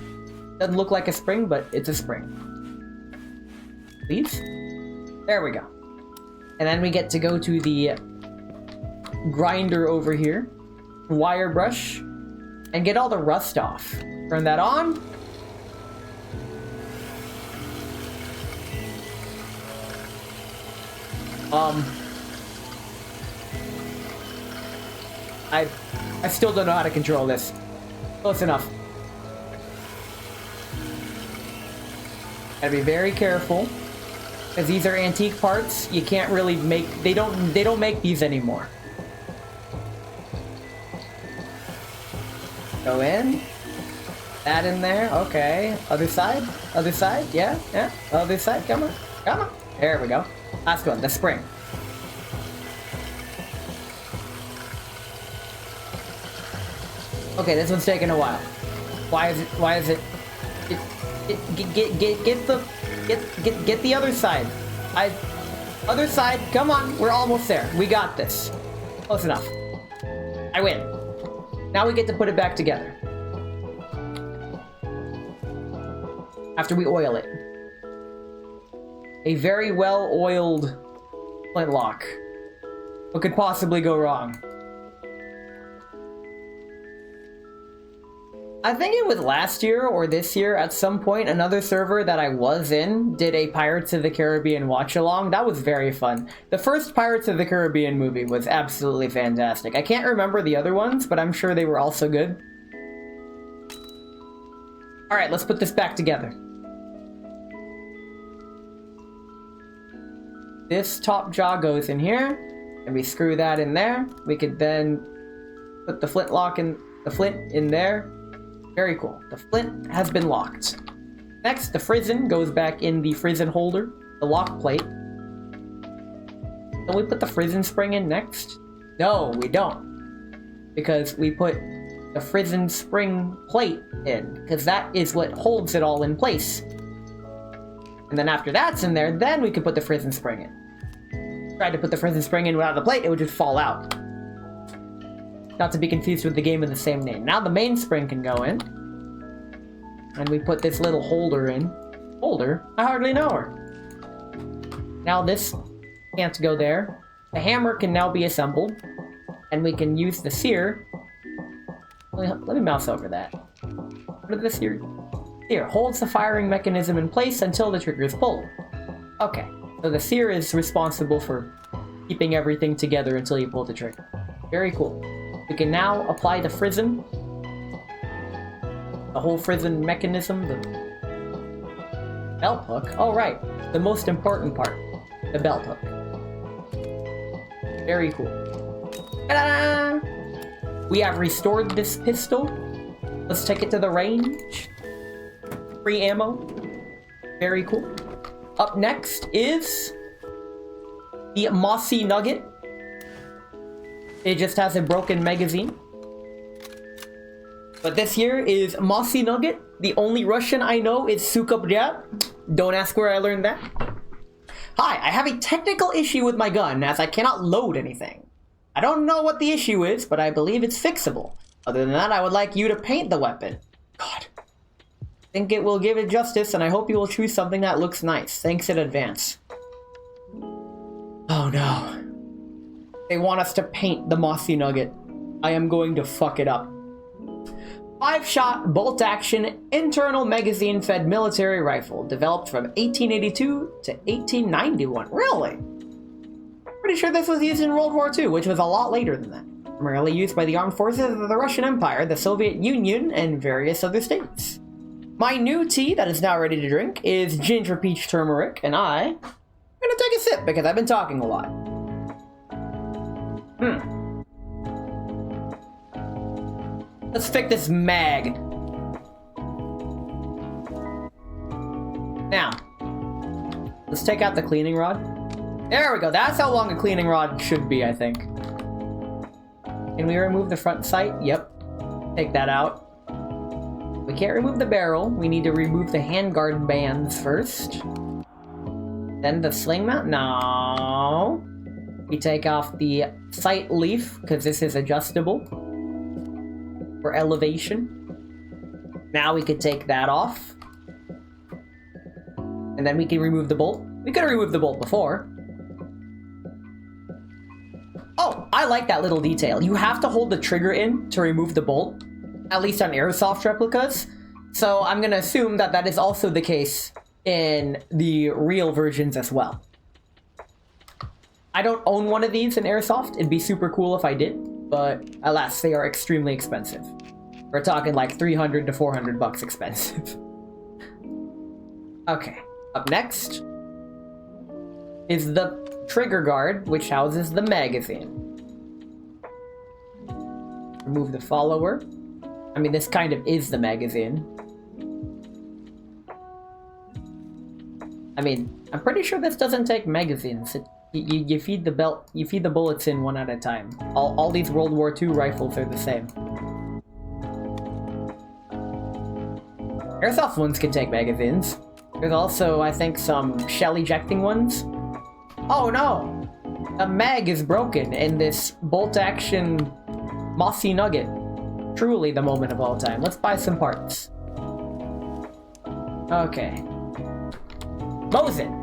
Doesn't look like a spring, but it's a spring. Please. There we go. And then we get to go to the grinder over here. Wire brush. And get all the rust off. Turn that on. I still don't know how to control this. Close enough. Gotta be very careful. Because these are antique parts. You can't really make... They don't make these anymore. Go in. That in there. Okay. Other side. Other side. Yeah. Yeah. Other side. Come on. Come on. There we go. Last one. The spring. Okay, this one's taking a while. Why is it? Get the other side. Other side, come on, we're almost there. We got this. Close enough. I win. Now we get to put it back together. After we oil it. A very well-oiled flintlock. What could possibly go wrong? I think it was last year or this year at some point, another server that I was in did a Pirates of the Caribbean watch-along. That was very fun. The first Pirates of the Caribbean movie was absolutely fantastic. I can't remember the other ones, but I'm sure they were also good. Alright, let's put this back together. This top jaw goes in here, and we screw that in there. We could then put the flint in there. Very cool. The flint has been locked. Next, the frizzen goes back in the frizzen holder, the lock plate. Don't we put the frizzen spring in next? No, we don't. Because we put the frizzen spring plate in, because that is what holds it all in place. And then after that's in there, then we can put the frizzen spring in. Tried to put the frizzen spring in without the plate, it would just fall out. Not to be confused with the game of the same name. Now the main spring can go in. And we put this little holder in. Holder? I hardly know her. Now this can't go there. The hammer can now be assembled. And we can use the sear. Let me mouse over that. What is this here? Sear holds the firing mechanism in place until the trigger is pulled. Okay, so the sear is responsible for keeping everything together until you pull the trigger. Very cool. We can now apply the frizzen. The whole frizzen mechanism, the belt hook. Oh, right. The most important part. The belt hook. Very cool. Ta-da! We have restored this pistol. Let's take it to the range. Free ammo. Very cool. Up next is the Mossy Nugget. It just has a broken magazine. But this here is Mossy Nugget. The only Russian I know is Suka Bryat. Don't ask where I learned that. Hi, I have a technical issue with my gun as I cannot load anything. I don't know what the issue is, but I believe it's fixable. Other than that, I would like you to paint the weapon. God. I think it will give it justice, and I hope you will choose something that looks nice. Thanks in advance. Oh no. They want us to paint the Mossy Nugget. I am going to fuck it up. 5-shot, bolt-action, internal magazine-fed military rifle. Developed from 1882 to 1891. Really? Pretty sure this was used in World War II, which was a lot later than that. Primarily used by the armed forces of the Russian Empire, the Soviet Union, and various other states. My new tea that is now ready to drink is ginger peach turmeric, and I'm gonna take a sip because I've been talking a lot. Let's fix this mag. Now, let's take out the cleaning rod. There we go. That's how long a cleaning rod should be, I think. Can we remove the front sight? Yep. Take that out. We can't remove the barrel. We need to remove the handguard bands first. Then the sling mount? No. We take off the sight leaf, because this is adjustable for elevation. Now we could take that off. And then we can remove the bolt. We could have removed the bolt before. Oh, I like that little detail. You have to hold the trigger in to remove the bolt, at least on airsoft replicas. So I'm going to assume that that is also the case in the real versions as well. I don't own one of these in airsoft. It'd be super cool if I did, but alas, they are extremely expensive. We're talking like 300 to 400 bucks expensive. Okay, up next is the trigger guard, which houses the magazine. Remove the follower. I mean, this kind of is the magazine. I mean, I'm pretty sure this doesn't take magazines. You feed the belt, you feed the bullets in one at a time. All these World War II rifles are the same. Airsoft ones can take magazines. There's also, I think, some shell ejecting ones. Oh no! A mag is broken in this bolt action mossy nugget. Truly the moment of all time. Let's buy some parts. Okay. Mosin!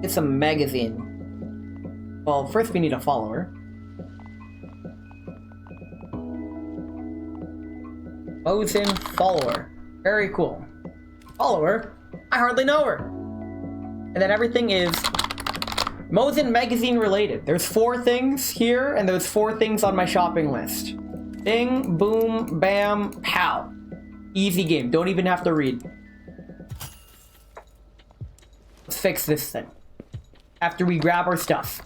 Get some magazine. Well, first we need a follower. Mosin follower. Very cool. Follower? I hardly know her. And then everything is Mosin magazine related. There's 4 things here, and there's 4 things on my shopping list. Bing, boom, bam, pow. Easy game. Don't even have to read. Let's fix this thing. After we grab our stuff.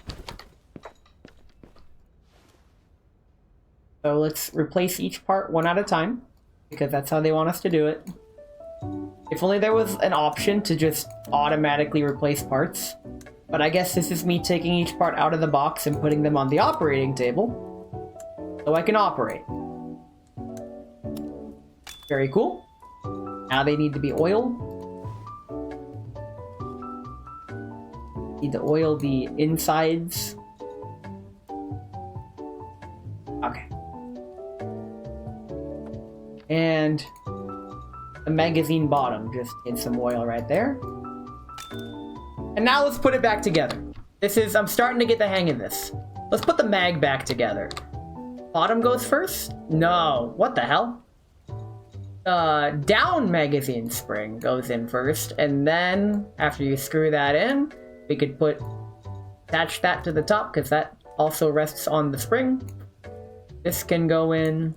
So let's replace each part one at a time, because that's how they want us to do it. If only there was an option to just automatically replace parts. But I guess this is me taking each part out of the box and putting them on the operating table, so I can operate. Very cool. Now they need to be oiled. Need to oil the insides. Okay. And the magazine bottom just needs some oil right there. And now let's put it back together. I'm starting to get the hang of this. Let's put the mag back together. Bottom goes first? No, what the hell? Down magazine spring goes in first, and then after you screw that in, we could attach that to the top, because that also rests on the spring. This can go in.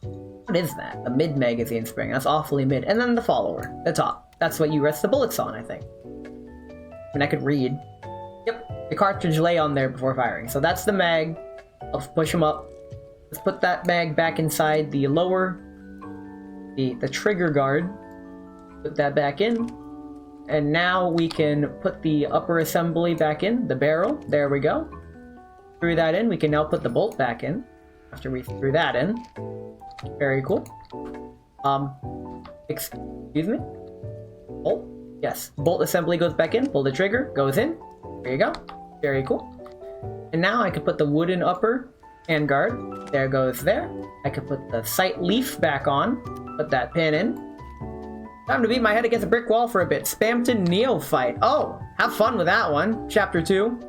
What is that? The mid magazine spring. That's awfully mid. And then the follower, the top. That's what you rest the bullets on, I think. I mean, I could read. Yep, the cartridge lay on there before firing. So that's the mag. Let's push them up. Let's put that mag back inside the lower, the trigger guard. Put that back in. And now we can put the upper assembly back in, the barrel. There we go. Screw that in. We can now put the bolt back in after we threw that in. Very cool. Excuse me? Bolt? Yes. Bolt assembly goes back in. Pull the trigger. Goes in. There you go. Very cool. And now I can put the wooden upper handguard. There goes there. I can put the sight leaf back on. Put that pin in. Time to beat my head against a brick wall for a bit. Spam to neophyte. Oh, have fun with that one. Chapter 2.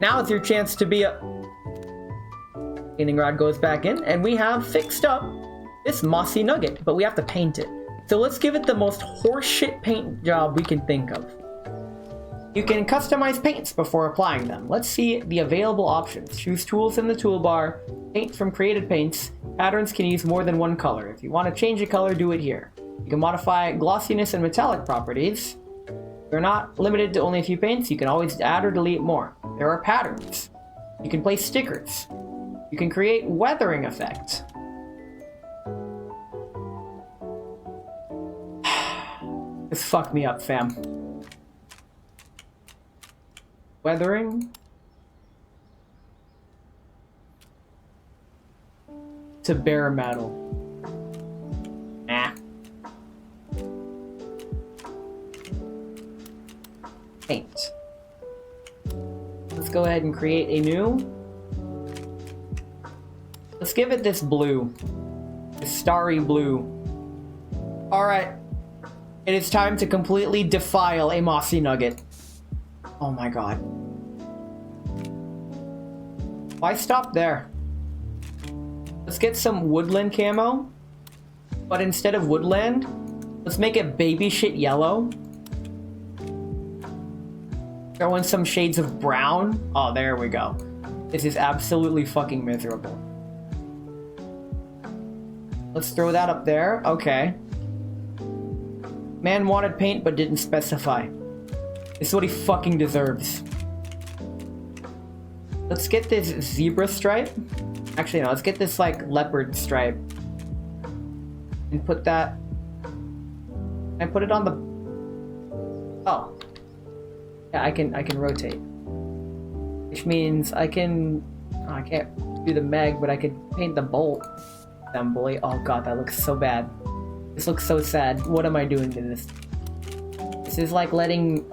Now it's your chance to be a... Cleaning rod goes back in, and we have fixed up this mossy nugget, but we have to paint it. So let's give it the most horseshit paint job we can think of. You can customize paints before applying them. Let's see the available options. Choose tools in the toolbar. Paint from created paints. Patterns can use more than one color. If you want to change a color, do it here. You can modify glossiness and metallic properties. They're not limited to only a few paints. You can always add or delete more. There are patterns. You can place stickers. You can create weathering effect. This fucked me up, fam. Weathering. To bare metal. Nah. Paint. Let's go ahead and create a new. Let's give it this blue. This starry blue. Alright. It is time to completely defile a mossy nugget. Oh my god. Why stop there? Let's get some woodland camo. But instead of woodland, let's make it baby shit yellow. Throw in some shades of brown. Oh, there we go. This is absolutely fucking miserable. Let's throw that up there. Okay. Man wanted paint but didn't specify. This is what he fucking deserves. Let's get this zebra stripe. Actually, no, let's get this, like, leopard stripe. And put that... And put it on the... Oh. Yeah, I can rotate. Which means I can Oh, I can't do the Meg, but I could paint the bolt assembly. Oh god, that looks so bad. This looks so sad. What am I doing to this? This is like letting...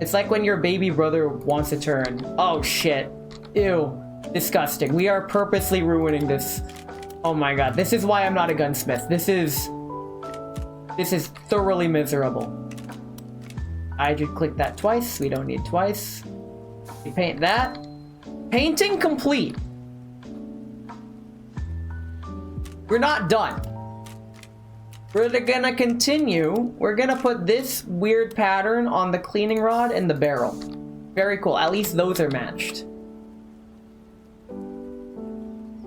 It's like when your baby brother wants to turn. Oh shit. Ew. Disgusting. We are purposely ruining this. Oh my god. This is why I'm not a gunsmith. This is thoroughly miserable. I just clicked that twice. We don't need twice. We paint that. Painting complete. We're not done. We're gonna continue. We're gonna put this weird pattern on the cleaning rod and the barrel. Very cool. At least those are matched.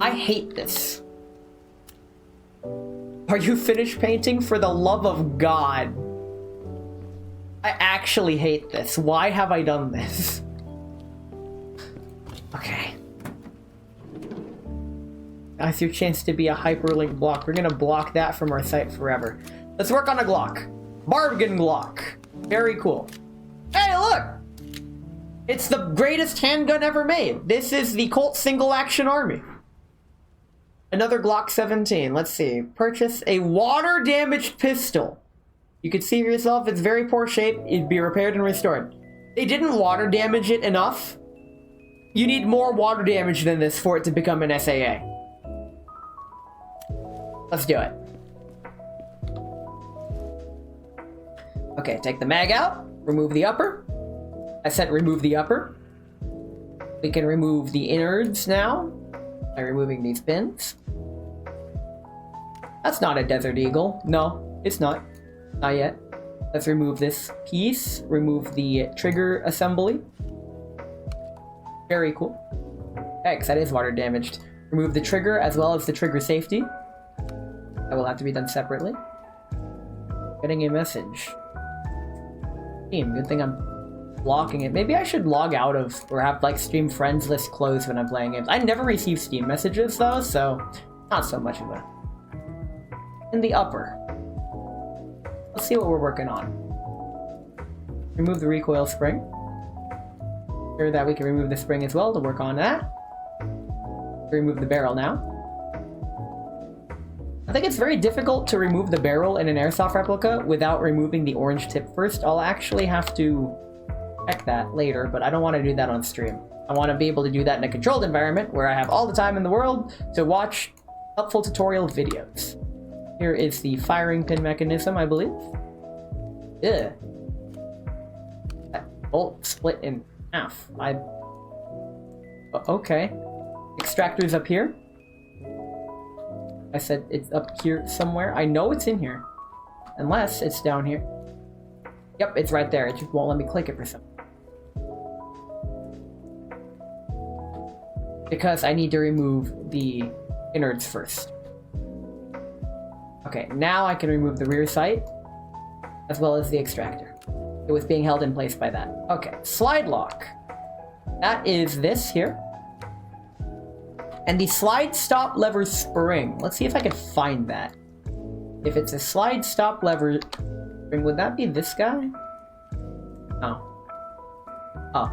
I hate this. Are you finished painting? For the love of God. I actually hate this. Why have I done this? Okay. That's your chance to be a hyperlink block. We're gonna block that from our site forever. Let's work on a Glock. Bargain Glock. Very cool. Hey, look! It's the greatest handgun ever made. This is the Colt Single Action Army. Another Glock 17. Let's see. Purchase a water-damaged pistol. You can see for yourself, it's very poor shape. It'd be repaired and restored. They didn't water damage it enough. You need more water damage than this for it to become an SAA. Let's do it. Okay, take the mag out. Remove the upper. I said remove the upper. We can remove the innards now by removing these pins. That's not a Desert Eagle. No, it's not. Not yet. Let's remove this piece. Remove the trigger assembly. Very cool. Okay, because that is water damaged. Remove the trigger as well as the trigger safety. That will have to be done separately. Getting a message. Team, good thing I'm blocking it. Maybe I should log out of, or have like Stream Friends list closed when I'm playing games. I never receive Steam messages though, so not so much of a... In the upper. Let's see what we're working on. Remove the recoil spring. Sure that we can remove the spring as well to work on that. Remove the barrel now. I think it's very difficult to remove the barrel in an airsoft replica without removing the orange tip first. I'll actually have to check that later, but I don't want to do that on stream. I want to be able to do that in a controlled environment where I have all the time in the world to watch helpful tutorial videos. Here is the firing pin mechanism, I believe. Ugh. That bolt split in half. Okay. Extractor's up here. I said it's up here somewhere. I know it's in here. Unless it's down here. Yep, it's right there. It just won't let me click it for some. Because I need to remove the innards first. Okay, now I can remove the rear sight, as well as the extractor. It was being held in place by that. Okay, slide lock. That is this here. And the slide stop lever spring. Let's see if I can find that. If it's a slide stop lever spring, would that be this guy? Oh. Oh.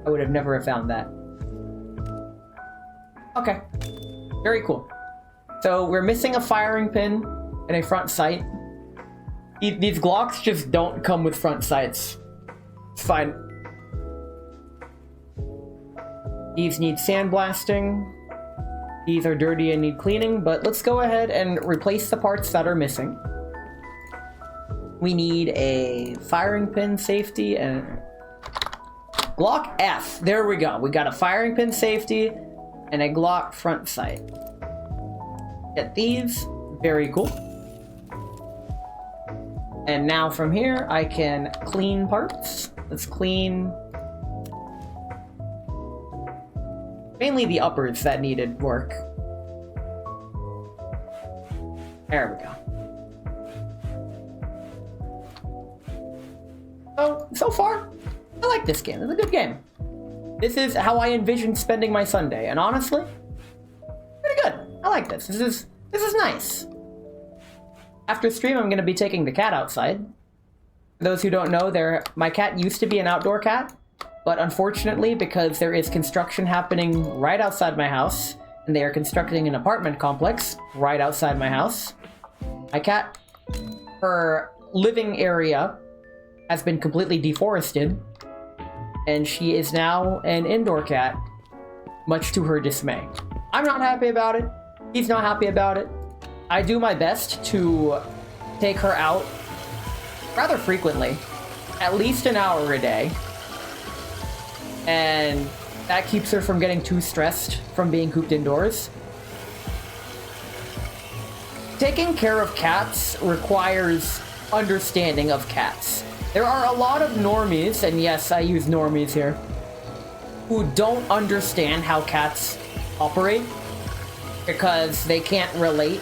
I would have never have found that. Okay. Very cool. So we're missing a firing pin and a front sight. These Glocks just don't come with front sights. It's fine. These need sandblasting. These are dirty and need cleaning, but let's go ahead and replace the parts that are missing. We need a firing pin safety and Glock F. There we go. We got a firing pin safety and a Glock front sight. Get these. Very cool. And now from here, I can clean parts. Let's clean mainly the uppers that needed work. There we go. So far, I like this game. It's a good game. This is how I envision spending my Sunday, and honestly, pretty good. I like this. This is nice. After stream, I'm going to be taking the cat outside. For those who don't know, my cat used to be an outdoor cat, but unfortunately, because there is construction happening right outside my house, and they are constructing an apartment complex right outside my house, my cat, her living area has been completely deforested, and she is now an indoor cat, much to her dismay. I'm not happy about it. He's not happy about it. I do my best to take her out rather frequently, at least an hour a day, and that keeps her from getting too stressed from being cooped indoors. Taking care of cats requires understanding of cats. There are a lot of normies, and yes, I use normies here, who don't understand how cats operate because they can't relate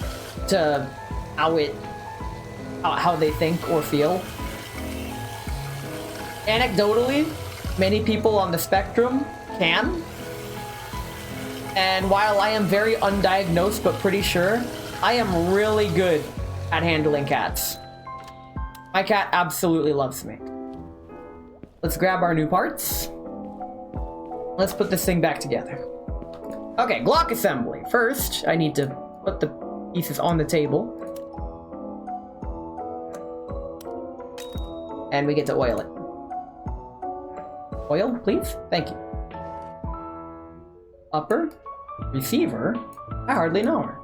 to how they think or feel. Anecdotally, many people on the spectrum can. And while I am very undiagnosed but pretty sure, I am really good at handling cats. My cat absolutely loves me. Let's grab our new parts. Let's put this thing back together. Okay, Glock assembly. First, I need to put the pieces on the table. And we get to oil it. Oil, please? Thank you. Upper, receiver, I hardly know her.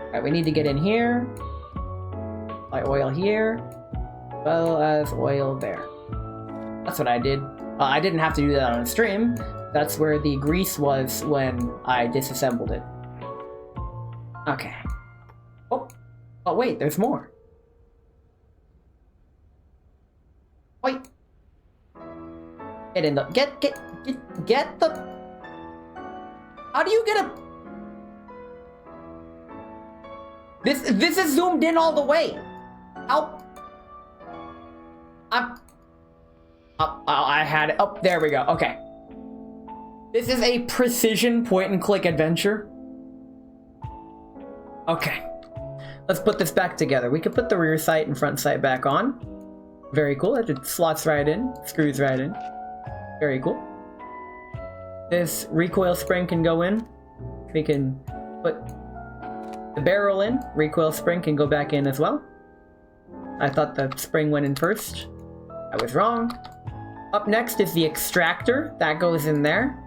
Alright, we need to get in here. Apply oil here, as well as oil there. That's what I did. I didn't have to do that on stream. That's where the grease was when I disassembled it. Okay. Oh wait, there's more. Wait. Get in the get the. How do you get a? This is zoomed in all the way. How? I had it. Oh, there we go. Okay. This is a precision point-and-click adventure. Okay. Let's put this back together. We can put the rear sight and front sight back on. Very cool. It slots right in. Screws right in. Very cool. This recoil spring can go in. We can put the barrel in. Recoil spring can go back in as well. I thought the spring went in first. I was wrong. Up next is the extractor. That goes in there.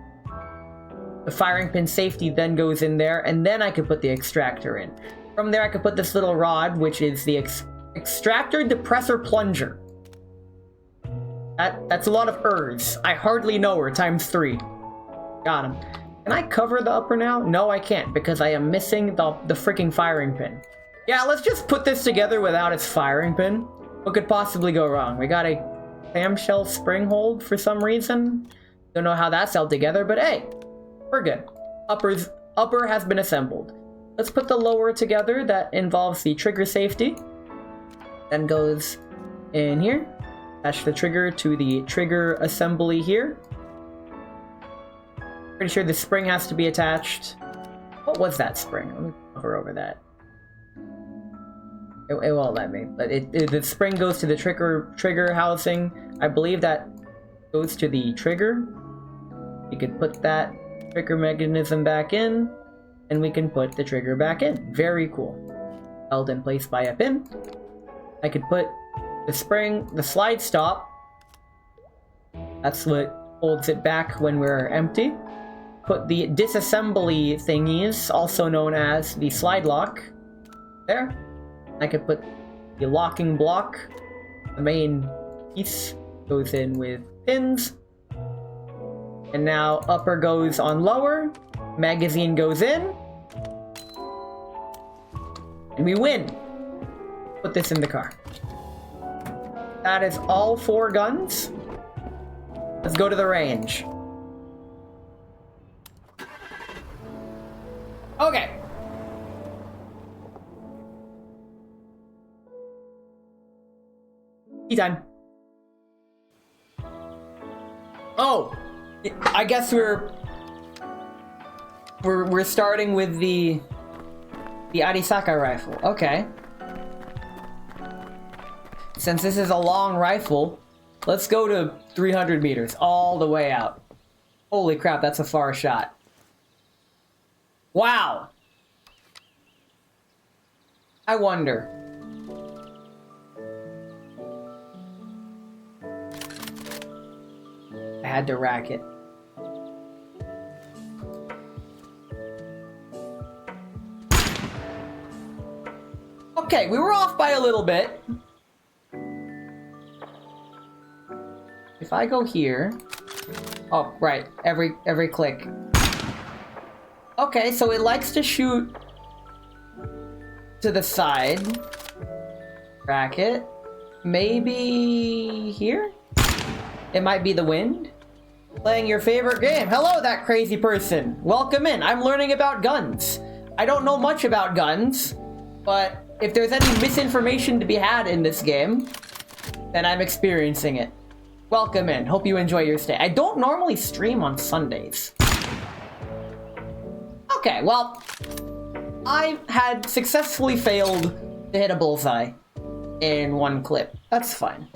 The firing pin safety then goes in there, and then I could put the extractor in. From there I could put this little rod, which is the extractor depressor plunger. That's a lot of Ers. I hardly know her, ×3. Got him. Can I cover the upper now? No, I can't, because I am missing the freaking firing pin. Yeah, let's just put this together without its firing pin. What could possibly go wrong? We got a clamshell spring hold for some reason. Don't know how that's held together, but hey, we're good. Upper has been assembled. Let's put the lower together. That involves the trigger safety. Then goes in here. Attach the trigger to the trigger assembly here. Pretty sure the spring has to be attached. What was that spring? Let me hover over that. It won't let me. But the spring goes to the trigger housing. I believe that goes to the trigger. You could put that trigger mechanism back in, and we can put the trigger back in. Very cool. Held in place by a pin. I could put the spring, the slide stop. That's what holds it back when we're empty. Put the disassembly thingies, also known as the slide lock, there. I could put the locking block. The main piece goes in with pins. And now upper goes on lower, magazine goes in, and we win. Put this in the car. That is all 4 guns. Let's go to the range. Okay. Tea time. Oh! I guess we're starting with the Arisaka rifle. Okay. Since this is a long rifle, Let's go to 300 meters, all the way out. Holy crap, that's a far shot. Wow. I wonder. I had to rack it. Okay, we were off by a little bit. If I go here... Oh, right. Every click. Okay, so it likes to shoot to the side. Rack it. Maybe here? It might be the wind. Playing your favorite game. Hello, that crazy person. Welcome in. I'm learning about guns. I don't know much about guns, but if there's any misinformation to be had in this game, then I'm experiencing it. Welcome in. Hope you enjoy your stay. I don't normally stream on Sundays. Okay, well, I had successfully failed to hit a bullseye in one clip. That's fine.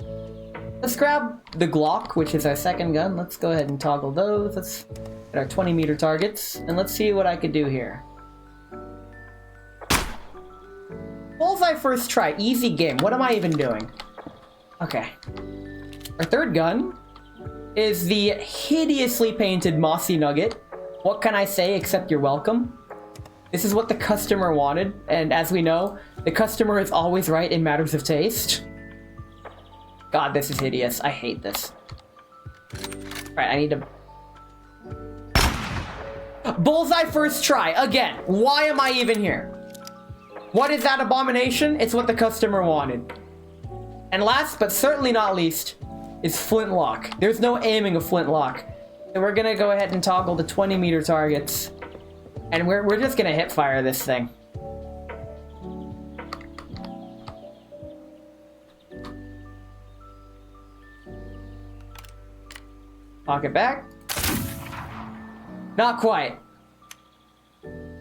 Let's grab the Glock, which is our second gun. Let's go ahead and toggle those. Let's get our 20-meter targets, and let's see what I could do here. Bullseye first try. Easy game. What am I even doing? Okay. Our third gun is the hideously painted Mossy Nugget. What can I say except you're welcome? This is what the customer wanted, and as we know, the customer is always right in matters of taste. God, this is hideous. I hate this. Alright, I need to... Bullseye first try, again. Why am I even here? What is that abomination? It's what the customer wanted. And last, but certainly not least, is flintlock. There's no aiming a flintlock. So we're gonna go ahead and toggle the 20-meter targets. And we're just gonna hip fire this thing. Pocket back. Not quite.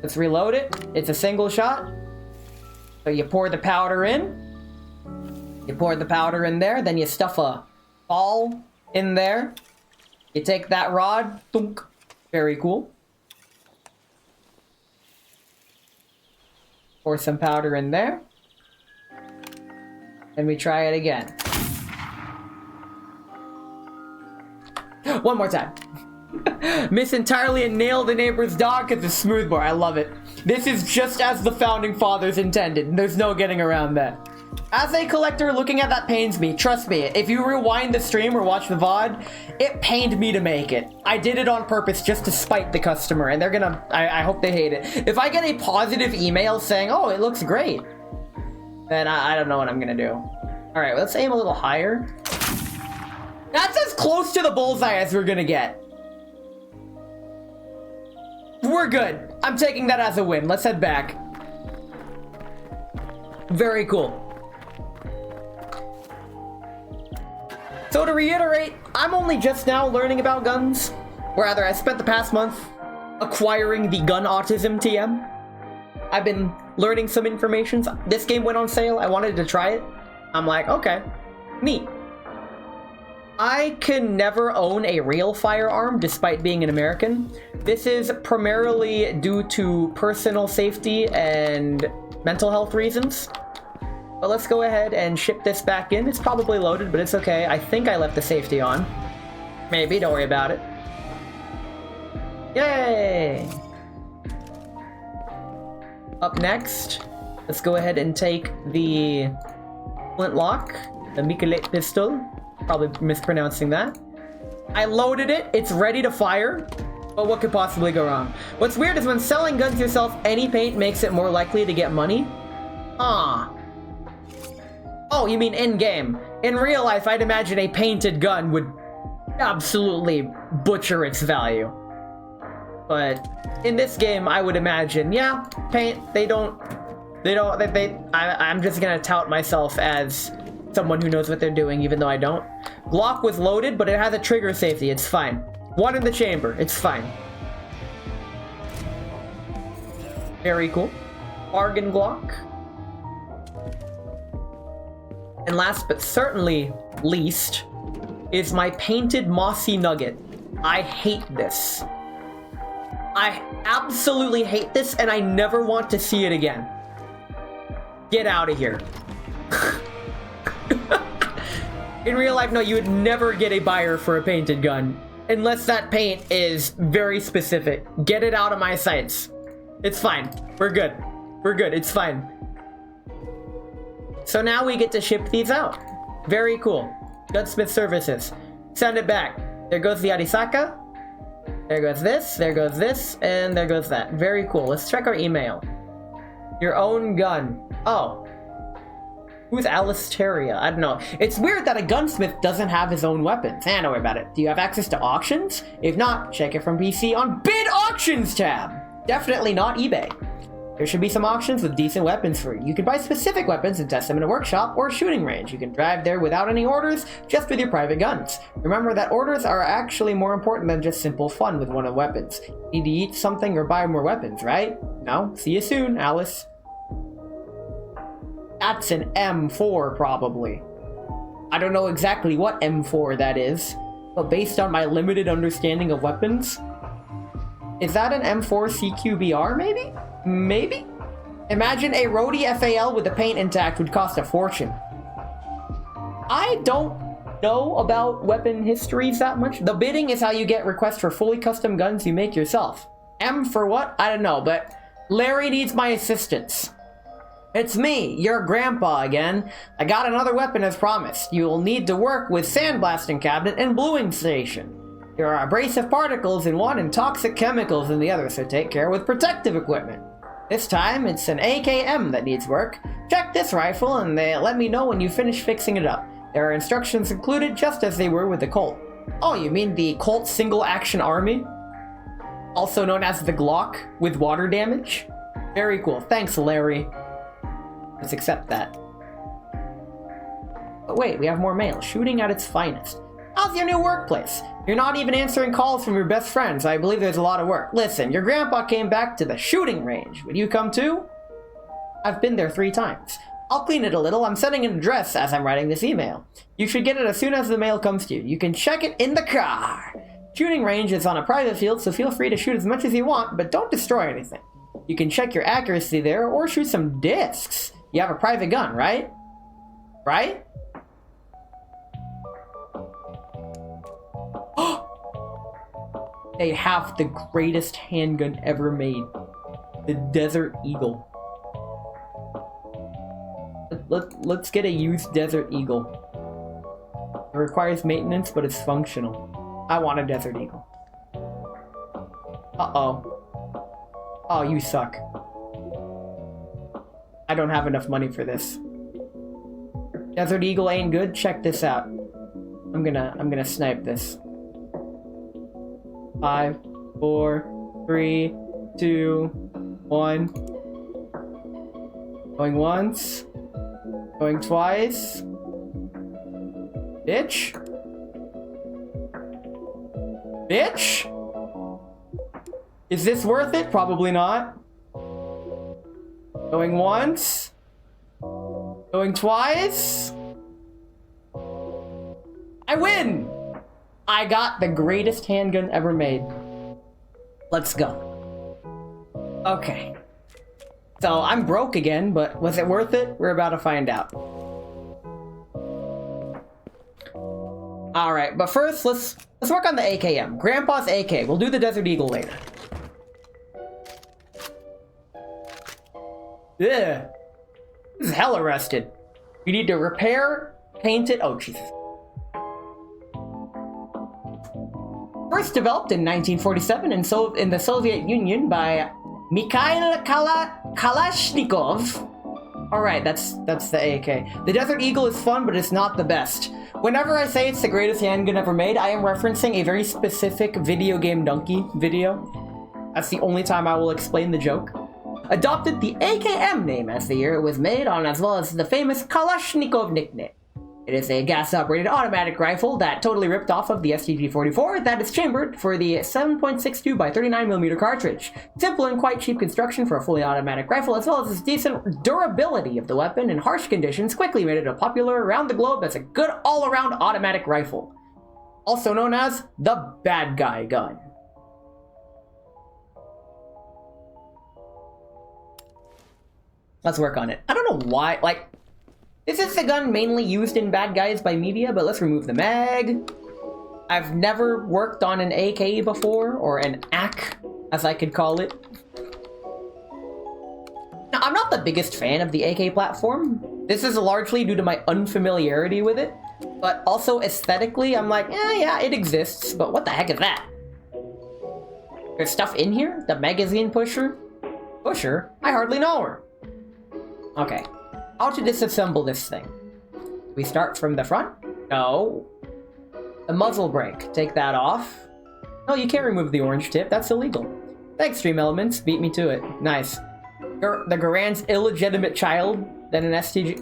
Let's reload it. It's a single shot. So you pour the powder in. You pour the powder in there, then you stuff a ball in there. You take that rod. Thunk. Very cool. Pour some powder in there. And we try it again. One more time. Miss entirely and nail the neighbor's dog because it's smoothbore. I love it. This is just as the founding fathers intended. There's no getting around that. As a collector, looking at that pains me. Trust me, if you rewind the stream or watch the VOD, it pained me to make it. I did it on purpose just to spite the customer, and they're gonna... I hope they hate it. If I get a positive email saying, oh, it looks great, then I don't know what I'm gonna do. Alright, let's aim a little higher. That's as close to the bullseye as we're gonna get. We're good. I'm taking that as a win. Let's head back. Very cool. So to reiterate, I'm only just now learning about guns. Or rather, I spent the past month acquiring the gun autism TM. I've been learning some information. This game went on sale. I wanted to try it. I'm like, okay, neat. I can never own a real firearm despite being an American. This is primarily due to personal safety and mental health reasons. But let's go ahead and ship this back in. It's probably loaded, but it's okay. I think I left the safety on. Maybe, don't worry about it. Yay! Up next, let's go ahead and take the flintlock, the Michelet pistol. Probably mispronouncing that. I loaded it. It's ready to fire. But what could possibly go wrong? What's weird is when selling guns yourself, any paint makes it more likely to get money. Ah. Oh, you mean in-game. In real life, I'd imagine a painted gun would absolutely butcher its value. But in this game, I would imagine, yeah, paint, I'm just gonna tout myself as someone who knows what they're doing, even though I don't. Glock was loaded, but it has a trigger safety. It's fine. One in the chamber. It's fine. Very cool. Bargain Glock. And last but certainly least, is my painted mossy nugget. I hate this. I absolutely hate this, and I never want to see it again. Get out of here. In real life, no, you would never get a buyer for a painted gun. Unless that paint is very specific. Get it out of my sights. It's fine. We're good. We're good. It's fine. So now we get to ship these out. Very cool. Gunsmith Services. Send it back. There goes the Arisaka. There goes this, and there goes that. Very cool. Let's check our email. Your own gun. Oh. Who's Alisteria? I don't know. It's weird that a gunsmith doesn't have his own weapons. Don't worry about it. Do you have access to auctions? If not, check it from PC on Bid Auctions tab. Definitely not eBay. There should be some auctions with decent weapons for you. You can buy specific weapons and test them in a workshop or shooting range. You can drive there without any orders, just with your private guns. Remember that orders are actually more important than just simple fun with one of the weapons. You need to eat something or buy more weapons, right? No? See you soon, Alice. That's an M4, probably. I don't know exactly what M4 that is, but based on my limited understanding of weapons, is that an M4 CQBR, maybe? Maybe? Imagine a Rhodey FAL with the paint intact would cost a fortune. I don't know about weapon histories that much. The bidding is how you get requests for fully custom guns you make yourself. M for what? I don't know, but Larry needs my assistance. It's me, your grandpa again. I got another weapon as promised. You'll need to work with sandblasting cabinet and bluing station. There are abrasive particles in one and toxic chemicals in the other, so take care with protective equipment. This time, it's an AKM that needs work. Check this rifle and let me know when you finish fixing it up. There are instructions included just as they were with the Colt. Oh, you mean the Colt Single Action Army? Also known as the Glock, with water damage? Very cool. Thanks, Larry. Let's accept that. But wait, we have more mail. Shooting at its finest. How's your new workplace? You're not even answering calls from your best friends. I believe there's a lot of work. Listen, your grandpa came back to the shooting range. Would you come too? I've been there 3 times. I'll clean it a little. I'm setting an address as I'm writing this email. You should get it as soon as the mail comes to you. You can check it in the car. Shooting range is on a private field, so feel free to shoot as much as you want, but don't destroy anything. You can check your accuracy there or shoot some discs. You have a private gun, right? Right? They have the greatest handgun ever made. The Desert Eagle. Let's get a used Desert Eagle. It requires maintenance, but it's functional. I want a Desert Eagle. Uh-oh. Oh, you suck. I don't have enough money for this. Desert Eagle ain't good? Check this out. I'm gonna snipe this. 5, 4, 3, 2, 1. Going once. Going twice. Bitch. Bitch? Is this worth it? Probably not. Going once. Going twice. I win! I got the greatest handgun ever made. Let's go. Okay. So, I'm broke again, but was it worth it? We're about to find out. Alright, but first, let's work on the AKM. Grandpa's AK. We'll do the Desert Eagle later. Ugh. This is hella rusted. You need to repair, paint it. Oh, Jesus. First developed in 1947 in the Soviet Union by Mikhail Kalashnikov. Alright, that's the AK. The Desert Eagle is fun, but it's not the best. Whenever I say it's the greatest handgun ever made, I am referencing a very specific Video Game Donkey video. That's the only time I will explain the joke. Adopted the AKM name as the year it was made on, as well as the famous Kalashnikov nickname. It is a gas-operated automatic rifle that totally ripped off of the STG-44 that is chambered for the 7.62 by 39mm cartridge. Simple and quite cheap construction for a fully automatic rifle, as well as its decent durability of the weapon in harsh conditions, quickly made it popular around the globe as a good all-around automatic rifle. Also known as the bad guy gun. Let's work on it. I don't know why, like, this is the gun mainly used in bad guys by media, but let's remove the mag. I've never worked on an AK before, or an AK, as I could call it. Now, I'm not the biggest fan of the AK platform. This is largely due to my unfamiliarity with it, but also aesthetically, I'm like, yeah, it exists, but what the heck is that? There's stuff in here? The magazine pusher? Pusher? I hardly know her. Okay, how to disassemble this thing? We start from the front? No. The muzzle brake, take that off. No, you can't remove the orange tip, that's illegal. Thanks, Stream Elements, beat me to it. Nice. The Garand's illegitimate child, then an STG.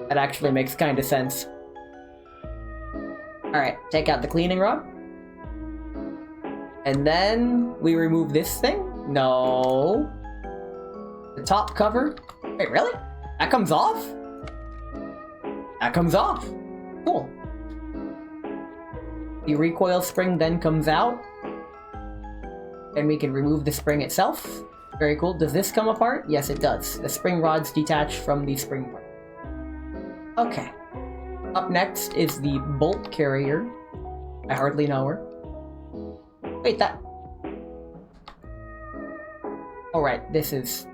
That actually makes kind of sense. Alright, take out the cleaning rod. And then we remove this thing? No. The top cover? Wait, really? That comes off? That comes off. Cool. The recoil spring then comes out. And we can remove the spring itself. Very cool. Does this come apart? Yes, it does. The spring rod's detached from the spring part. Okay. Up next is the bolt carrier. I hardly know her. Wait, that... Alright, this is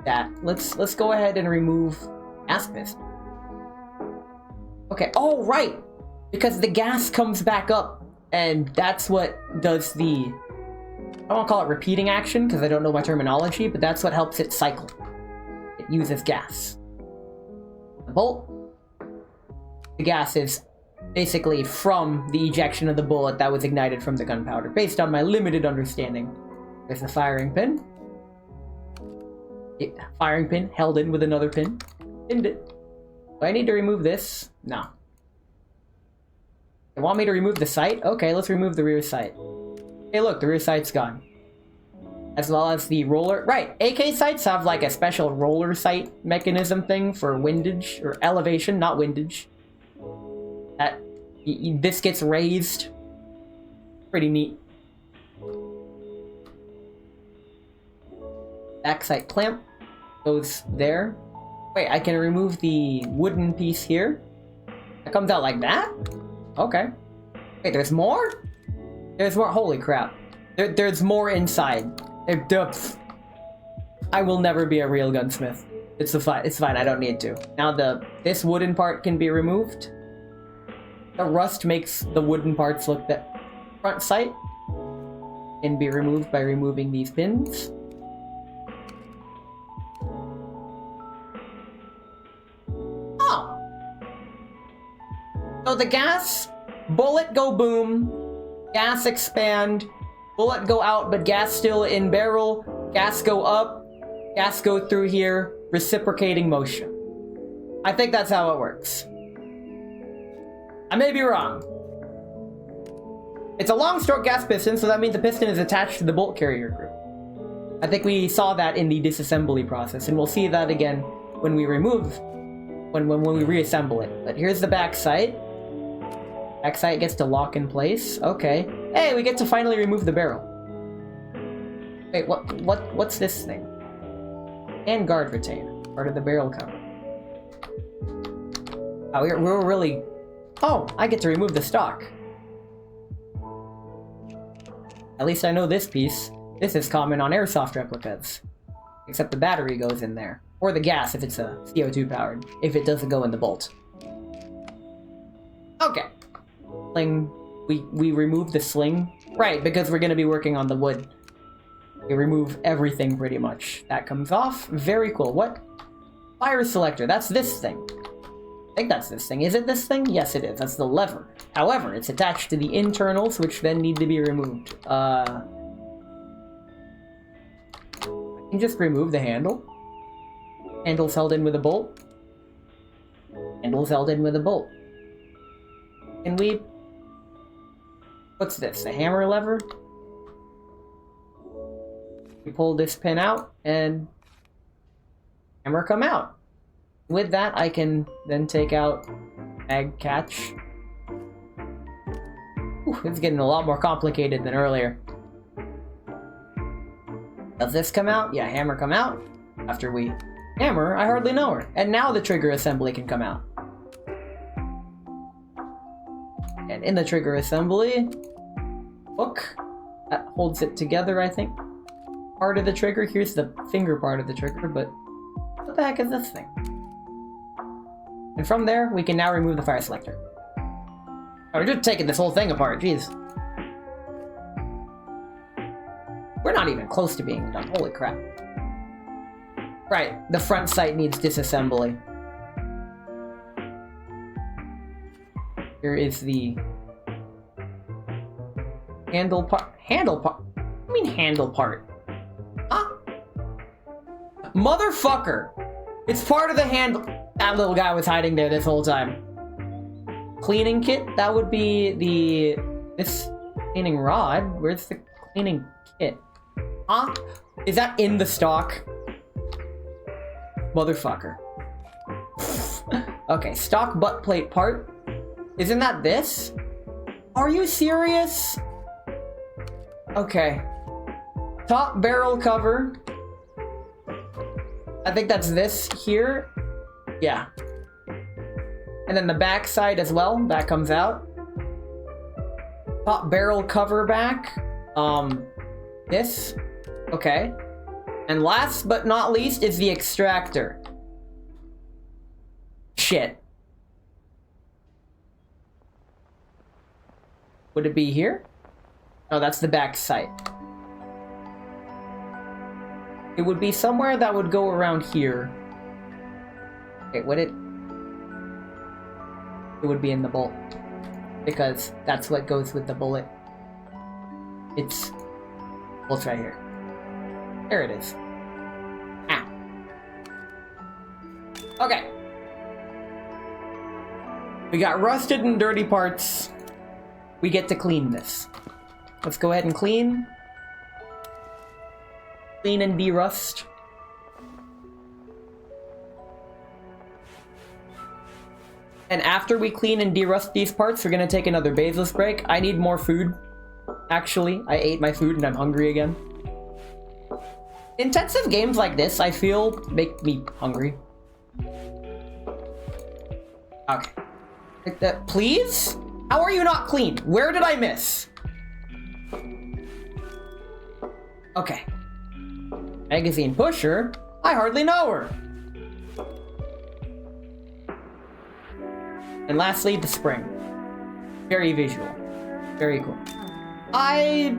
that. Let's go ahead and remove gas piston. Okay, oh right! Because the gas comes back up, and that's what does the... I don't want to call it repeating action, because I don't know my terminology, but that's what helps it cycle. It uses gas. The bolt. The gas is basically from the ejection of the bullet that was ignited from the gunpowder, based on my limited understanding. There's the firing pin. Firing pin held in with another pin. Pinned it. Do I need to remove this? No. You want me to remove the sight? Okay, let's remove the rear sight. Hey look, the rear sight's gone. As well as the roller... Right, AK sights have like a special roller sight mechanism thing for windage, or elevation, not windage. That... this gets raised. Pretty neat. Back sight clamp goes there. Wait, I can remove the wooden piece here. It comes out like that? Okay. Wait, there's more? There's more. Holy crap. There's more inside. I will never be a real gunsmith. It's fine, I don't need to. Now this wooden part can be removed. The rust makes the wooden parts look that front sight can be removed by removing these pins. Oh. So the gas, bullet go boom, gas expand, bullet go out, but gas still in barrel, gas go up, gas go through here, reciprocating motion. I think that's how it works. I may be wrong. It's a long stroke gas piston, so that means the piston is attached to the bolt carrier group. I think we saw that in the disassembly process, and we'll see that again when we remove, when we reassemble it. But here's the back sight. Back sight gets to lock in place. Okay. Hey, we get to finally remove the barrel. Wait, what's this thing? And guard retainer, part of the barrel cover. Oh, we're really... Oh, I get to remove the stock. At least I know this piece. This is common on airsoft replicas. Except the battery goes in there. Or the gas if it's a CO2 powered. If it doesn't go in the bolt. Okay. Sling. We remove the sling. Right, because we're going to be working on the wood. We remove everything pretty much. That comes off. Very cool. What? Fire selector. That's this thing. I think that's this thing. Is it this thing? Yes, it is. That's the lever. However, it's attached to the internals, which then need to be removed. I can just remove the handle. Handle's held in with a bolt. Handle's held in with a bolt. Can we... What's this? A hammer lever? We pull this pin out, and... hammer come out. With that, I can then take out mag catch. It's getting a lot more complicated than earlier. Does this come out? Yeah, hammer come out. After we hammer, I hardly know her. And now the trigger assembly can come out. And in the trigger assembly, hook that holds it together, I think. Part of the trigger. Here's the finger part of the trigger, but what the heck is this thing? And from there, we can now remove the fire selector. Oh, we're just taking this whole thing apart, jeez. We're not even close to being done, holy crap. Right, the front sight needs disassembly. Here is the handle part. Handle part? What do you mean handle part? Huh? Motherfucker! It's part of the handle. That little guy was hiding there this whole time. Cleaning kit? That would be this cleaning rod. Where's the cleaning kit? Huh? Is that in the stock? Motherfucker. Okay, stock butt plate part. Isn't that this? Are you serious? Okay. Top barrel cover. I think that's this here. Yeah. And then the back side as well. That comes out. Top barrel cover back. This. Okay. And last but not least is the extractor. Shit. Would it be here? Oh, that's the back sight. It would be somewhere that would go around here. Okay, would it? It would be in the bolt. Because that's what goes with the bullet. It's... bolt's right here. There it is. Ah. Okay. We got rusted and dirty parts. We get to clean this. Let's go ahead and clean. Clean and de-rust. And after we clean and de-rust these parts, we're gonna take another baseless break. I need more food. Actually, I ate my food and I'm hungry again. Intensive games like this, I feel, make me hungry. Okay. Please? How are you not clean? Where did I miss? Okay. Magazine pusher? I hardly know her. And lastly, the spring. Very visual. Very cool. I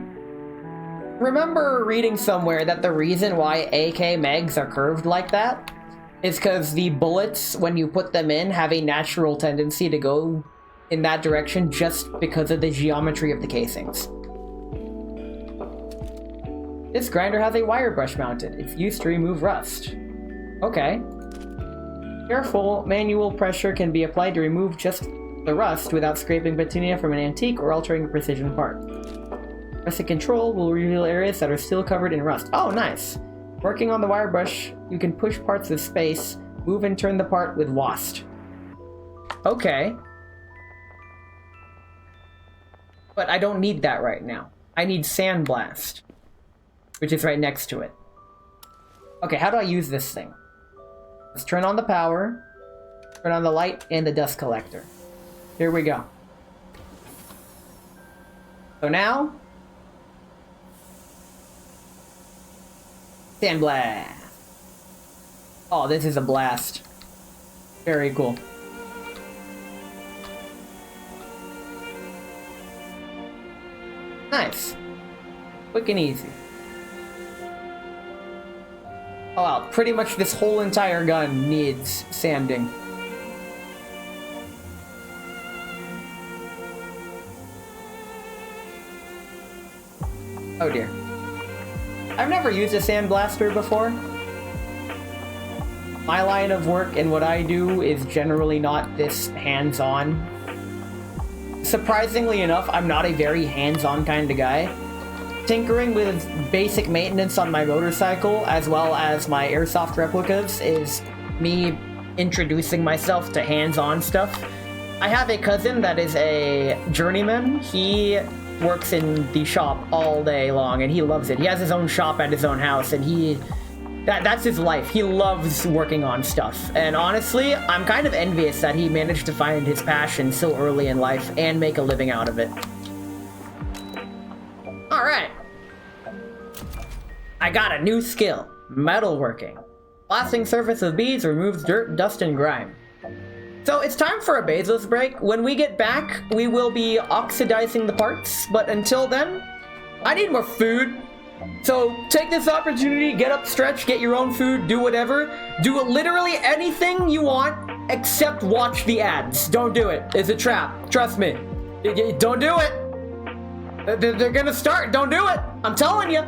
remember reading somewhere that the reason why AK mags are curved like that is because the bullets, when you put them in, have a natural tendency to go in that direction just because of the geometry of the casings. This grinder has a wire brush mounted. It's used to remove rust. Okay. Careful, manual pressure can be applied to remove just the rust without scraping patina from an antique or altering a precision part. Pressing control will reveal areas that are still covered in rust. Oh, nice! Working on the wire brush, you can push parts with space, move and turn the part with WASD. Okay. But I don't need that right now. I need Sandblast, which is right next to it. Okay, how do I use this thing? Let's turn on the power, turn on the light, and the dust collector. Here we go. So now, Sandblast. Oh, this is a blast. Very cool. Nice. Quick and easy. Oh wow, pretty much this whole entire gun needs sanding. Oh dear. I've never used a sandblaster before. My line of work and what I do is generally not this hands-on. Surprisingly enough, I'm not a very hands-on kind of guy. Tinkering with basic maintenance on my motorcycle, as well as my airsoft replicas, is me introducing myself to hands-on stuff. I have a cousin that is a journeyman. He works in the shop all day long, and he loves it. He has his own shop at his own house, and that's his life. He loves working on stuff. And honestly, I'm kind of envious that he managed to find his passion so early in life and make a living out of it. Alright. I got a new skill. Metalworking. Blasting surface with beads removes dirt, dust, and grime. So it's time for a Bezos break. When we get back, we will be oxidizing the parts. But until then, I need more food. So take this opportunity, get up, stretch, get your own food, do whatever. Do literally anything you want, except watch the ads. Don't do it. It's a trap. Trust me. Don't do it. They're gonna start. Don't do it. I'm telling you.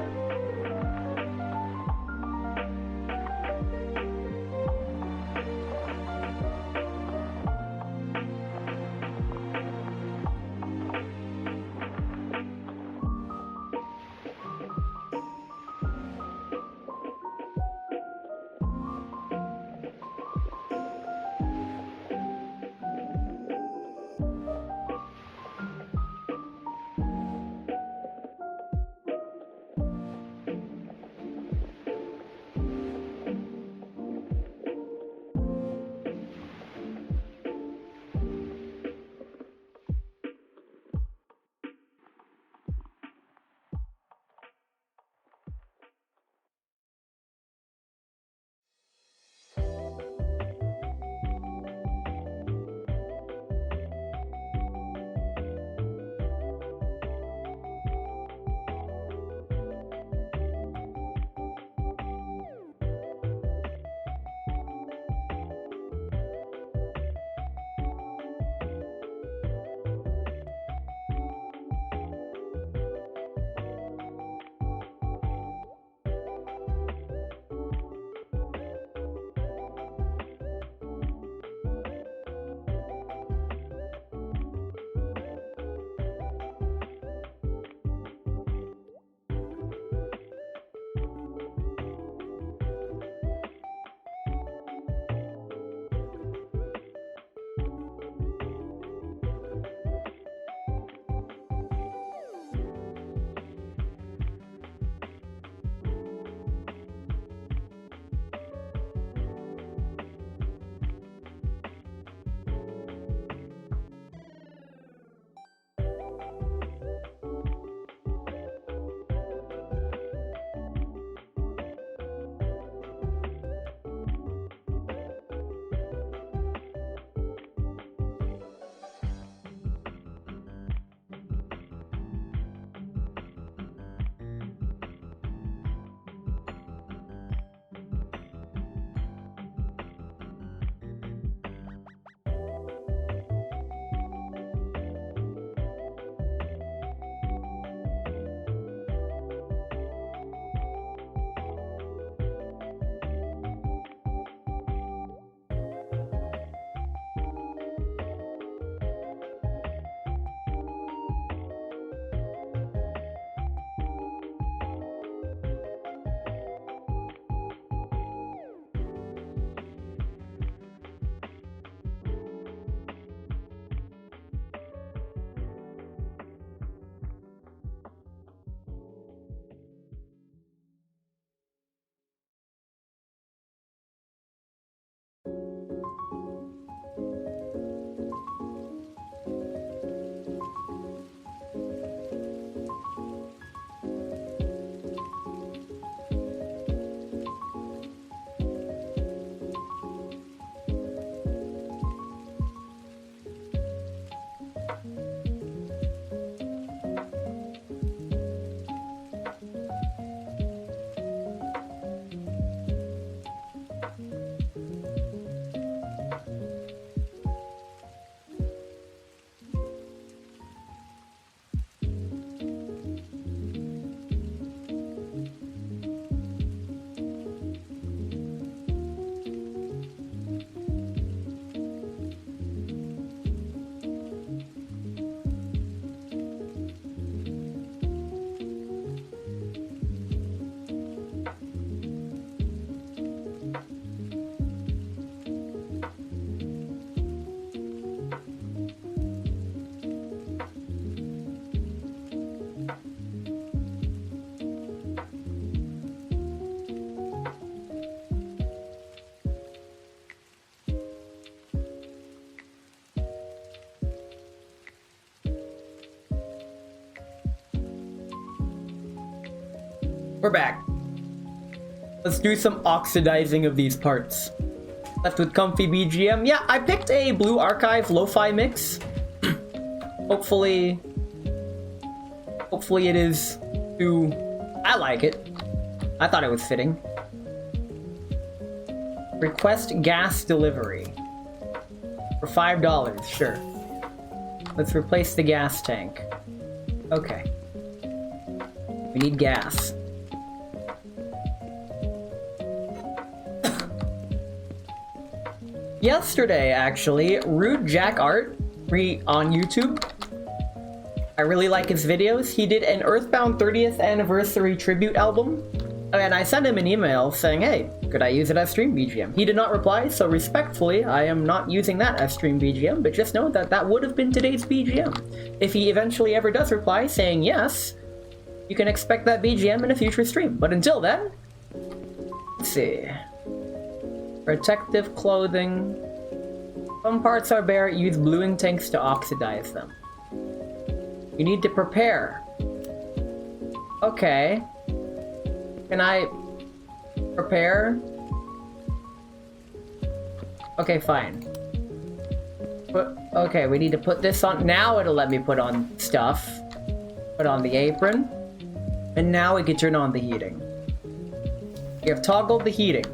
We're back. Let's do some oxidizing of these parts. Left with comfy BGM. Yeah, I picked a Blue Archive lo-fi mix. Hopefully it is too... I like it. I thought it was fitting. Request gas delivery. For $5, sure. Let's replace the gas tank. Okay. We need gas. Yesterday, actually, Rude Jack Art on YouTube. I really like his videos. He did an Earthbound 30th Anniversary tribute album, and I sent him an email saying, hey, could I use it as stream BGM? He did not reply, so respectfully, I am not using that as stream BGM, but just know that that would have been today's BGM. If he eventually ever does reply saying yes, you can expect that BGM in a future stream. But until then, let's see. Protective clothing. Some parts are bare, use bluing tanks to oxidize them. You need to prepare. Okay. Can I prepare? Okay, fine. Okay, we need to put this on. Now it'll let me put on stuff. Put on the apron. And now we can turn on the heating. We have toggled the heating.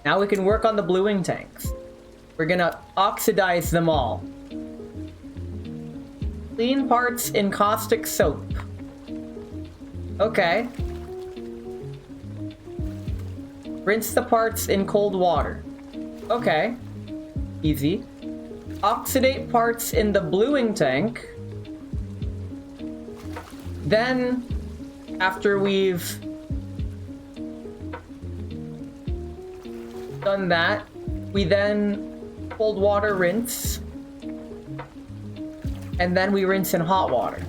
Now we can work on the bluing tanks. We're gonna oxidize them all. Clean parts in caustic soap. Okay. Rinse the parts in cold water. Okay. Easy. Oxidate parts in the bluing tank. Then, after we've done that, we then cold water rinse. And then we rinse in hot water.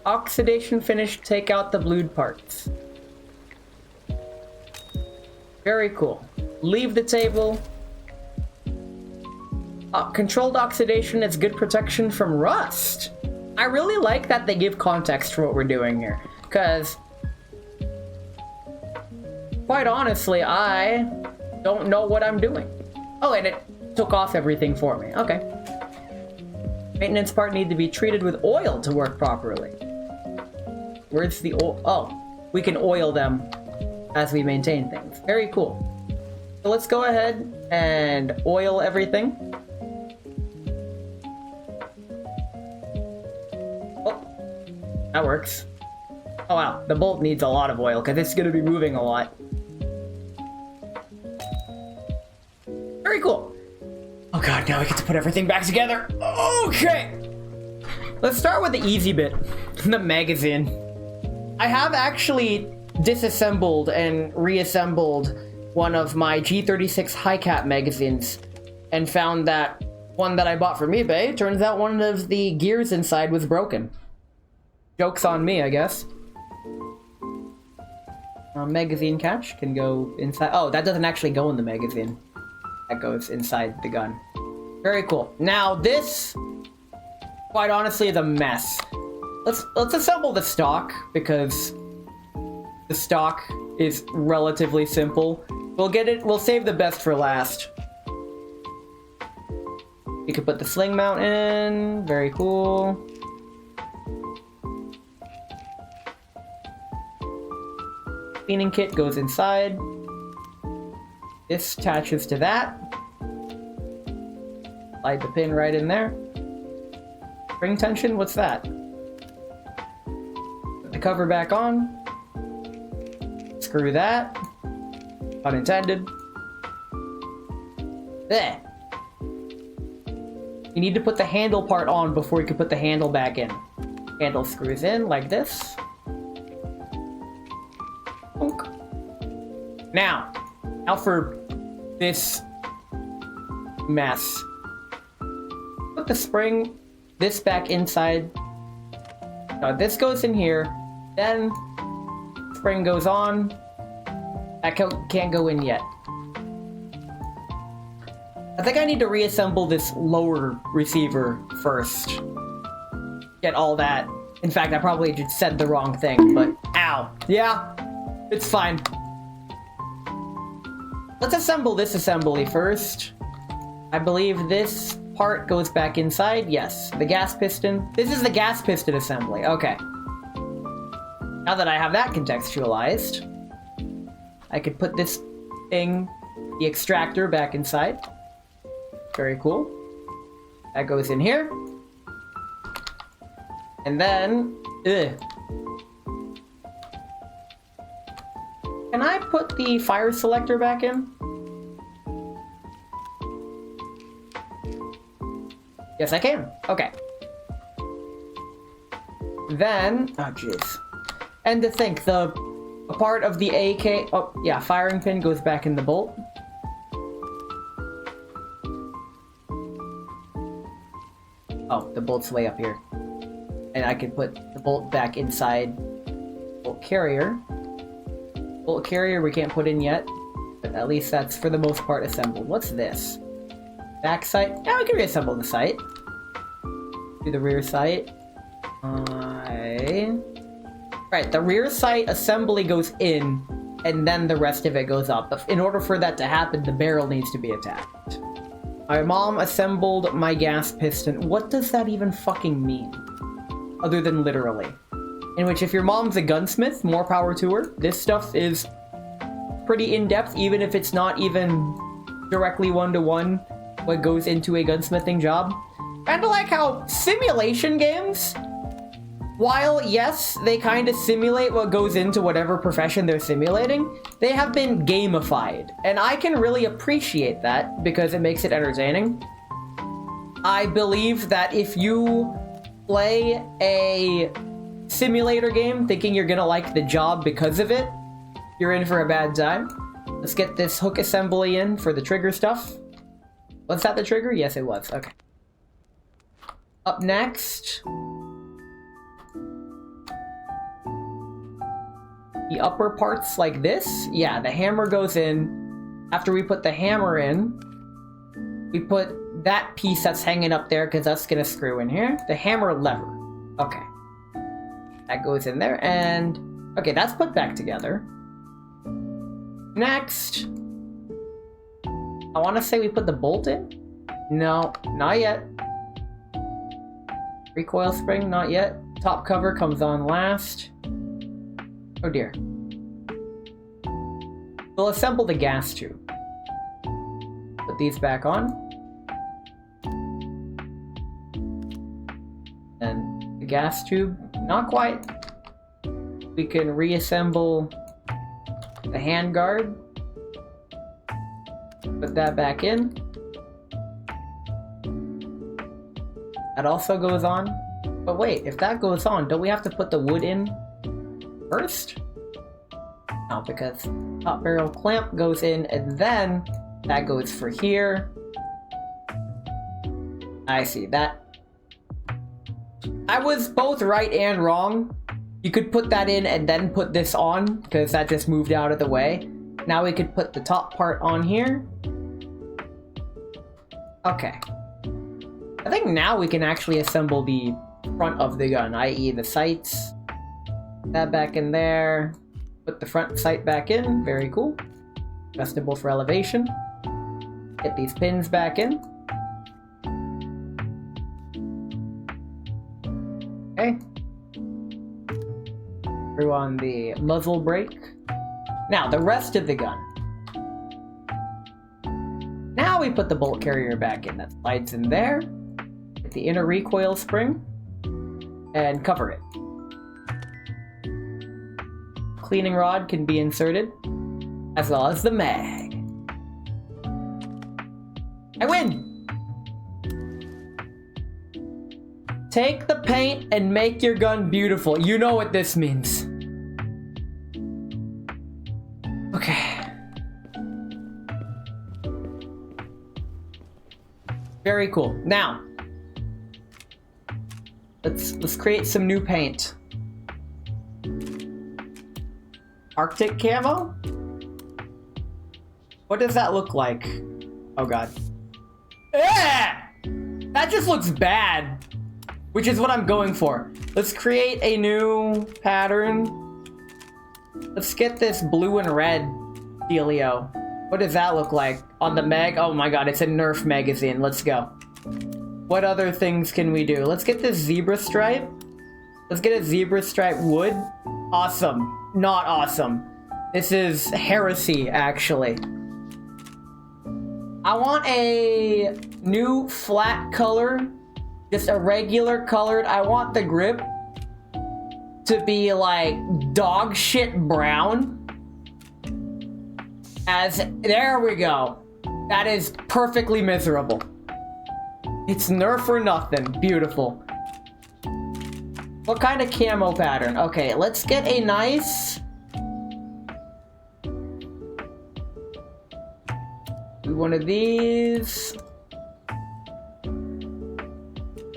Oxidation finished, take out the blued parts. Very cool. Leave the table. Controlled oxidation is good protection from rust. I really like that they give context for what we're doing here. Because, quite honestly, I don't know what I'm doing. Oh, and it took off everything for me. Okay. Maintenance part need to be treated with oil to work properly. Where's the oil? Oh, we can oil them as we maintain things. Very cool. So let's go ahead and oil everything. Oh, that works. Oh wow, the bolt needs a lot of oil because it's going to be moving a lot. Very cool. Oh god, now we get to put everything back together. Okay. Let's start with the easy bit, the magazine. I have actually disassembled and reassembled one of my G36 high-cap magazines and found that one that I bought from eBay, turns out one of the gears inside was broken. Joke's on me, I guess. Magazine catch can go inside. Oh, that doesn't actually go in the magazine. That goes inside the gun. Very cool. Now this, quite honestly, is a mess. Let's assemble the stock because the stock is relatively simple. We'll save the best for last. You can put the sling mount in. Very cool. Cleaning kit goes inside. This attaches to that. Slide the pin right in there. Spring tension, what's that? Put the cover back on. Screw that. Pun intended. There. You need to put the handle part on before you can put the handle back in. Handle screws in like this. Now for this mess. Put the spring, this back inside. This goes in here. Then spring goes on. That can't go in yet. I think I need to reassemble this lower receiver first. Get all that In fact, I probably just said the wrong thing, but ow. Yeah, it's fine. Let's assemble this assembly first. I believe this part goes back inside. Yes, the gas piston. This is the gas piston assembly. Okay. Now that I have that contextualized, I could put this thing, the extractor, back inside. Very cool. That goes in here. And then, can I put the fire selector back in? Yes, I can. Okay. Then, oh jeez. And to think, a part of the AK, oh yeah, firing pin goes back in the bolt. Oh, the bolt's way up here. And I can put the bolt back inside bolt carrier. Bolt carrier we can't put in yet, but at least that's for the most part assembled. What's this? Back sight? Yeah, we can reassemble the sight. Do the rear sight. Right, the rear sight assembly goes in, and then the rest of it goes up. But in order for that to happen, the barrel needs to be attached. My mom assembled my gas piston. What does that even fucking mean? Other than literally. In which, if your mom's a gunsmith, more power to her. This stuff is pretty in-depth, even if it's not even directly one-to-one what goes into a gunsmithing job. Kinda like how simulation games, while yes, they kind of simulate what goes into whatever profession they're simulating, they have been gamified. And I can really appreciate that because it makes it entertaining. I believe that if you play a simulator game thinking you're gonna like the job because of it, you're in for a bad time. Let's get this hook assembly in for the trigger stuff. Was that the trigger? Yes, it was. Okay. Up next, the upper parts like this. Yeah, the hammer goes in. After we put the hammer in, we put that piece that's hanging up there because that's gonna screw in here. The hammer lever. Okay. That goes in there, and okay, that's put back together. Next, I want to say we put the bolt in. No, not yet. Recoil spring, not yet. Top cover comes on last. Oh dear. We'll assemble the gas tube. Put these back on. And the gas tube, not quite. We can reassemble the handguard. Put that back in. That also goes on. But wait, if that goes on, don't we have to put the wood in first? No, because top barrel clamp goes in, and then that goes for here. I see that. I was both right and wrong. You could put that in and then put this on, because that just moved out of the way. Now we could put the top part on here. Okay. I think now we can actually assemble the front of the gun, i.e. the sights. That back in there. Put the front sight back in. Very cool. Adjustable for elevation. Get these pins back in. Okay. Through on the muzzle brake. Now, the rest of the gun. Now we put the bolt carrier back in. That slides in there. Get the inner recoil spring. And cover it. Cleaning rod can be inserted. As well as the mag. I win! Take the paint and make your gun beautiful. You know what this means. Okay. Very cool. Now, let's create some new paint. Arctic camo? What does that look like? Oh god. That just looks bad. Which is what I'm going for. Let's create a new pattern. Let's get this blue and red dealio. What does that look like? On the mag? Oh my god, it's a Nerf magazine. Let's go. What other things can we do? Let's get this zebra stripe. Let's get a zebra stripe wood. Awesome. Not awesome. This is heresy, actually. I want a new flat color. Just a regular colored. I want the grip to be like dog shit brown. There we go. That is perfectly miserable. It's Nerf or nothing. Beautiful. What kind of camo pattern? Okay, let's get a nice... one of these.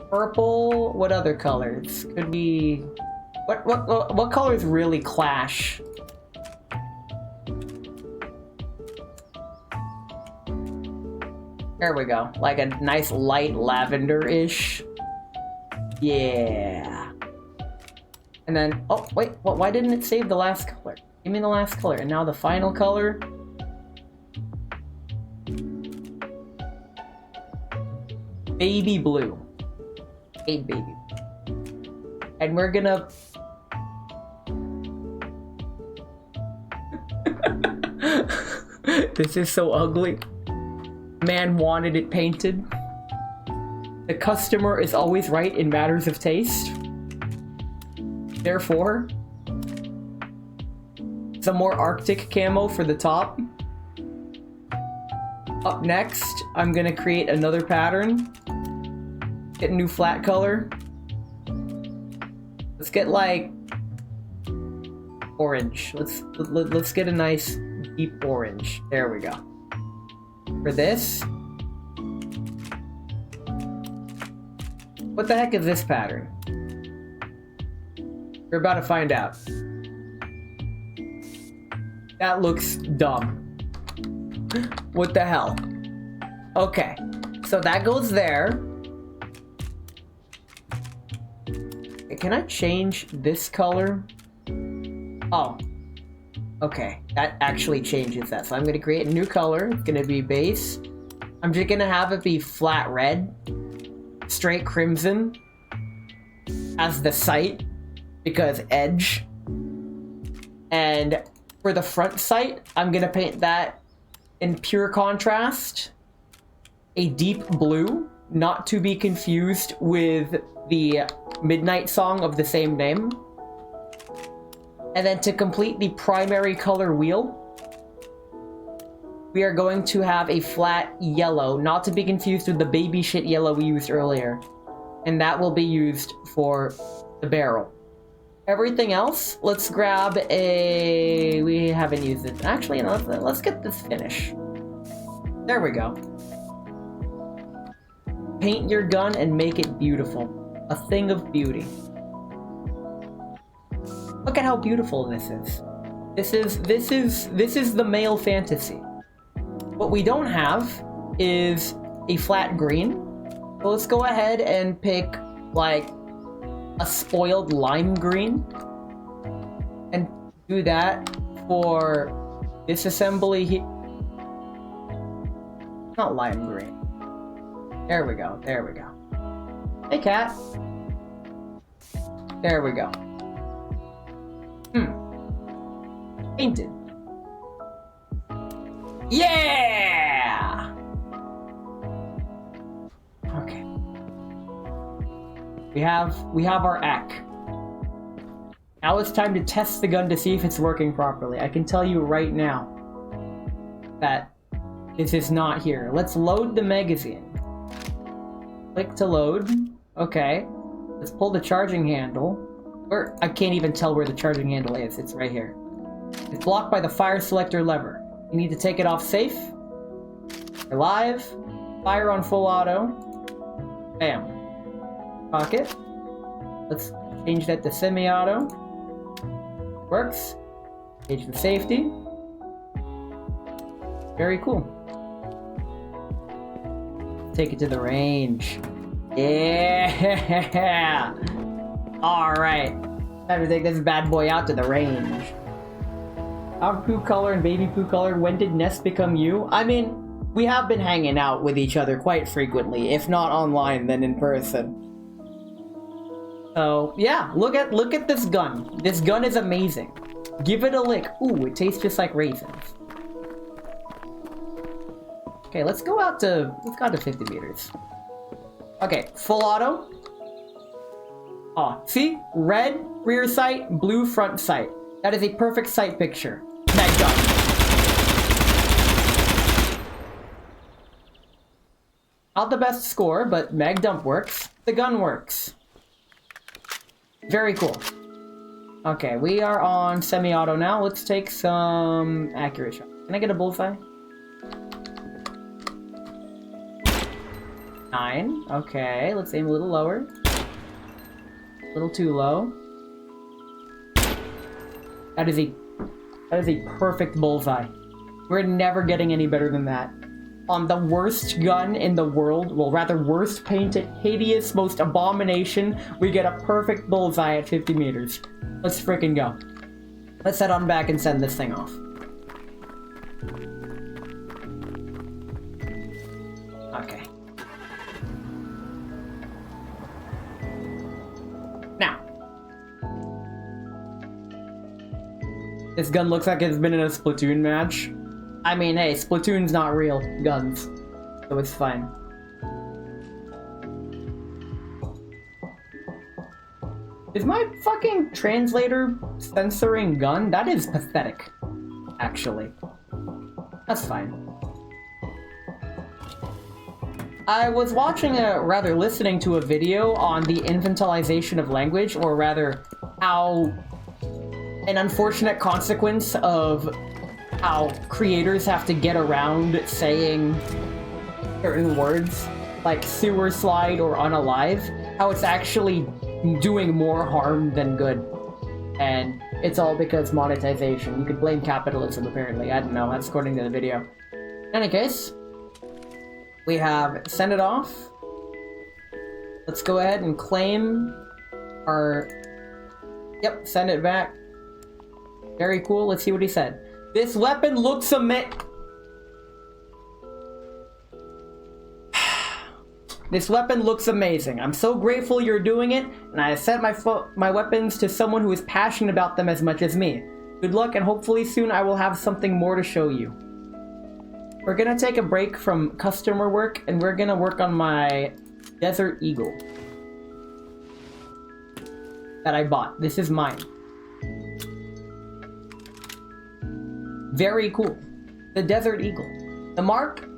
Purple. What other colors? Could we... What colors really clash? There we go. Like a nice light lavender-ish. Yeah. And then, oh, wait, why didn't it save the last color? Give me the last color. And now the final color. Baby blue. A baby. And we're gonna... This is so ugly. Man wanted it painted. The customer is always right in matters of taste. Therefore, some more Arctic camo for the top. Up next, I'm gonna create another pattern. Get a new flat color. Let's get like orange. Let's get a nice deep orange. There we go. For this, what the heck is this pattern? We're about to find out. That looks dumb. What the hell? Okay, so that goes there. Can I change this color? Oh. Okay, that actually changes that. So I'm going to create a new color. It's going to be base. I'm just going to have it be flat red. Straight crimson. As the sight. Because edge. And for the front sight, I'm going to paint that in pure contrast. A deep blue. Not to be confused with the Midnight song of the same name. And then to complete the primary color wheel, we are going to have a flat yellow, not to be confused with the baby shit yellow we used earlier. And that will be used for the barrel. Everything else, let's grab a... We haven't used it. Actually, no, let's get this finish. There we go. Paint your gun and make it beautiful. A thing of beauty. Look at how beautiful this is. This is the male fantasy. What we don't have is a flat green. So let's go ahead and pick like a spoiled lime green and do that for this assembly here. Not lime green. There we go. There we go. Hey, cat. There we go. Painted. Yeah! Okay. We have our ACK. Now it's time to test the gun to see if it's working properly. I can tell you right now that this is not here. Let's load the magazine. Click to load. Okay. Let's pull the charging handle. Or I can't even tell where the charging handle is. It's right here. It's blocked by the fire selector lever. You need to take it off safe. You're live. Fire on full auto. Bam. Pocket. Let's change that to semi-auto. Works. Change the safety. Very cool. Take it to the range. Yeah! Alright. Time to take this bad boy out to the range. Our poo color and baby poo color, when did Ness become you? I mean, we have been hanging out with each other quite frequently, if not online, then in person. So, yeah, look at this gun. This gun is amazing. Give it a lick. Ooh, it tastes just like raisins. Okay, let's go out to 50 meters. Okay, full auto. Oh, see? Red rear sight, blue front sight. That is a perfect sight picture. Mag dump. Not the best score, but mag dump works. The gun works. Very cool. Okay, we are on semi-auto now. Let's take some accurate shots. Can I get a bullseye? 9. Okay, let's aim a little lower. A little too low. That is a perfect bullseye. We're never getting any better than that. On the worst gun in the world, well, rather worst painted, hideous, most abomination, we get a perfect bullseye at 50 meters. Let's freaking go. Let's head on back and send this thing off. Okay. Now. This gun looks like it's been in a Splatoon match. I mean, hey, Splatoon's not real guns, so it's fine. Is my fucking translator censoring gun? That is pathetic, actually. That's fine. I was watching listening to a video on the infantilization of language, or rather, how an unfortunate consequence of how creators have to get around saying certain words, like sewer slide or unalive, how it's actually doing more harm than good. And it's all because monetization. You could blame capitalism, apparently. I don't know, that's according to the video. In any case, we have send it off. Let's go ahead and claim our... Yep, send it back. Very cool, let's see what he said. This weapon looks This weapon looks amazing. I'm so grateful you're doing it, and I sent my weapons to someone who is passionate about them as much as me. Good luck, and hopefully soon I will have something more to show you. We're gonna take a break from customer work, and we're gonna work on my Desert Eagle that I bought. This is mine. Very cool. The Desert Eagle. The Mark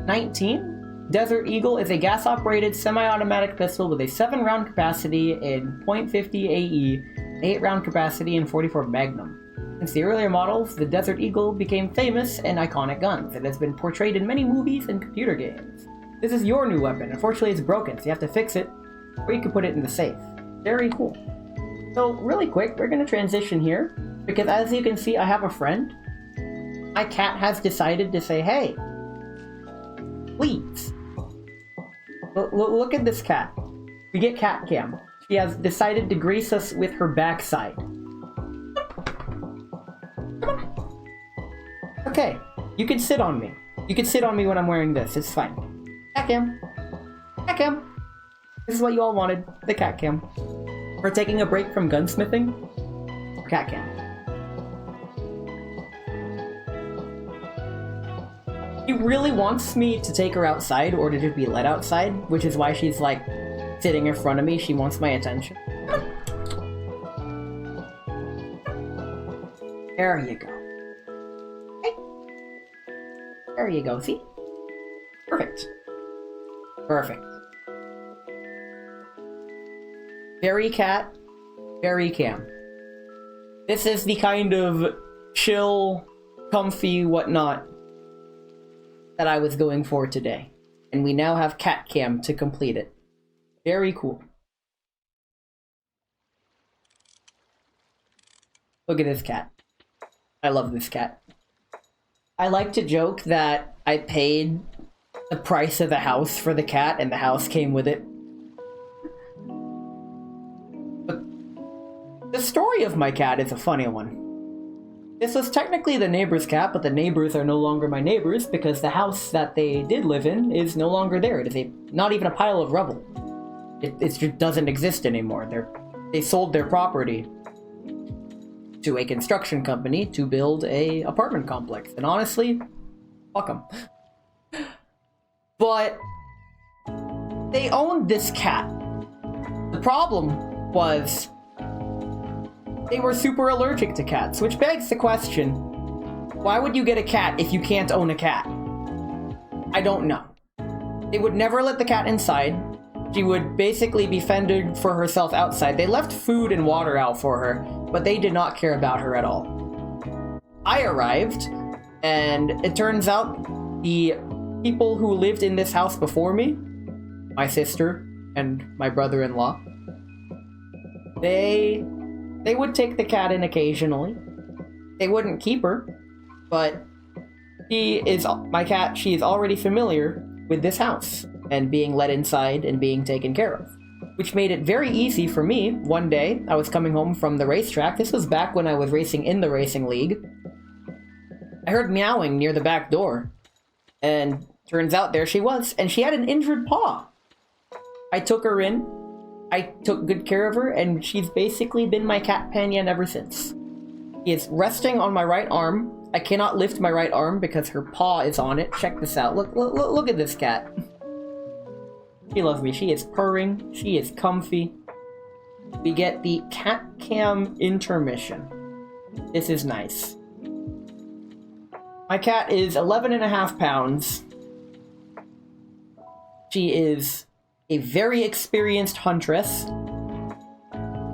19 Desert Eagle is a gas-operated semi-automatic pistol with a 7-round capacity in .50 AE, 8-round capacity in .44 Magnum. Since the earlier models, the Desert Eagle became famous and iconic guns. It has been portrayed in many movies and computer games. This is your new weapon. Unfortunately, it's broken, so you have to fix it, or you can put it in the safe. Very cool. So, really quick, we're going to transition here, because as you can see, I have a friend. My cat has decided to say, hey, please. Look at this cat. We get cat cam. She has decided to grace us with her backside. Okay, you can sit on me. You can sit on me when I'm wearing this. It's fine. Cat cam. Cat cam. This is what you all wanted. The cat cam. We're taking a break from gunsmithing. Cat cam. She really wants me to take her outside or to just be let outside, which is why she's like sitting in front of me. She wants my attention. There you go. Okay. There you go, see? Perfect. Perfect. Very cat, very cam. This is the kind of chill, comfy, whatnot that I was going for today. And we now have cat cam to complete it. Very cool. Look at this cat. I love this cat. I like to joke that I paid the price of the house for the cat and the house came with it. story of my cat is a funny one. This was technically the neighbor's cat, but the neighbors are no longer my neighbors because the house that they did live in is no longer there. It is not even a pile of rubble. It just doesn't exist anymore. They sold their property to a construction company to build a apartment complex. And honestly, fuck them. But they owned this cat. The problem was they were super allergic to cats, which begs the question, why would you get a cat if you can't own a cat? I don't know. They would never let the cat inside. She would basically be fended for herself outside. They left food and water out for her, but they did not care about her at all. I arrived, and it turns out the people who lived in this house before me, my sister and my brother-in-law, they would take the cat in occasionally. They wouldn't keep her, but she is already familiar with this house and being let inside and being taken care of, which made it very easy for me. One day, I was coming home from the racetrack. This was back when I was racing in the racing league. I heard meowing near the back door, and turns out there she was, and she had an injured paw. I took her in. I took good care of her, and she's basically been my cat companion ever since. She is resting on my right arm. I cannot lift my right arm because her paw is on it. Check this out. Look at this cat. She loves me. She is purring. She is comfy. We get the cat cam intermission. This is nice. My cat is 11.5 pounds. She is a very experienced huntress.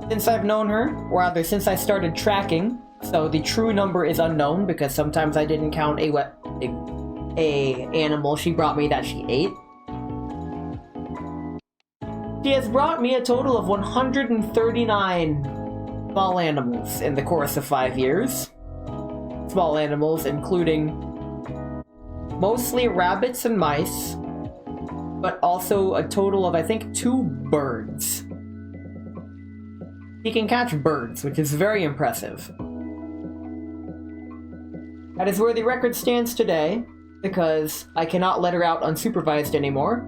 Since I've known her, or rather since I started tracking, so the true number is unknown because sometimes I didn't count a animal she brought me that she ate. She has brought me a total of 139 small animals in the course of 5 years. Small animals including mostly rabbits and mice, but also a total of, I think, 2 birds. He can catch birds, which is very impressive. That is where the record stands today, because I cannot let her out unsupervised anymore.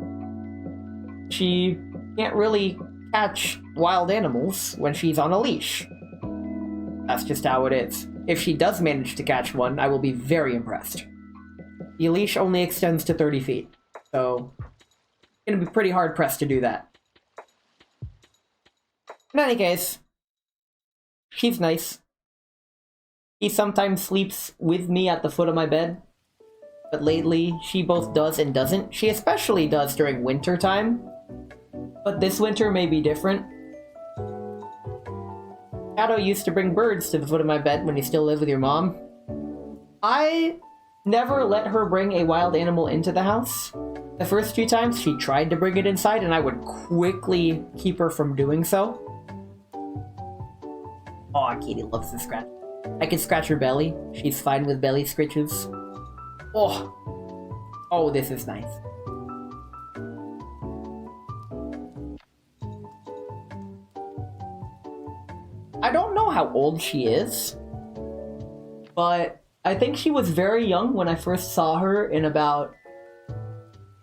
She can't really catch wild animals when she's on a leash. That's just how it is. If she does manage to catch one, I will be very impressed. The leash only extends to 30 feet, so it's gonna be pretty hard-pressed to do that. In any case, she's nice. She sometimes sleeps with me at the foot of my bed, but lately she both does and doesn't. She especially does during winter time, but this winter may be different. Shadow used to bring birds to the foot of my bed when you still lived with your mom. I never let her bring a wild animal into the house. The first few times she tried to bring it inside, and I would quickly keep her from doing so. Aw, Kitty loves to scratch. I can scratch her belly. She's fine with belly scratches. Oh, this is nice. I don't know how old she is, but I think she was very young when I first saw her in about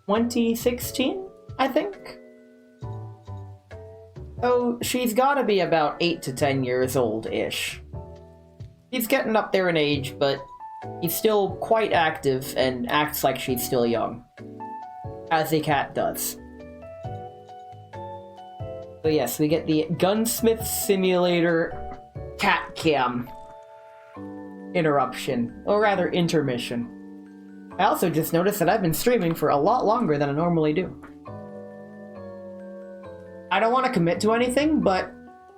2016, I think. So she's gotta be about 8 to 10 years old-ish. She's getting up there in age, but she's still quite active and acts like she's still young, as a cat does. So yes, we get the Gunsmith Simulator cat cam interruption, or rather intermission. I also just noticed that I've been streaming for a lot longer than I normally do. I don't want to commit to anything, but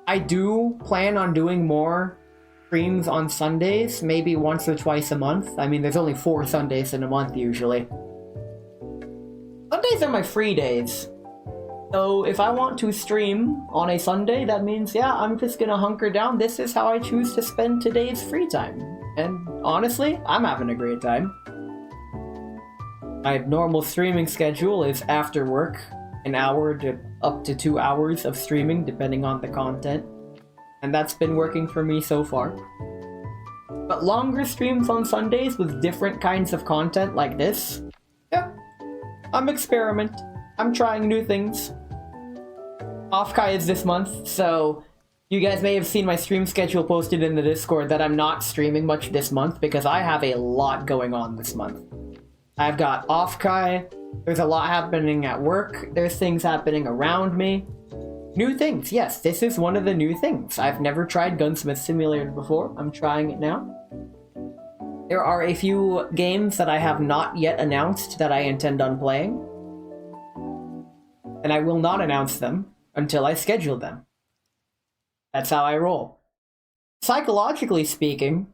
I do plan on doing more streams on Sundays, maybe once or twice a month. I mean, there's only 4 Sundays in a month usually. Sundays are my free days. So if I want to stream on a Sunday, that means, yeah, I'm just gonna hunker down. This is how I choose to spend today's free time. And honestly, I'm having a great time. My normal streaming schedule is after work, an hour to up to 2 hours of streaming, depending on the content. and that's been working for me so far. But longer streams on Sundays with different kinds of content like this, yeah, I'm experimenting. I'm trying new things. Offkai is this month, so you guys may have seen my stream schedule posted in the Discord that I'm not streaming much this month because I have a lot going on this month. I've got Offkai, there's a lot happening at work, there's things happening around me. New things, yes, this is one of the new things. I've never tried Gunsmith Simulator before, I'm trying it now. There are a few games that I have not yet announced that I intend on playing. And I will not announce them until I schedule them. That's how I roll. Psychologically speaking,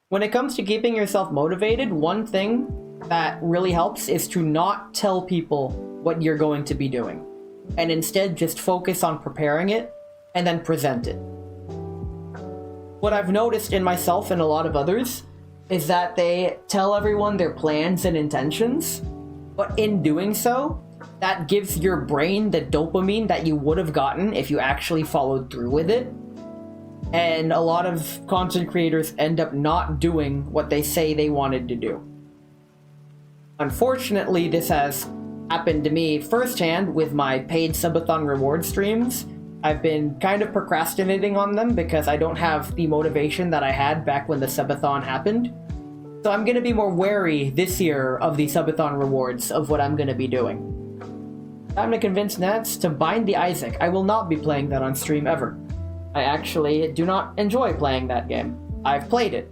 when it comes to keeping yourself motivated, one thing that really helps is to not tell people what you're going to be doing, and instead just focus on preparing it and then present it. What I've noticed in myself and a lot of others is that they tell everyone their plans and intentions, but in doing so, that gives your brain the dopamine that you would have gotten if you actually followed through with it. And a lot of content creators end up not doing what they say they wanted to do. Unfortunately, this has happened to me firsthand with my paid subathon reward streams. I've been kind of procrastinating on them because I don't have the motivation that I had back when the subathon happened. So I'm going to be more wary this year of the subathon rewards of what I'm going to be doing. Time to convince Nats to bind the Isaac. I will not be playing that on stream ever. I actually do not enjoy playing that game. I've played it.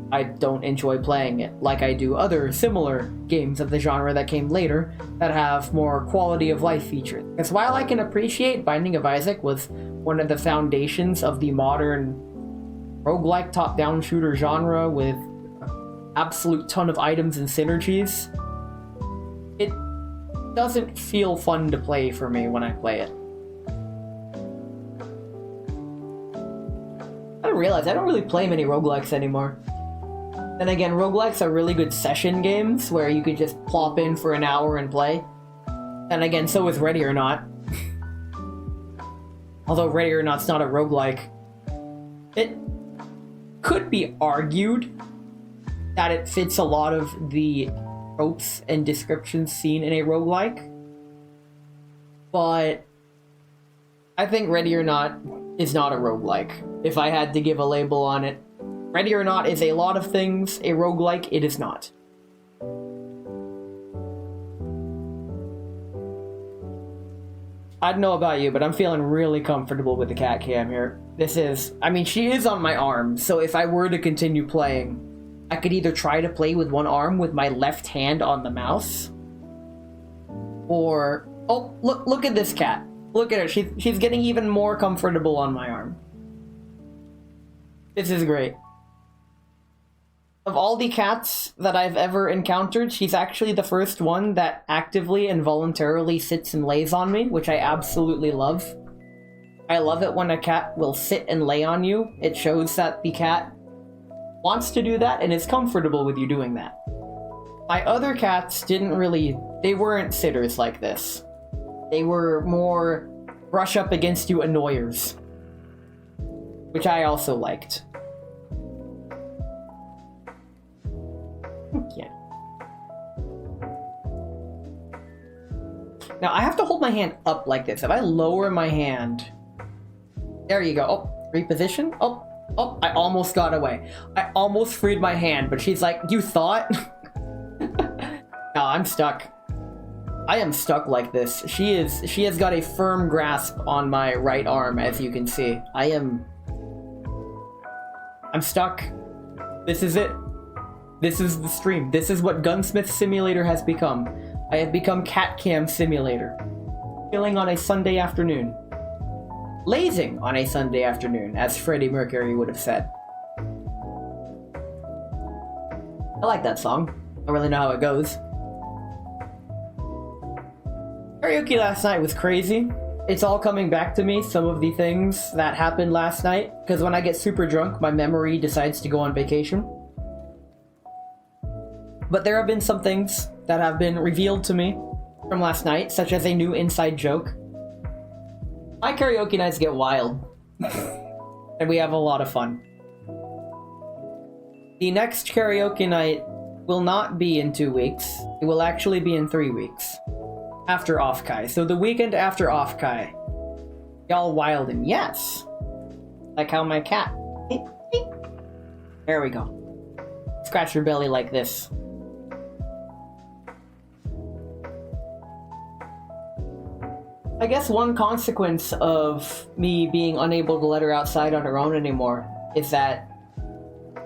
I don't enjoy playing it like I do other similar games of the genre that came later that have more quality of life features. Because while I can appreciate Binding of Isaac was one of the foundations of the modern roguelike top-down shooter genre with an absolute ton of items and synergies, it doesn't feel fun to play for me when I play it. I realize I don't really play many roguelikes anymore. Then again, roguelikes are really good session games where you could just plop in for an hour and play. And again, so is Ready or Not. Although Ready or Not's not a roguelike. It could be argued that it fits a lot of the tropes and descriptions seen in a roguelike. But I think Ready or Not is not a roguelike. If I had to give a label on it, Ready or Not is a lot of things. A roguelike, it is not. I don't know about you, but I'm feeling really comfortable with the cat cam here. She is on my arm, so if I were to continue playing, I could either try to play with one arm with my left hand on the mouse, or... Oh, look at this cat. Look at her, she's getting even more comfortable on my arm. This is great. Of all the cats that I've ever encountered, she's actually the first one that actively and voluntarily sits and lays on me, which I absolutely love. I love it when a cat will sit and lay on you. It shows that the cat wants to do that and is comfortable with you doing that. My other cats they weren't sitters like this. They were more brush up against you annoyers, which I also liked. Yeah. Now I have to hold my hand up like this. If I lower my hand... There you go. Oh, reposition. Oh, I almost got away. I almost freed my hand, but she's like, you thought? No, I'm stuck. I am stuck like this. She has got a firm grasp on my right arm, as you can see. I'm stuck. This is it. This is the stream. This is what Gunsmith Simulator has become. I have become Cat Cam Simulator. Chilling on a Sunday afternoon. Lazing on a Sunday afternoon, as Freddie Mercury would have said. I like that song. I don't really know how it goes. Karaoke last night was crazy. It's all coming back to me, some of the things that happened last night, because when I get super drunk, my memory decides to go on vacation. But there have been some things that have been revealed to me from last night, such as a new inside joke. My karaoke nights get wild. and we have a lot of fun. The next karaoke night will not be in 2 weeks. It will actually be in 3 weeks. After Off-Kai. So the weekend after Off-Kai. Y'all wildin', yes! Like how my cat... There we go. Scratch your belly like this. I guess one consequence of me being unable to let her outside on her own anymore is that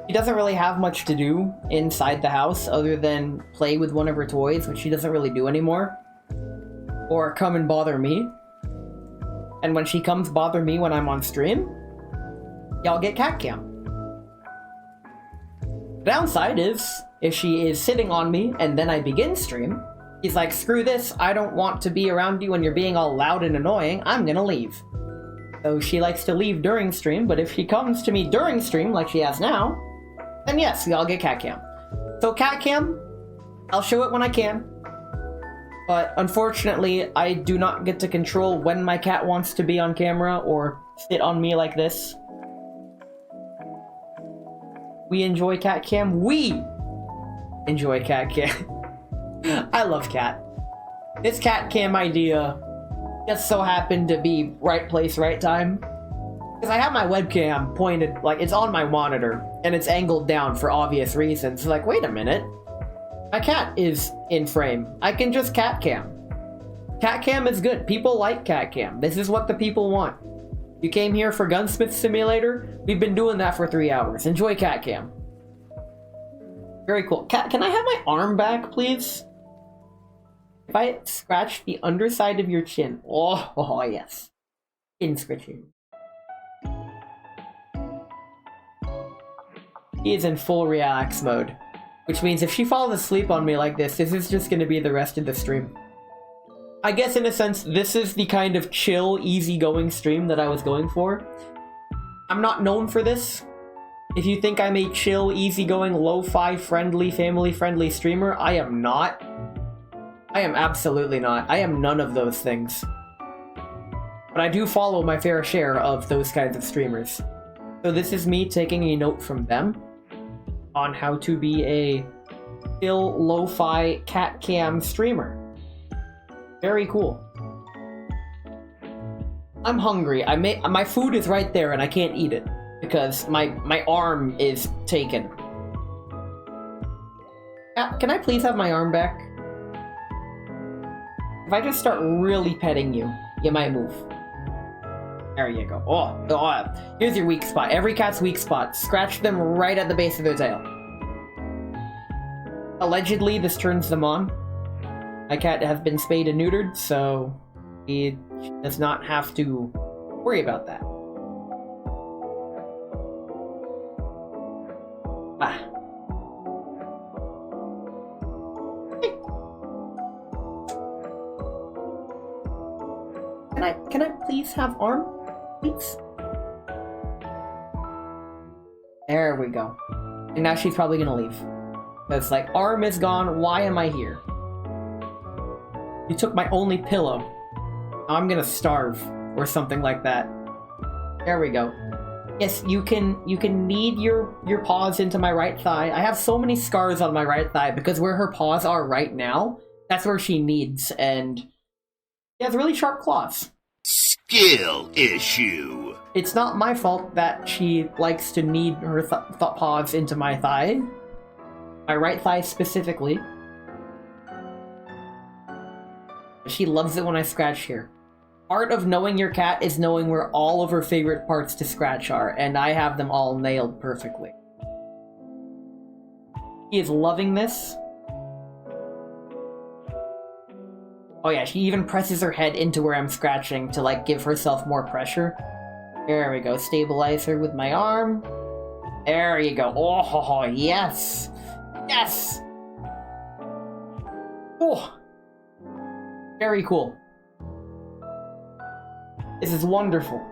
she doesn't really have much to do inside the house other than play with one of her toys, which she doesn't really do anymore. Or come and bother me. And when she comes bother me when I'm on stream, y'all get cat cam. The downside is, if she is sitting on me and then I begin stream, he's like, screw this, I don't want to be around you when you're being all loud and annoying, I'm gonna leave. So she likes to leave during stream, but if she comes to me during stream, like she has now, then yes, we all get cat cam. So cat cam, I'll show it when I can. But unfortunately, I do not get to control when my cat wants to be on camera or sit on me like this. We enjoy cat cam. We enjoy cat cam. I love cat. This cat cam idea just so happened to be right place, right time. Because I have my webcam pointed, like, it's on my monitor, and it's angled down for obvious reasons. Like, wait a minute. My cat is in frame. I can just cat cam. Cat cam is good. People like cat cam. This is what the people want. You came here for Gunsmith Simulator? We've been doing that for 3 hours. Enjoy cat cam. Very cool. Cat, can I have my arm back, please? If I scratch the underside of your chin. Oh yes. Chin scratching. He is in full relax mode. Which means if she falls asleep on me like this is just going to be the rest of the stream. I guess in a sense, this is the kind of chill, easygoing stream that I was going for. I'm not known for this. If you think I'm a chill, easygoing, lo-fi friendly, family friendly streamer, I am not. I am absolutely not. I am none of those things. But I do follow my fair share of those kinds of streamers. So this is me taking a note from them on how to be a chill, lo-fi, cat cam streamer. Very cool. I'm hungry. My food is right there and I can't eat it because my arm is taken. Can I please have my arm back? If I just start really petting you, you might move. There you go. Oh, here's your weak spot. Every cat's weak spot. Scratch them right at the base of their tail. Allegedly, this turns them on. My cat has been spayed and neutered, so he does not have to worry about that. Hey. Can I please have arm? Please? There we go. And now she's probably gonna leave. It's like, arm is gone, why am I here? You took my only pillow. I'm gonna starve, or something like that. There we go. Yes, you can knead your paws into my right thigh. I have so many scars on my right thigh because where her paws are right now, that's where she kneads, and she has really sharp claws. Skill issue. It's not my fault that she likes to knead her paws into my thigh. My right thigh specifically. She loves it when I scratch here. Part of knowing your cat is knowing where all of her favorite parts to scratch are, and I have them all nailed perfectly. She is loving this. Oh yeah, she even presses her head into where I'm scratching to like give herself more pressure. There we go, stabilize her with my arm. There you go. Oh, yes! Yes! Oh! Very cool. This is wonderful.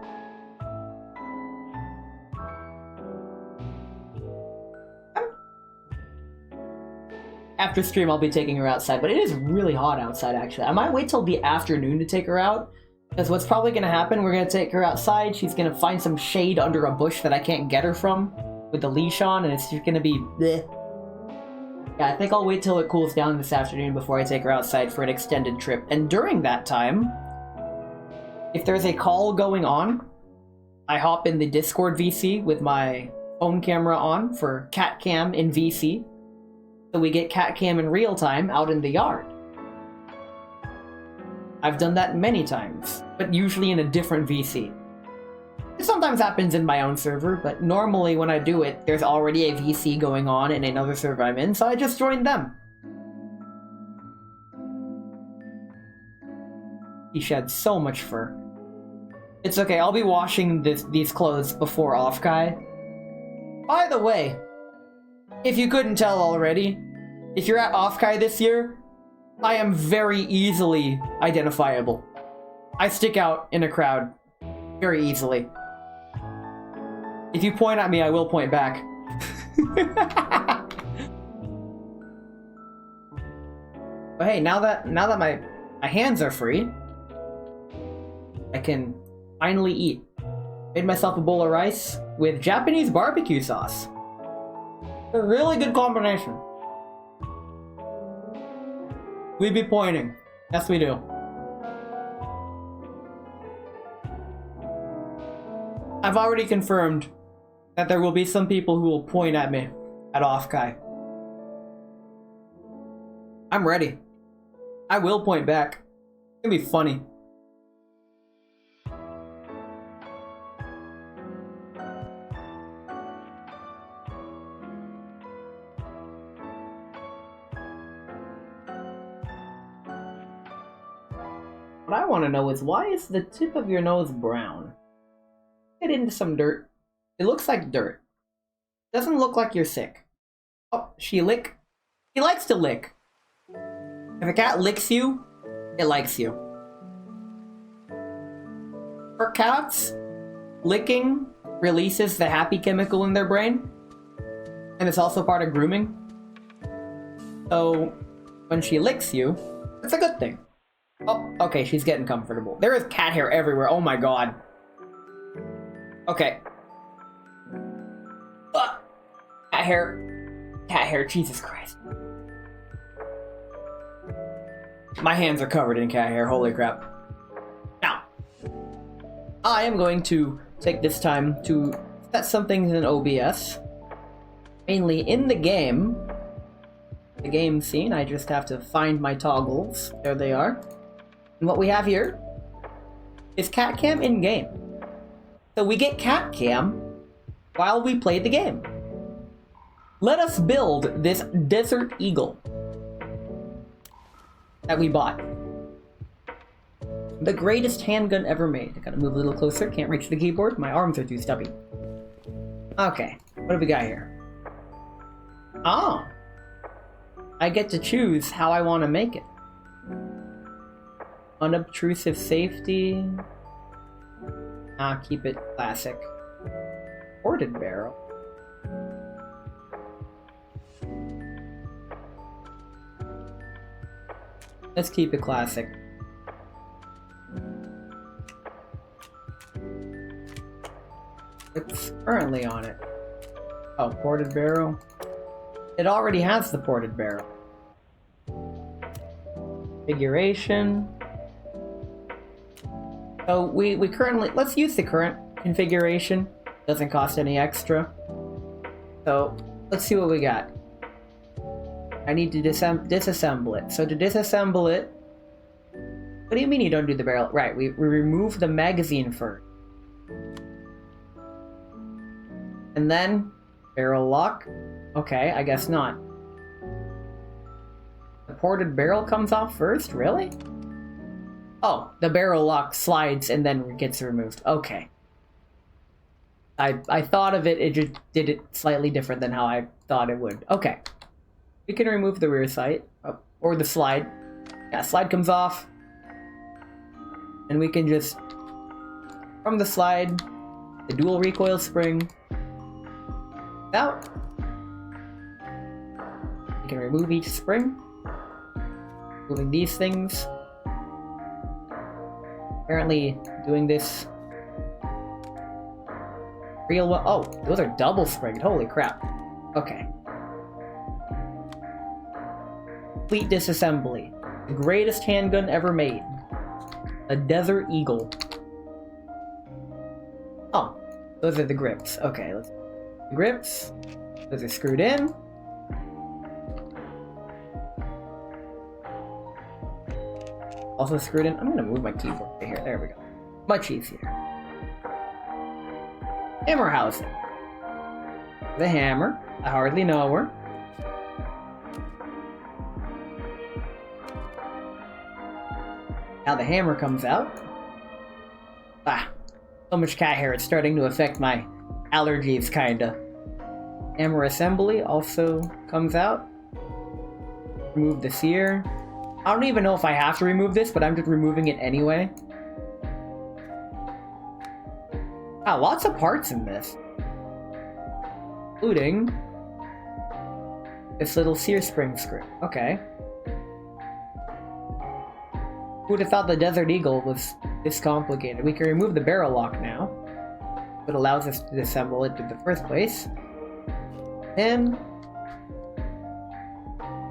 After stream, I'll be taking her outside, but it is really hot outside, actually. I might wait till the afternoon to take her out, Because what's probably going to happen, we're going to take her outside, she's going to find some shade under a bush that I can't get her from with the leash on, and it's just going to be bleh. Yeah, I think I'll wait till it cools down this afternoon before I take her outside for an extended trip. And during that time, if there's a call going on, I hop in the Discord VC with my phone camera on for cat cam in VC. So we get cat cam in real time out in the yard. I've done that many times, but usually in a different VC. It sometimes happens in my own server, but normally when I do it, there's already a VC going on in another server I'm in, so I just joined them. He shed so much fur. It's okay, I'll be washing these clothes before Offkai. By the way, if you couldn't tell already, if you're at Offkai this year, I am very easily identifiable. I stick out in a crowd very easily. If you point at me, I will point back. But hey, now that my hands are free, I can finally eat. Made myself a bowl of rice with Japanese barbecue sauce. A really good combination. We be pointing. Yes, we do. I've already confirmed that there will be some people who will point at me at Offkai. I'm ready. I will point back. It's gonna be funny. What I want to know is, why is the tip of your nose brown? Get into some dirt. It looks like dirt. Doesn't look like you're sick. Oh, she lick? He likes to lick. If a cat licks you, it likes you. For cats, licking releases the happy chemical in their brain, and it's also part of grooming. So, when she licks you, it's a good thing. Oh, okay, she's getting comfortable. There is cat hair everywhere, oh my god. Okay. Cat hair, Jesus Christ. My hands are covered in cat hair, holy crap. Now, I am going to take this time to set some things in OBS. Mainly in the game scene, I just have to find my toggles. There they are. And what we have here is cat cam in game. So we get cat cam while we play the game. Let us build this Desert Eagle that we bought. The greatest handgun ever made. I gotta move a little closer, can't reach the keyboard, my arms are too stubby. Okay, what do we got here? Oh! I get to choose how I want to make it. Unobtrusive safety. Keep it classic. Ported barrel. Let's keep it classic. It's currently on it. Oh, ported barrel. It already has the ported barrel. Configuration. So we currently, let's use the current configuration. Doesn't cost any extra. So let's see what we got. I need to disassemble it. So to disassemble it, what do you mean you don't do the barrel? Right, we remove the magazine first. And then barrel lock. Okay, I guess not. The ported barrel comes off first? Really? Oh, the barrel lock slides and then gets removed. Okay. I thought of it, it just did it slightly different than how I thought it would. Okay. We can remove the rear sight. Or the slide. Yeah, slide comes off. And we can just, from the slide, the dual recoil spring, out. We can remove each spring. Moving these things. Apparently doing this real well. Oh, those are double springed. Holy crap. Okay. Complete disassembly. The greatest handgun ever made. A Desert Eagle. Oh, those are the grips. Okay, let's the grips. Those are screwed in. Also screwed in. I'm gonna move my keyboard right here. There we go. Much easier. Hammer housing. The hammer. I hardly know her. Now the hammer comes out. Ah, so much cat hair. It's starting to affect my allergies, kinda. Hammer assembly also comes out. Remove the sear. I don't even know if I have to remove this, but I'm just removing it anyway. Wow, lots of parts in this. Including this little sear spring screw. Okay. Who would have thought the Desert Eagle was this complicated? We can remove the barrel lock now. It allows us to disassemble it in the first place. And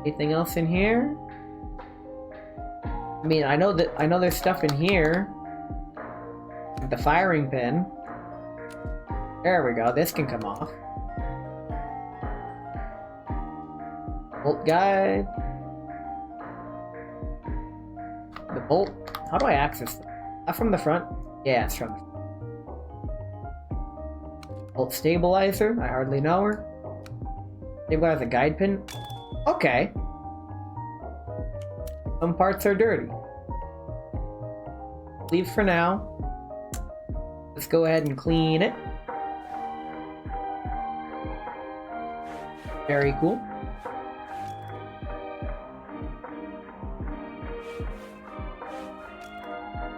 anything else in here? I mean, I know there's stuff in here. The firing pin. There we go. This can come off. Bolt guide. The bolt. How do I access them? That from the front? Yeah, it's from the front. Bolt stabilizer. I hardly know her. Stabilizer guide pin. Okay. Some parts are dirty. Leave for now. Let's go ahead and clean it. Very cool.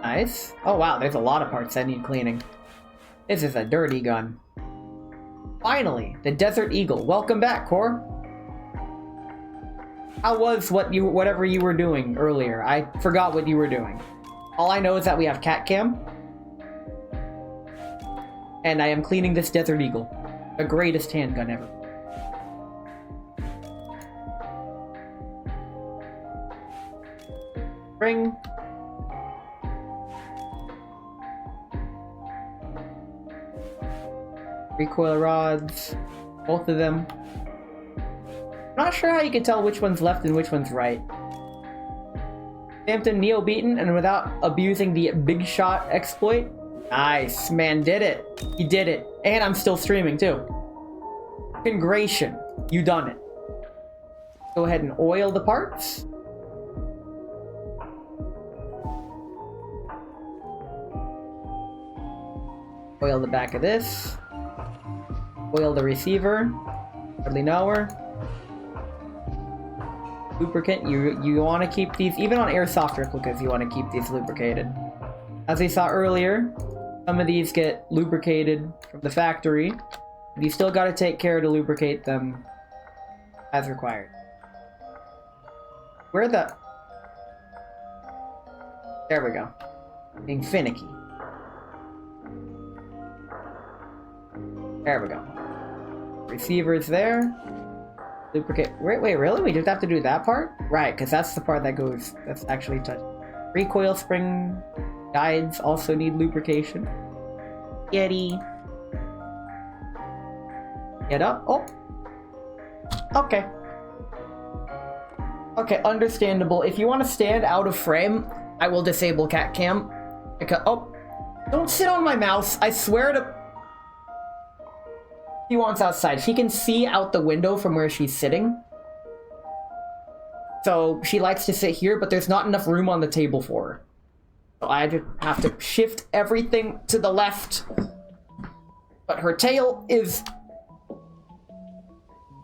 Nice. Oh wow, there's a lot of parts that need cleaning. This is a dirty gun. Finally, the Desert Eagle. Welcome back, Core. How was whatever you were doing earlier? I forgot what you were doing. All I know is that we have cat cam. And I am cleaning this Desert Eagle. The greatest handgun ever. Spring. Recoil rods. Both of them. Not sure how you can tell which one's left and which one's right. Stamped in neo-beaten and without abusing the big shot exploit. Nice, man, did it. He did it. And I'm still streaming too. Congration, you done it. Go ahead and oil the parts. Oil the back of this. Oil the receiver. Hardly know her. Lubricant, you want to keep these, even on airsoft replicas, you want to keep these lubricated. As we saw earlier, some of these get lubricated from the factory. You still got to take care to lubricate them as required. Where the... There we go. Being finicky. There we go. Receiver's there. Lubricate. Wait, really? We just have to do that part? Right, because that's the part that goes... That's actually touched. Recoil spring guides also need lubrication. Yeti. Get up. Oh. Okay. Okay, understandable. If you want to stand out of frame, I will disable cat cam. Because... Oh. Don't sit on my mouse. I swear to... She wants outside. She can see out the window from where she's sitting. So she likes to sit here, but there's not enough room on the table for her. So I just have to shift everything to the left. But her tail is...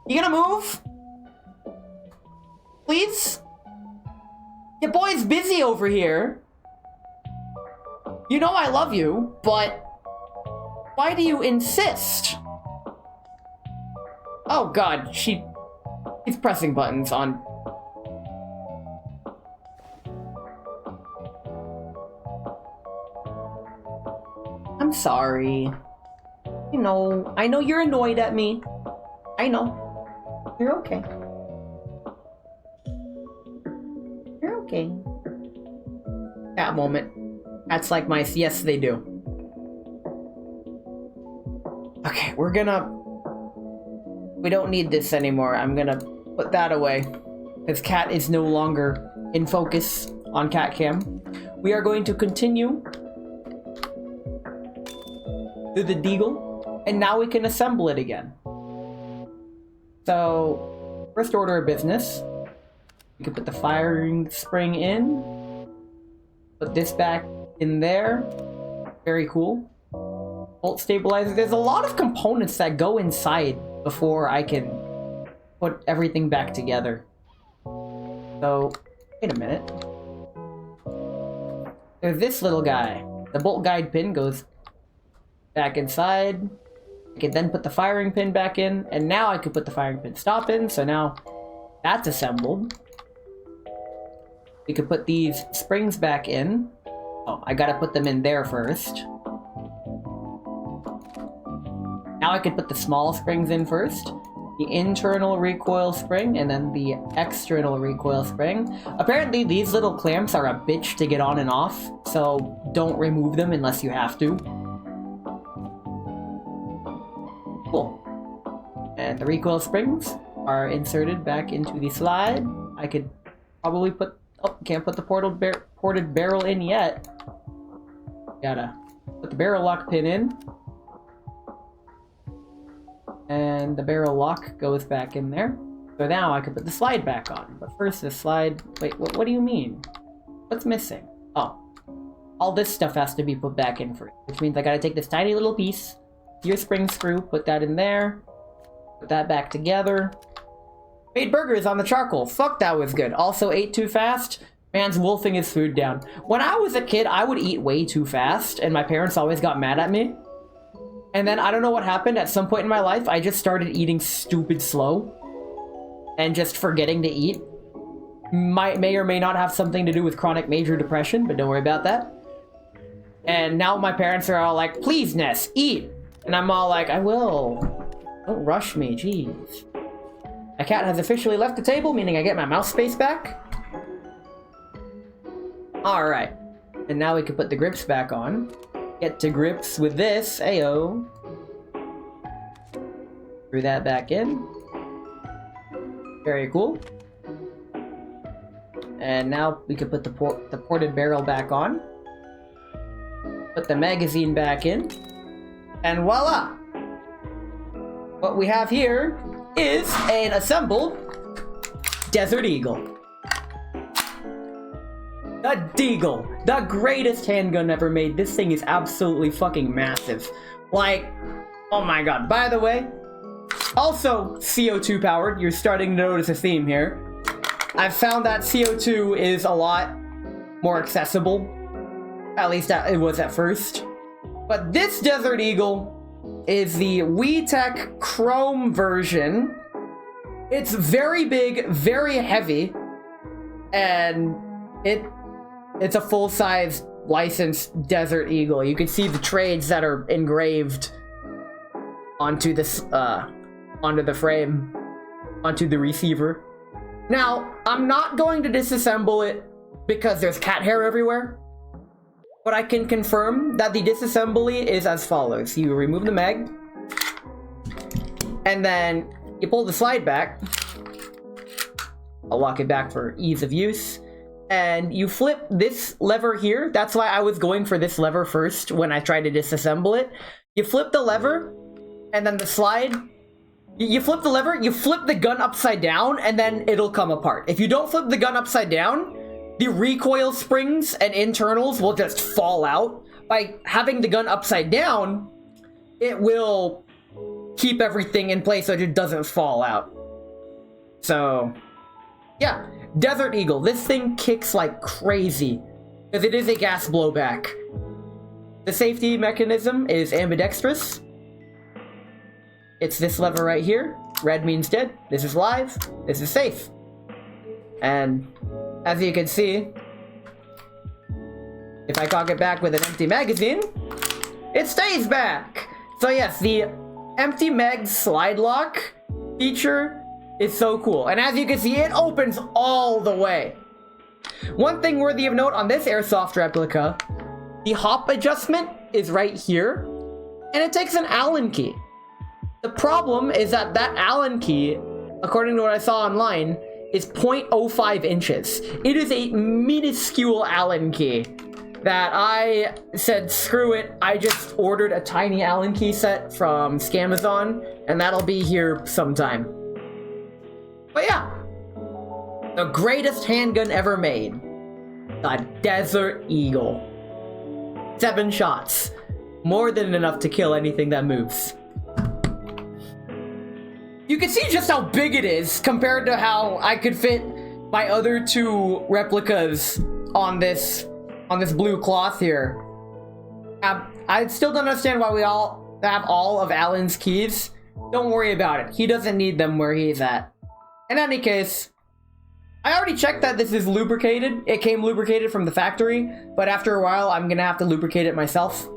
You gonna move? Please? Your boy's busy over here. You know I love you, but... Why do you insist? Oh god, she's pressing buttons on... I'm sorry. I know you're annoyed at me. I know. You're okay. You're okay. That moment. That's like my yes, they do. Okay, we don't need this anymore. I'm gonna put that away. Because Cat is no longer in focus on Cat Cam. We are going to continue to the Deagle, and now we can assemble it again. So, first order of business, we can put the firing spring in, put this back in there, very cool. Bolt stabilizer, there's a lot of components that go inside before I can put everything back together. So, wait a minute. There's this little guy. The bolt guide pin goes back inside. I can then put the firing pin back in, and now I can put the firing pin stop in, so now that's assembled. We could put these springs back in. Oh, I gotta put them in there first. Now I could put the small springs in first. The internal recoil spring, and then the external recoil spring. Apparently these little clamps are a bitch to get on and off, so don't remove them unless you have to. Cool. And the recoil springs are inserted back into the slide. I could probably put... Oh, can't put the ported barrel in yet. Gotta put the barrel lock pin in. And the barrel lock goes back in there. So now I can put the slide back on. But first the slide... Wait, what do you mean? What's missing? Oh. All this stuff has to be put back in first. Which means I gotta take this tiny little piece, your spring screw, put that in there, put that back together. Made burgers on the charcoal. Fuck, that was good. Also ate too fast. Man's wolfing his food down. When I was a kid, I would eat way too fast, and my parents always got mad at me. And then I don't know what happened. At some point in my life, I just started eating stupid slow and just forgetting to eat. May or may not have something to do with chronic major depression, but don't worry about that. And now my parents are all like, please, Ness, eat. And I'm all like, I will. Don't rush me, jeez. My cat has officially left the table, meaning I get my mouse space back. Alright. And now we can put the grips back on. Get to grips with this, ayo. Screw that back in. Very cool. And now we can put the ported barrel back on. Put the magazine back in. And voila! What we have here is an assembled Desert Eagle. The Deagle, the greatest handgun ever made. This thing is absolutely fucking massive. Like, oh my god. By the way, also CO2 powered. You're starting to notice a theme here. I've found that CO2 is a lot more accessible. At least it was at first. But this Desert Eagle is the WeTech Chrome version. It's very big, very heavy, and it's a full-size licensed Desert Eagle. You can see the trades that are engraved onto this, onto the frame, onto the receiver. Now, I'm not going to disassemble it because there's cat hair everywhere, but I can confirm that the disassembly is as follows. You remove the mag, and then you pull the slide back. I'll lock it back for ease of use. And you flip this lever here. That's why I was going for this lever first when I tried to disassemble it. You flip the lever, and then the slide... You flip the lever, you flip the gun upside down, and then it'll come apart. If you don't flip the gun upside down, the recoil springs and internals will just fall out. By having the gun upside down, it will keep everything in place so it doesn't fall out. So, yeah. Desert Eagle. This thing kicks like crazy, because it is a gas blowback. The safety mechanism is ambidextrous. It's this lever right here. Red means dead. This is live. This is safe. And as you can see, if I cock it back with an empty magazine, it stays back. So yes, the empty meg slide lock feature is so cool. And as you can see, it opens all the way. One thing worthy of note on this airsoft replica, the hop adjustment is right here, and it takes an Allen key. The problem is that that Allen key, according to what I saw online, is 0.05 inches. It is a minuscule Allen key that I said, screw it, I just ordered a tiny Allen key set from Scamazon, and that'll be here sometime. But yeah, the greatest handgun ever made, the Desert Eagle. 7 shots, more than enough to kill anything that moves. You can see just how big it is compared to how I could fit my other 2 replicas on this blue cloth here. I still don't understand why we all have all of Alan's keys. Don't worry about it. He doesn't need them where he's at. In any case, I already checked that this is lubricated. It came lubricated from the factory, but after a while, I'm gonna have to lubricate it myself.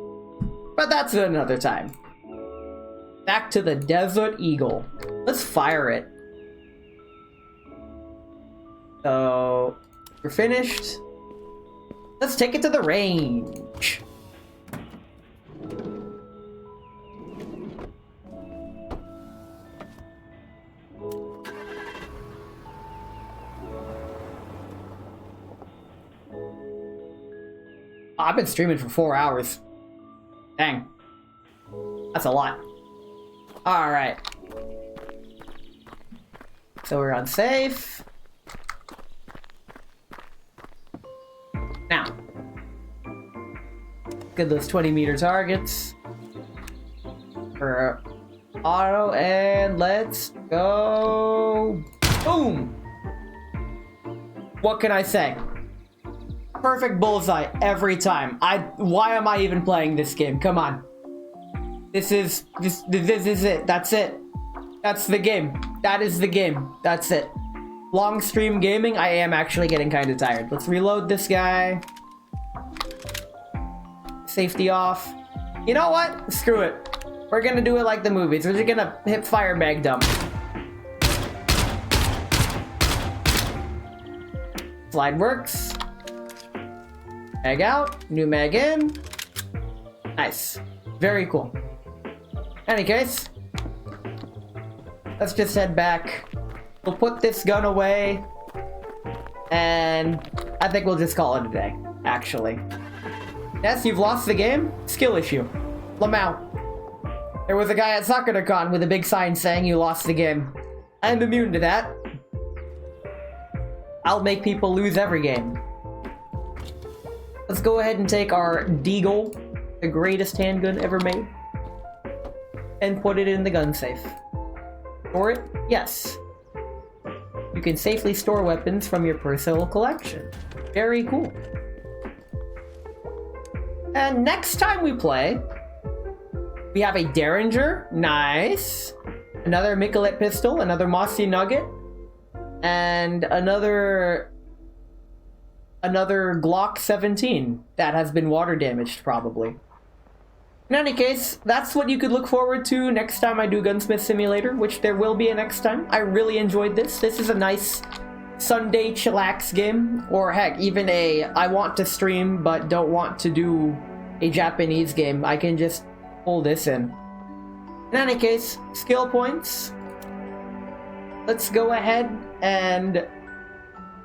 But that's another time. Back to the Desert Eagle. Let's fire it. So, we're finished. Let's take it to the range. Oh, I've been streaming for 4 hours. Dang. That's a lot. Alright. So we're on safe. Now. Get those 20-meter targets. For auto, and let's go. Boom! What can I say? Perfect bullseye every time. Why am I even playing this game? Come on. This is it. That's it. That's the game. That is the game. That's it. Long stream gaming, I am actually getting kind of tired. Let's reload this guy. Safety off. You know what? Screw it. We're gonna do it like the movies. We're just gonna hip fire mag dump. Slide works. Mag out. New mag in. Nice. Very cool. Any case, let's just head back. We'll put this gun away, and I think we'll just call it a day, actually. Yes, you've lost the game? Skill issue. Lamau. There was a guy at SoccerCon with a big sign saying you lost the game. I'm immune to that. I'll make people lose every game. Let's go ahead and take our Deagle, the greatest handgun ever made, and put it in the gun safe. Store it? Yes. You can safely store weapons from your personal collection. Very cool. And next time we play, we have a Derringer. Nice. Another Michelet pistol, another Mossy Nugget, and another Glock 17 that has been water damaged, probably. In any case, that's what you could look forward to next time I do Gunsmith Simulator, which there will be a next time. I really enjoyed this. This is a nice Sunday chillax game, or heck, even a I want to stream but don't want to do a Japanese game. I can just pull this in. In any case, skill points. Let's go ahead and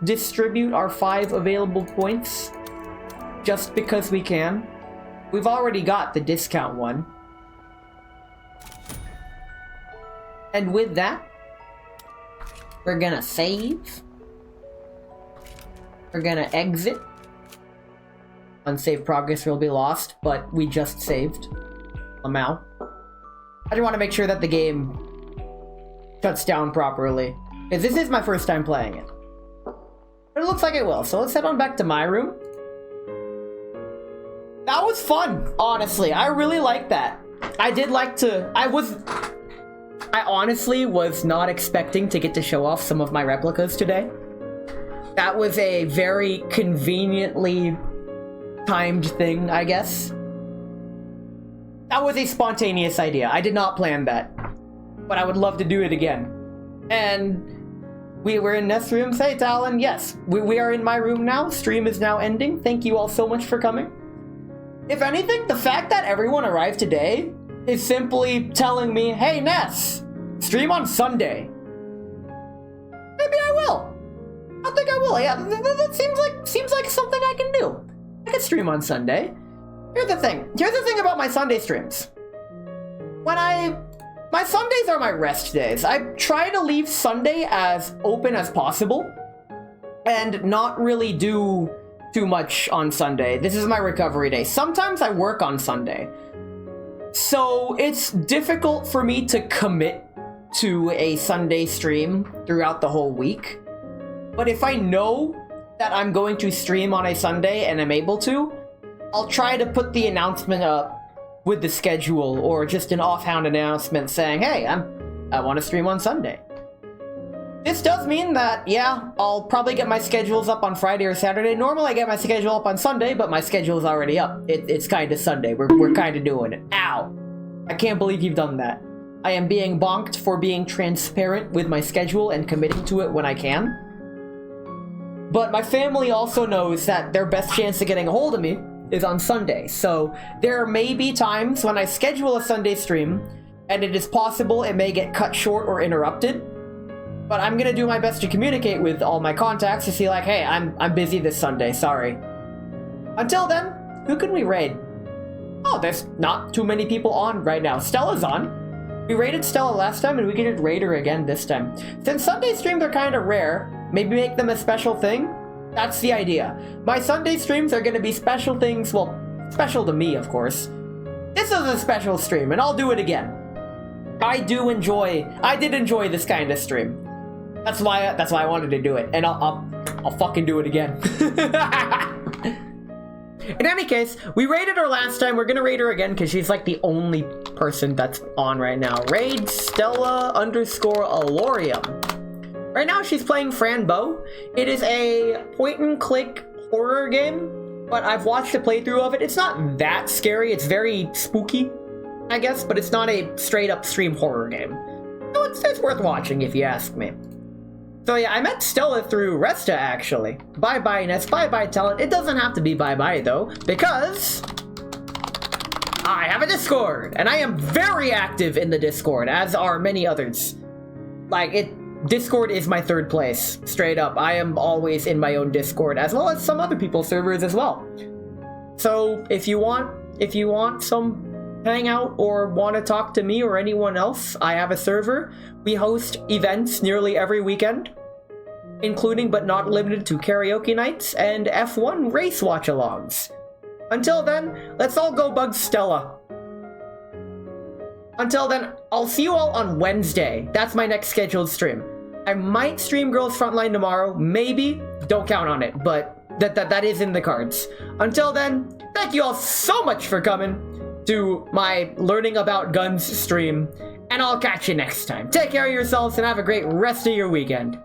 distribute our 5 available points just because we can. We've already got the discount one. And with that, we're gonna save. We're gonna exit. Unsaved progress will be lost, but we just saved. Lamau. I just want to make sure that the game shuts down properly, because this is my first time playing it. But it looks like it will, so let's head on back to my room. That was fun, honestly. I really liked that. I did like to... I honestly was not expecting to get to show off some of my replicas today. That was a very conveniently timed thing, I guess. That was a spontaneous idea. I did not plan that. But I would love to do it again. And we were in Nest's room. Say, Talon, yes. We are in my room now. Stream is now ending. Thank you all so much for coming. If anything, the fact that everyone arrived today is simply telling me, hey, Ness, stream on Sunday. Maybe I will. I think I will. Yeah, that seems like something I can do. I can stream on Sunday. Here's the thing about my Sunday streams. My Sundays are my rest days. I try to leave Sunday as open as possible and not really do too much on Sunday. This is my recovery day. Sometimes I work on Sunday. So it's difficult for me to commit to a Sunday stream throughout the whole week. But if I know that I'm going to stream on a Sunday and I'm able to, I'll try to put the announcement up with the schedule or just an offhand announcement saying, hey, I want to stream on Sunday. This does mean that, yeah, I'll probably get my schedules up on Friday or Saturday. Normally I get my schedule up on Sunday, but my schedule is already up. It's kind of Sunday. We're kind of doing it. Ow. I can't believe you've done that. I am being bonked for being transparent with my schedule and committing to it when I can. But my family also knows that their best chance of getting a hold of me is on Sunday. So there may be times when I schedule a Sunday stream and it is possible it may get cut short or interrupted. But I'm gonna do my best to communicate with all my contacts to see like, hey, I'm busy this Sunday, sorry. Until then, who can we raid? Oh, there's not too many people on right now. Stella's on. We raided Stella last time and we can raid her again this time. Since Sunday streams are kind of rare, maybe make them a special thing? That's the idea. My Sunday streams are gonna be special things, well, special to me, of course. This is a special stream, and I'll do it again. I did enjoy this kind of stream. That's why I wanted to do it, and I'll fucking do it again. In any case, we raided her last time. We're gonna raid her again because she's like the only person that's on right now. Raid Stella_Alorium. Right now she's playing Fran Bow. It is a point-and-click horror game, but I've watched a playthrough of it. It's not that scary. It's very spooky, I guess, but it's not a straight-up stream horror game. So it's worth watching if you ask me. So yeah, I met Stella through Resta, actually. Bye-bye, Ness. Bye-bye, Talent. It doesn't have to be bye-bye, though, because I have a Discord, and I am very active in the Discord, as are many others. Discord is my third place, straight up. I am always in my own Discord, as well as some other people's servers as well. So if you want some hangout or want to talk to me or anyone else, I have a server. We host events nearly every weekend, including but not limited to karaoke nights and F1 race watch-alongs. Until then, let's all go bug Stella. Until then, I'll see you all on Wednesday. That's my next scheduled stream. I might stream Girls Frontline tomorrow, maybe. Don't count on it, but that is in the cards. Until then, thank you all so much for coming to my Learning About Guns stream, and I'll catch you next time. Take care of yourselves and have a great rest of your weekend.